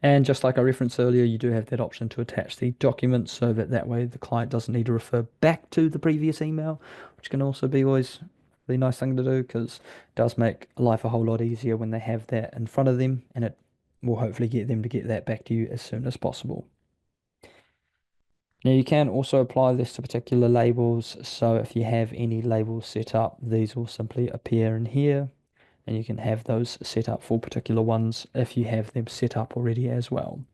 And just like I referenced earlier, you do have that option to attach the document so that way the client doesn't need to refer back to the previous email, which can also be always a really nice thing to do because it does make life a whole lot easier when they have that in front of them, and it will hopefully get them to get that back to you as soon as possible. Now you can also apply this to particular labels, so if you have any labels set up, these will simply appear in here, and you can have those set up for particular ones if you have them set up already as well.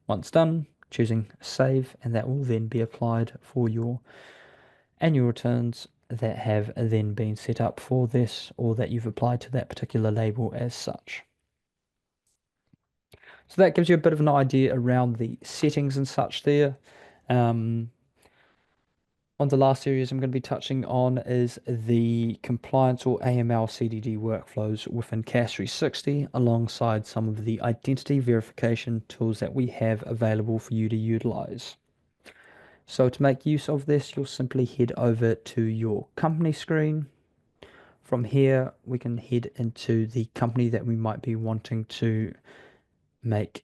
Once done, choosing save, and that will then be applied for your annual returns that have then been set up for this, or that you've applied to that particular label as such. So that gives you a bit of an idea around the settings and such there. One of the last areas I'm going to be touching on is the compliance or AML CDD workflows within CAS 360, alongside some of the identity verification tools that we have available for you to utilize. So to make use of this, you'll simply head over to your company screen. From here, we can head into the company that we might be wanting to make.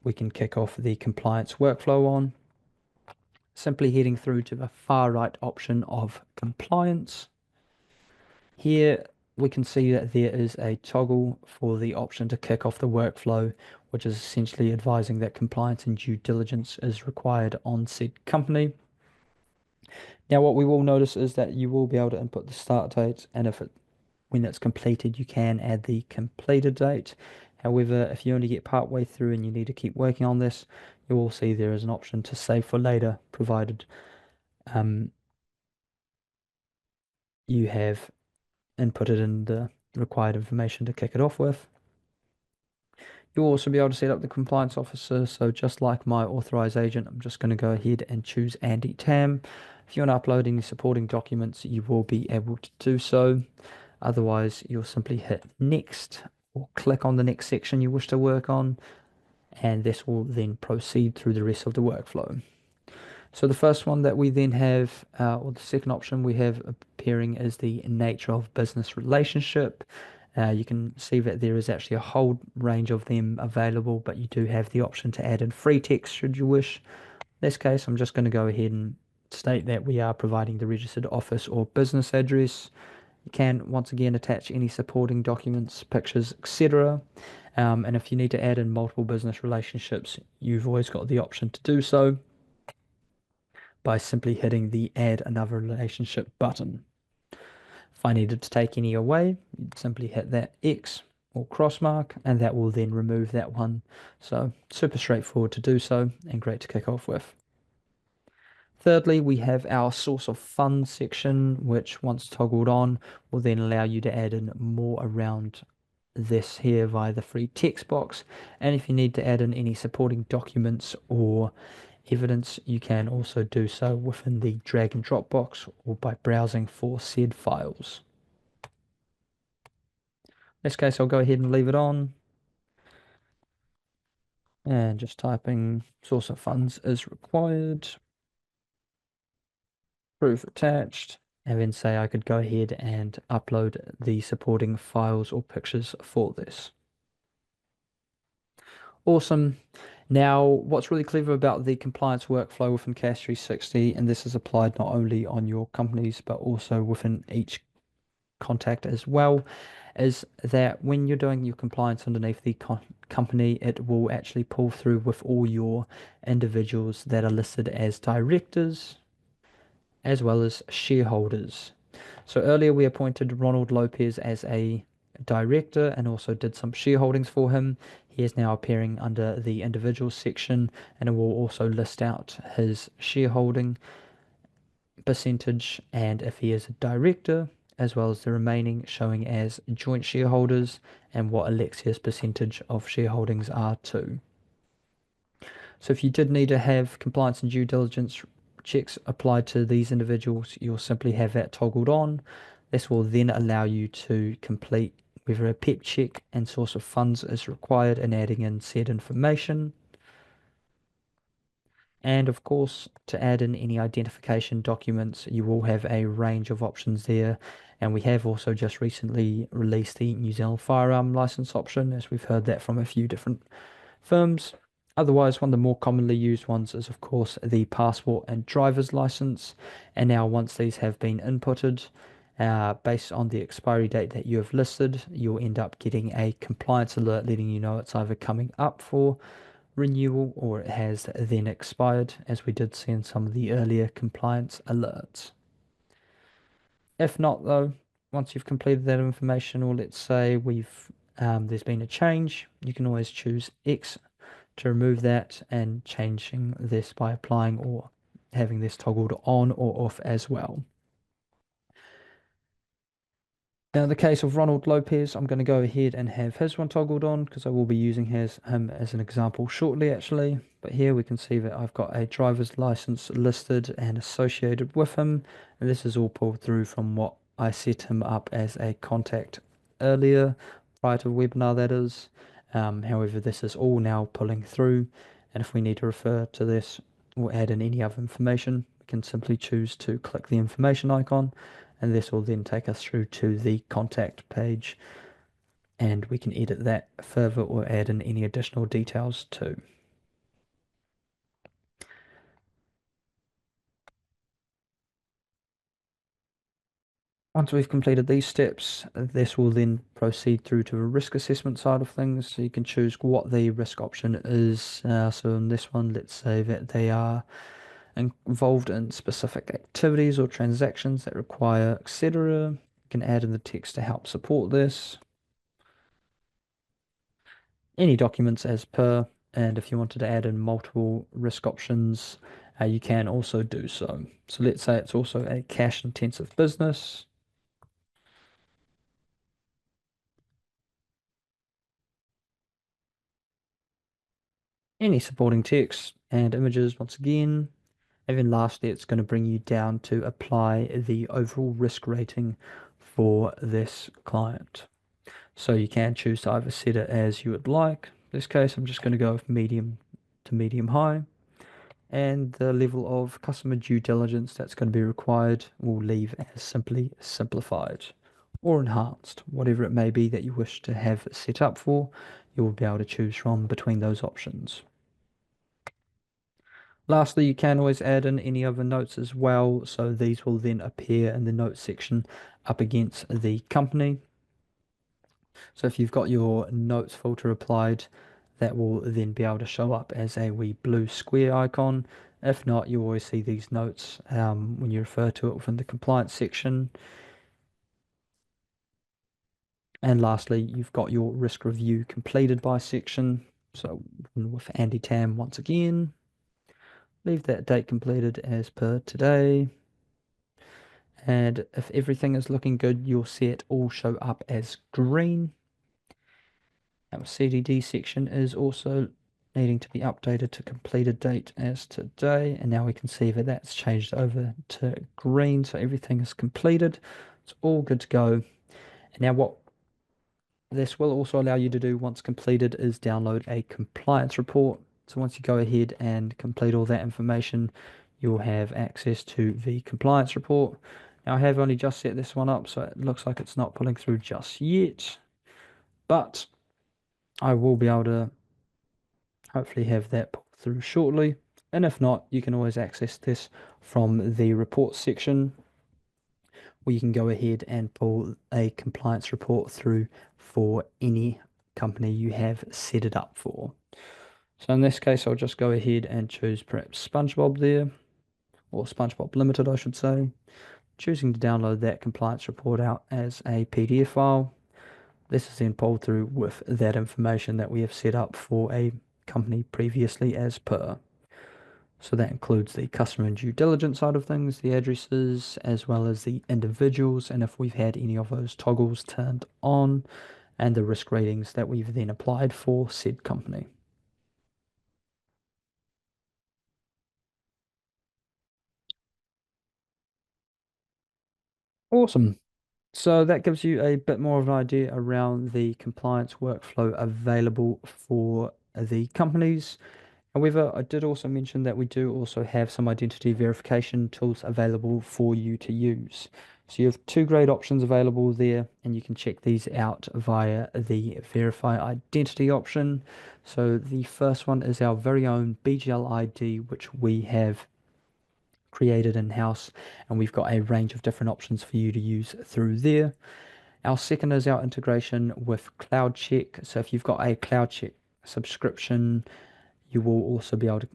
We can kick off the compliance workflow on. Simply heading through to the far right option of compliance. Here we can see that there is a toggle for the option to kick off the workflow, which is essentially advising that compliance and due diligence is required on said company. Now, what we will notice is that you will be able to input the start date, and when it's completed, you can add the completed date. However, if you only get part way through and you need to keep working on this, you will see there is an option to save for later, provided um, you have inputted in the required information to kick it off with. You'll also be able to set up the compliance officer. So just like my authorized agent, I'm just going to go ahead and choose Andy Tam. If you want to upload any supporting documents, you will be able to do so. Otherwise, you'll simply hit next or click on the next section you wish to work on, and this will then proceed through the rest of the workflow. So the first one that we then have, or the second option we have appearing, is the nature of business relationship. You can see that there is actually a whole range of them available, but you do have the option to add in free text should you wish. In this case, I'm just going to go ahead and state that we are providing the registered office or business address. You can once again attach any supporting documents, pictures, etc. And if you need to add in multiple business relationships, you've always got the option to do so by simply hitting the Add Another Relationship button. If I needed to take any away, you'd simply hit that X or cross mark, and that will then remove that one. So super straightforward to do so and great to kick off with. Thirdly, we have our source of funds section, which once toggled on will then allow you to add in more around this here via the free text box. And if you need to add in any supporting documents or evidence, you can also do so within the drag and drop box or by browsing for said files. In this case, I'll go ahead and leave it on and just typing source of funds is required, proof attached, and then say I could go ahead and upload the supporting files or pictures for this. Awesome. Now, what's really clever about the compliance workflow within CAS 360, and this is applied not only on your companies, but also within each contact as well, is that when you're doing your compliance underneath the company, it will actually pull through with all your individuals that are listed as directors as well as shareholders. So earlier we appointed Ronald Lopez as a director and also did some shareholdings for him. He is now appearing under the individuals section, and it will also list out his shareholding percentage and if he is a director, as well as the remaining showing as joint shareholders and what Alexia's percentage of shareholdings are too. So if you did need to have compliance and due diligence checks applied to these individuals, you'll simply have that toggled on. This will then allow you to complete whether a PEP check and source of funds is required and adding in said information. And of course, to add in any identification documents, you will have a range of options there. And we have also just recently released the New Zealand firearm license option, as we've heard that from a few different firms. Otherwise, one of the more commonly used ones is, of course, the passport and driver's license. And now, once these have been inputted, based on the expiry date that you have listed, you'll end up getting a compliance alert letting you know it's either coming up for renewal or it has then expired, as we did see in some of the earlier compliance alerts. If not, though, once you've completed that information, or let's say there's been a change, you can always choose X to remove that and changing this by applying or having this toggled on or off as well. Now, in the case of Ronald Lopez, I'm going to go ahead and have his one toggled on because I will be using him as an example shortly, actually. But here we can see that I've got a driver's license listed and associated with him. And this is all pulled through from what I set him up as a contact earlier, prior to the webinar, that is. However, this is all now pulling through. And if we need to refer to this or add in any other information, we can simply choose to click the information icon, and this will then take us through to the contact page, and we can edit that further or add in any additional details too. Once we've completed these steps, this will then proceed through to a risk assessment side of things. So you can choose what the risk option is. So in this one, let's say that they are involved in specific activities or transactions that require, etc. You can add in the text to help support this. Any documents as per, and if you wanted to add in multiple risk options, you can also do so. So let's say it's also a cash intensive business. Any supporting text and images once again. And then lastly, it's going to bring you down to apply the overall risk rating for this client. So you can choose to either set it as you would like. In this case, I'm just going to go with medium to medium high. And the level of customer due diligence that's going to be required will leave as simply simplified or enhanced, whatever it may be that you wish to have set up for. You will be able to choose from between those options. Lastly, you can always add in any other notes as well, so these will then appear in the notes section up against the company. So if you've got your notes filter applied, that will then be able to show up as a wee blue square icon. If not, you always see these notes when you refer to it within the compliance section. And lastly, you've got your risk review completed by section. So with Andy Tam once again, leave that date completed as per today. And if everything is looking good, you'll see it all show up as green. Our CDD section is also needing to be updated to completed date as today. And now we can see that that's changed over to green. So everything is completed. It's all good to go. And now what this will also allow you to do once completed is download a compliance report. So once you go ahead and complete all that information, you'll have access to the compliance report. Now I have only just set this one up, so it looks like it's not pulling through just yet, but I will be able to hopefully have that pull through shortly. And if not, you can always access this from the report section, where you can go ahead and pull a compliance report through for any company you have set it up for. So in this case, I'll just go ahead and choose perhaps SpongeBob there, or SpongeBob Limited, I should say. Choosing to download that compliance report out as a PDF file. This is then pulled through with that information that we have set up for a company previously as per. So that includes the customer and due diligence side of things, the addresses, as well as the individuals, and if we've had any of those toggles turned on, and the risk ratings that we've then applied for said company. Awesome. So that gives you a bit more of an idea around the compliance workflow available for the companies. However, I did also mention that we do also have some identity verification tools available for you to use. So you have two great options available there, and you can check these out via the verify identity option. So the first one is our very own BGLiD, which we have created in-house, and we've got a range of different options for you to use through there. Our second is our integration with CloudCheck. So if you've got a CloudCheck subscription, you will also be able to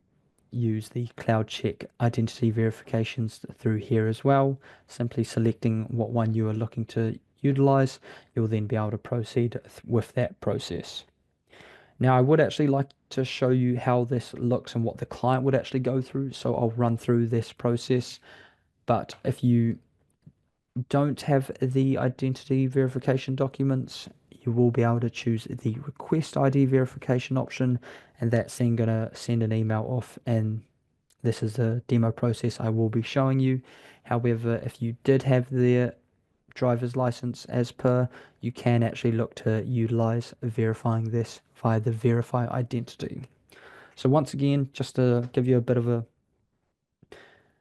use the CloudCheck identity verifications through here as well. Simply selecting what one you are looking to utilize, you'll then be able to proceed with that process. Now, I would actually like to show you how this looks and what the client would actually go through. So I'll run through this process. But if you don't have the identity verification documents, you will be able to choose the request ID verification option, and that's then going to send an email off, and this is the demo process I will be showing you. However, if you did have their driver's license as per, you can actually look to utilize verifying this via the verify identity. So once again, just to give you a bit of a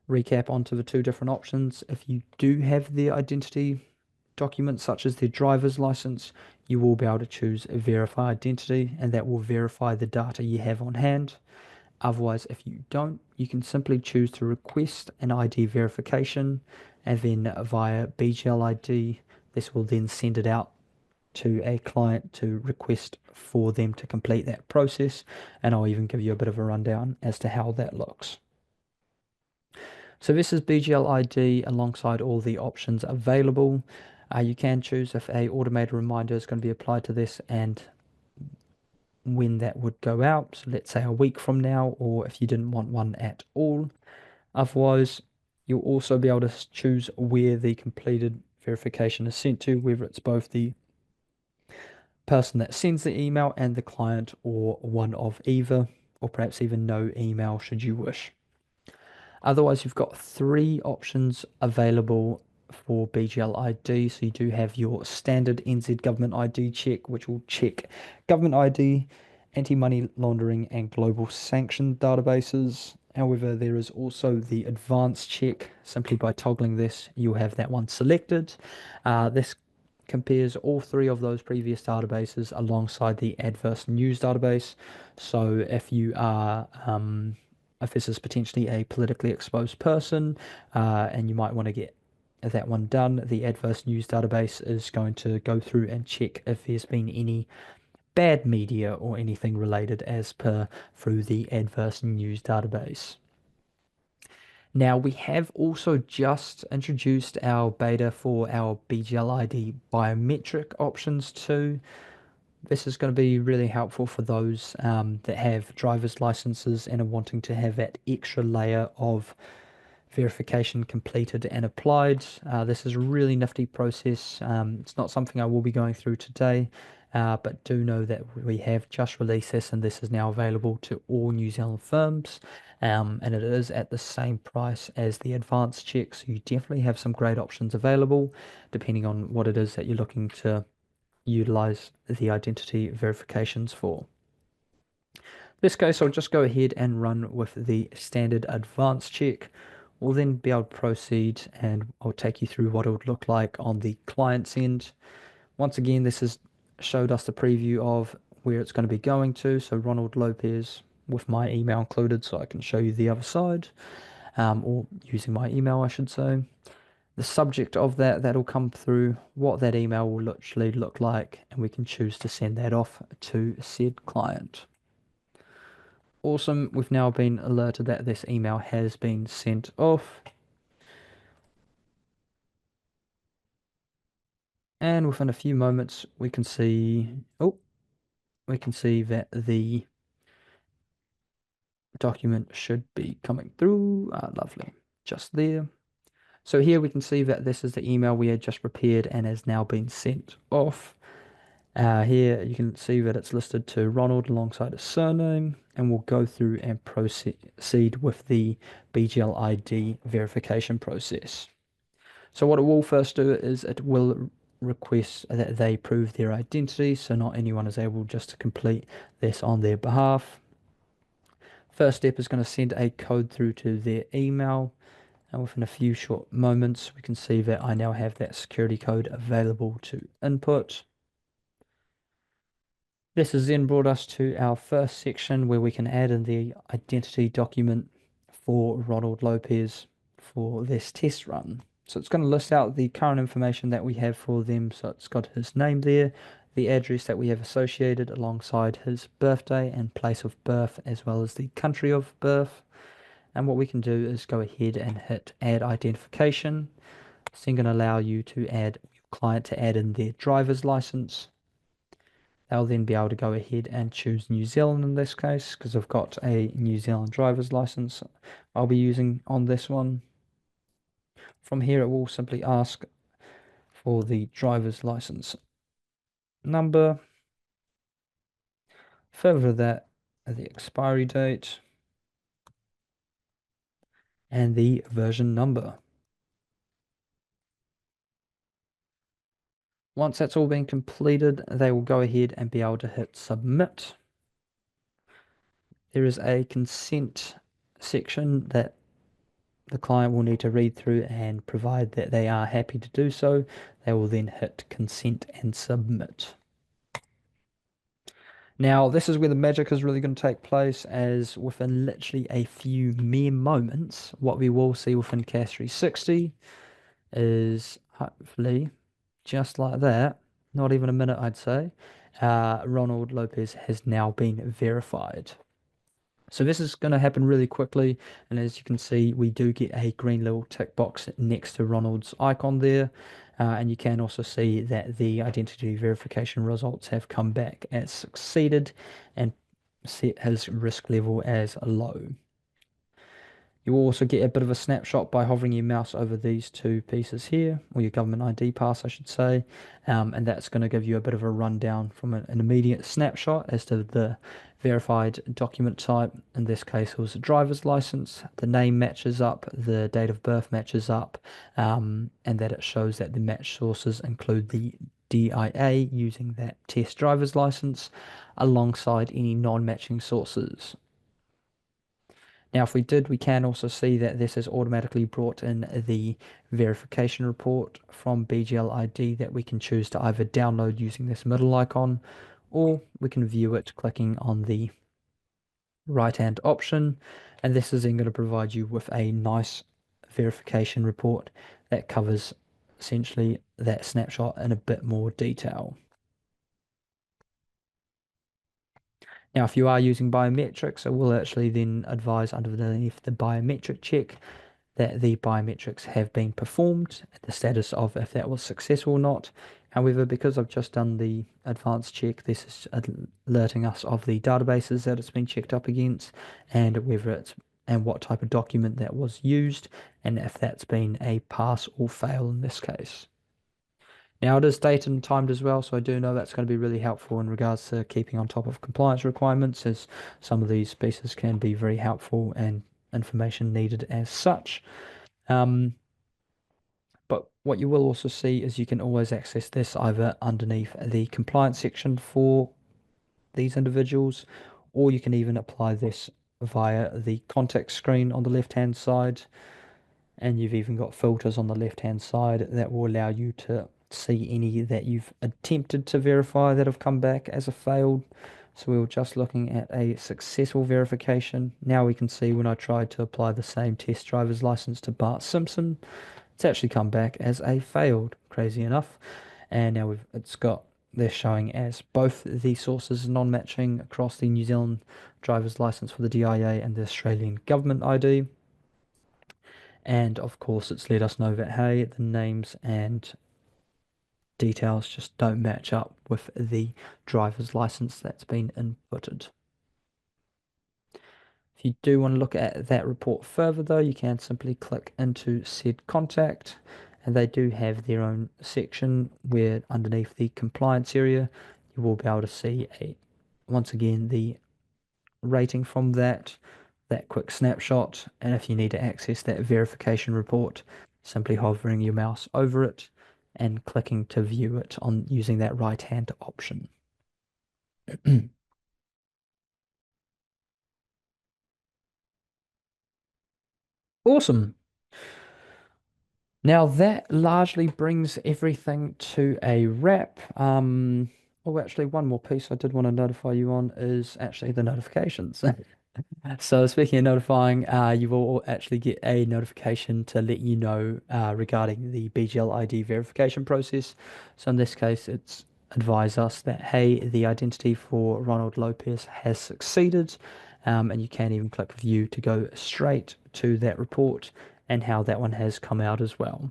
recap onto the two different options. If you do have the identity documents such as their driver's license, you will be able to choose verify identity, and that will verify the data you have on hand. Otherwise, if you don't, you can simply choose to request an ID verification, and then via BGLiD, this will then send it out to a client to request for them to complete that process. And I'll even give you a bit of a rundown as to how that looks. So this is BGLiD alongside all the options available. You can choose if a automated reminder is going to be applied to this and when that would go out. So let's say a week from now, or if you didn't want one at all. Otherwise, you'll also be able to choose where the completed verification is sent to, whether it's both the person that sends the email and the client, or one of either, or perhaps even no email should you wish. Otherwise, you've got three options available for BGLiD. So you do have your standard NZ government ID check, which will check government ID, anti-money laundering, and global sanction databases. However, there is also the advanced check. Simply by toggling this, you'll have that one selected. This compares all three of those previous databases alongside the adverse news database. So if this is potentially a politically exposed person, and you might want to get that one done, the adverse news database is going to go through and check if there's been any bad media or anything related as per through the adverse news database. Now, we have also just introduced our beta for our BGLiD biometric options too. This is going to be really helpful for those that have driver's licenses and are wanting to have that extra layer of verification completed and applied. This is a really nifty process. It's not something I will be going through today, but do know that we have just released this and this is now available to all New Zealand firms. And it is at the same price as the advanced check, so you definitely have some great options available depending on what it is that you're looking to utilize the identity verifications for. In this case, I'll just go ahead and run with the standard advanced check. We'll then be able to proceed and I'll take you through what it would look like on the client's end. Once again, this has showed us the preview of where it's going to be going to. So Ronald Lopez with my email included, so I can show you the other side, or using my email, I should say. The subject of that'll come through, what that email will literally look like, and we can choose to send that off to said client. Awesome, we've now been alerted that this email has been sent off. And within a few moments, we can see that the document should be coming through. Lovely, just there. So here we can see that this is the email we had just prepared and has now been sent off. Here you can see that it's listed to Ronald alongside his surname, and we'll go through and proceed with the BGLiD verification process. So what it will first do is it will request that they prove their identity, so not anyone is able just to complete this on their behalf. First step is going to send a code through to their email, and within a few short moments we can see that I now have that security code available to input. This has then brought us to our first section where we can add in the identity document for Ronald Lopez for this test run. So it's going to list out the current information that we have for them. So it's got his name there, the address that we have associated alongside his birthday and place of birth, as well as the country of birth. And what we can do is go ahead and hit add identification. It's then going to allow you to add your client to add in their driver's license. They'll then be able to go ahead and choose New Zealand in this case, because I've got a New Zealand driver's license I'll be using on this one. From here, it will simply ask for the driver's license number. Further that, the expiry date and the version number. Once that's all been completed, they will go ahead and be able to hit submit. There is a consent section that the client will need to read through, and provide that they are happy to do so, they will then hit consent and submit. Now, this is where the magic is really going to take place, as within literally a few mere moments, what we will see within CAS 360 is hopefully just like that, not even a minute, I'd say, Ronald Lopez has now been verified. So this is going to happen really quickly, and as you can see, we do get a green little tick box next to Ronald's icon there, and you can also see that the identity verification results have come back as succeeded and set his risk level as low. You will also get a bit of a snapshot by hovering your mouse over these two pieces here, or your government ID pass, I should say, and that's going to give you a bit of a rundown from an immediate snapshot as to the verified document type. In this case, it was a driver's license. The name matches up, the date of birth matches up, and that it shows that the match sources include the DIA using that test driver's license alongside any non-matching sources. Now, if we did, we can also see that this has automatically brought in the verification report from BGLiD that we can choose to either download using this middle icon, or we can view it clicking on the right-hand option. And this is then going to provide you with a nice verification report that covers essentially that snapshot in a bit more detail. Now, if you are using biometrics, it will actually then advise underneath the biometric check that the biometrics have been performed, the status of if that was successful or not. However, because I've just done the advanced check, this is alerting us of the databases that it's been checked up against and whether it's and what type of document that was used and if that's been a pass or fail in this case. Now it is dated and timed as well, so I do know that's going to be really helpful in regards to keeping on top of compliance requirements, as some of these pieces can be very helpful and information needed as such. But what you will also see is you can always access this either underneath the compliance section for these individuals, or you can even apply this via the contact screen on the left-hand side. And you've even got filters on the left-hand side that will allow you to see any that you've attempted to verify that have come back as a failed. So we were just looking at a successful verification. Now we can see when I tried to apply the same test driver's license to Bart Simpson, it's actually come back as a failed, crazy enough. And now they're showing as both the sources non-matching across the New Zealand driver's license for the DIA and the Australian government ID. And of course, it's let us know that, hey, the names and details just don't match up with the driver's license that's been inputted. If you do want to look at that report further, though, you can simply click into said contact, and they do have their own section where underneath the compliance area, you will be able to see once again the rating from that quick snapshot. And if you need to access that verification report, simply hovering your mouse over it and clicking to view it on using that right hand option. Awesome. Now that largely brings everything to a wrap. Oh, actually, one more piece I did want to notify you on is actually the notifications. So speaking of notifying, you will actually get a notification to let you know regarding the BGLiD verification process. So in this case, it's advise us that, hey, the identity for Ronald Lopez has succeeded, and you can even click view to go straight to that report and how that one has come out as well.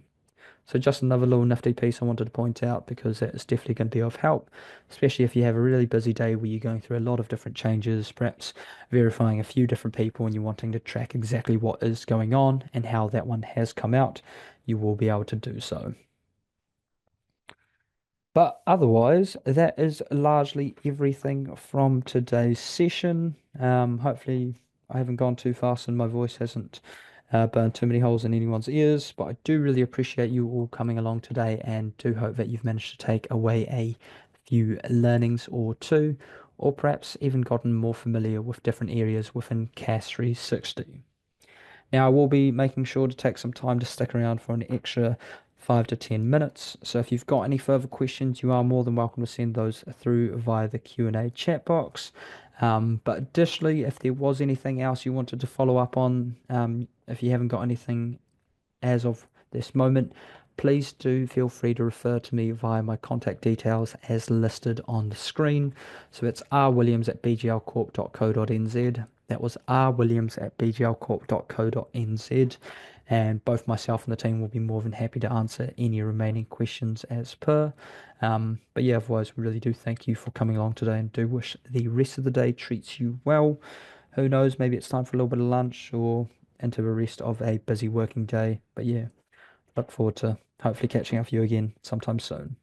So just another little nifty piece I wanted to point out because it's definitely going to be of help, especially if you have a really busy day where you're going through a lot of different changes, perhaps verifying a few different people and you're wanting to track exactly what is going on and how that one has come out, you will be able to do so. But otherwise, that is largely everything from today's session. Hopefully, I haven't gone too fast and my voice hasn't burned too many holes in anyone's ears. But I do really appreciate you all coming along today and do hope that you've managed to take away a few learnings or two, or perhaps even gotten more familiar with different areas within CAS 360. Now, I will be making sure to take some time to stick around for an extra 5 to 10 minutes. So if you've got any further questions, you are more than welcome to send those through via the Q&A chat box. But additionally, if there was anything else you wanted to follow up on, if you haven't got anything as of this moment, please do feel free to refer to me via my contact details as listed on the screen. So it's rwilliams@bglcorp.co.nz. That was rwilliams@bglcorp.co.nz. And both myself and the team will be more than happy to answer any remaining questions as per. But yeah, otherwise, we really do thank you for coming along today and do wish the rest of the day treats you well. Who knows, maybe it's time for a little bit of lunch or into the rest of a busy working day. But yeah, look forward to hopefully catching up with you again sometime soon.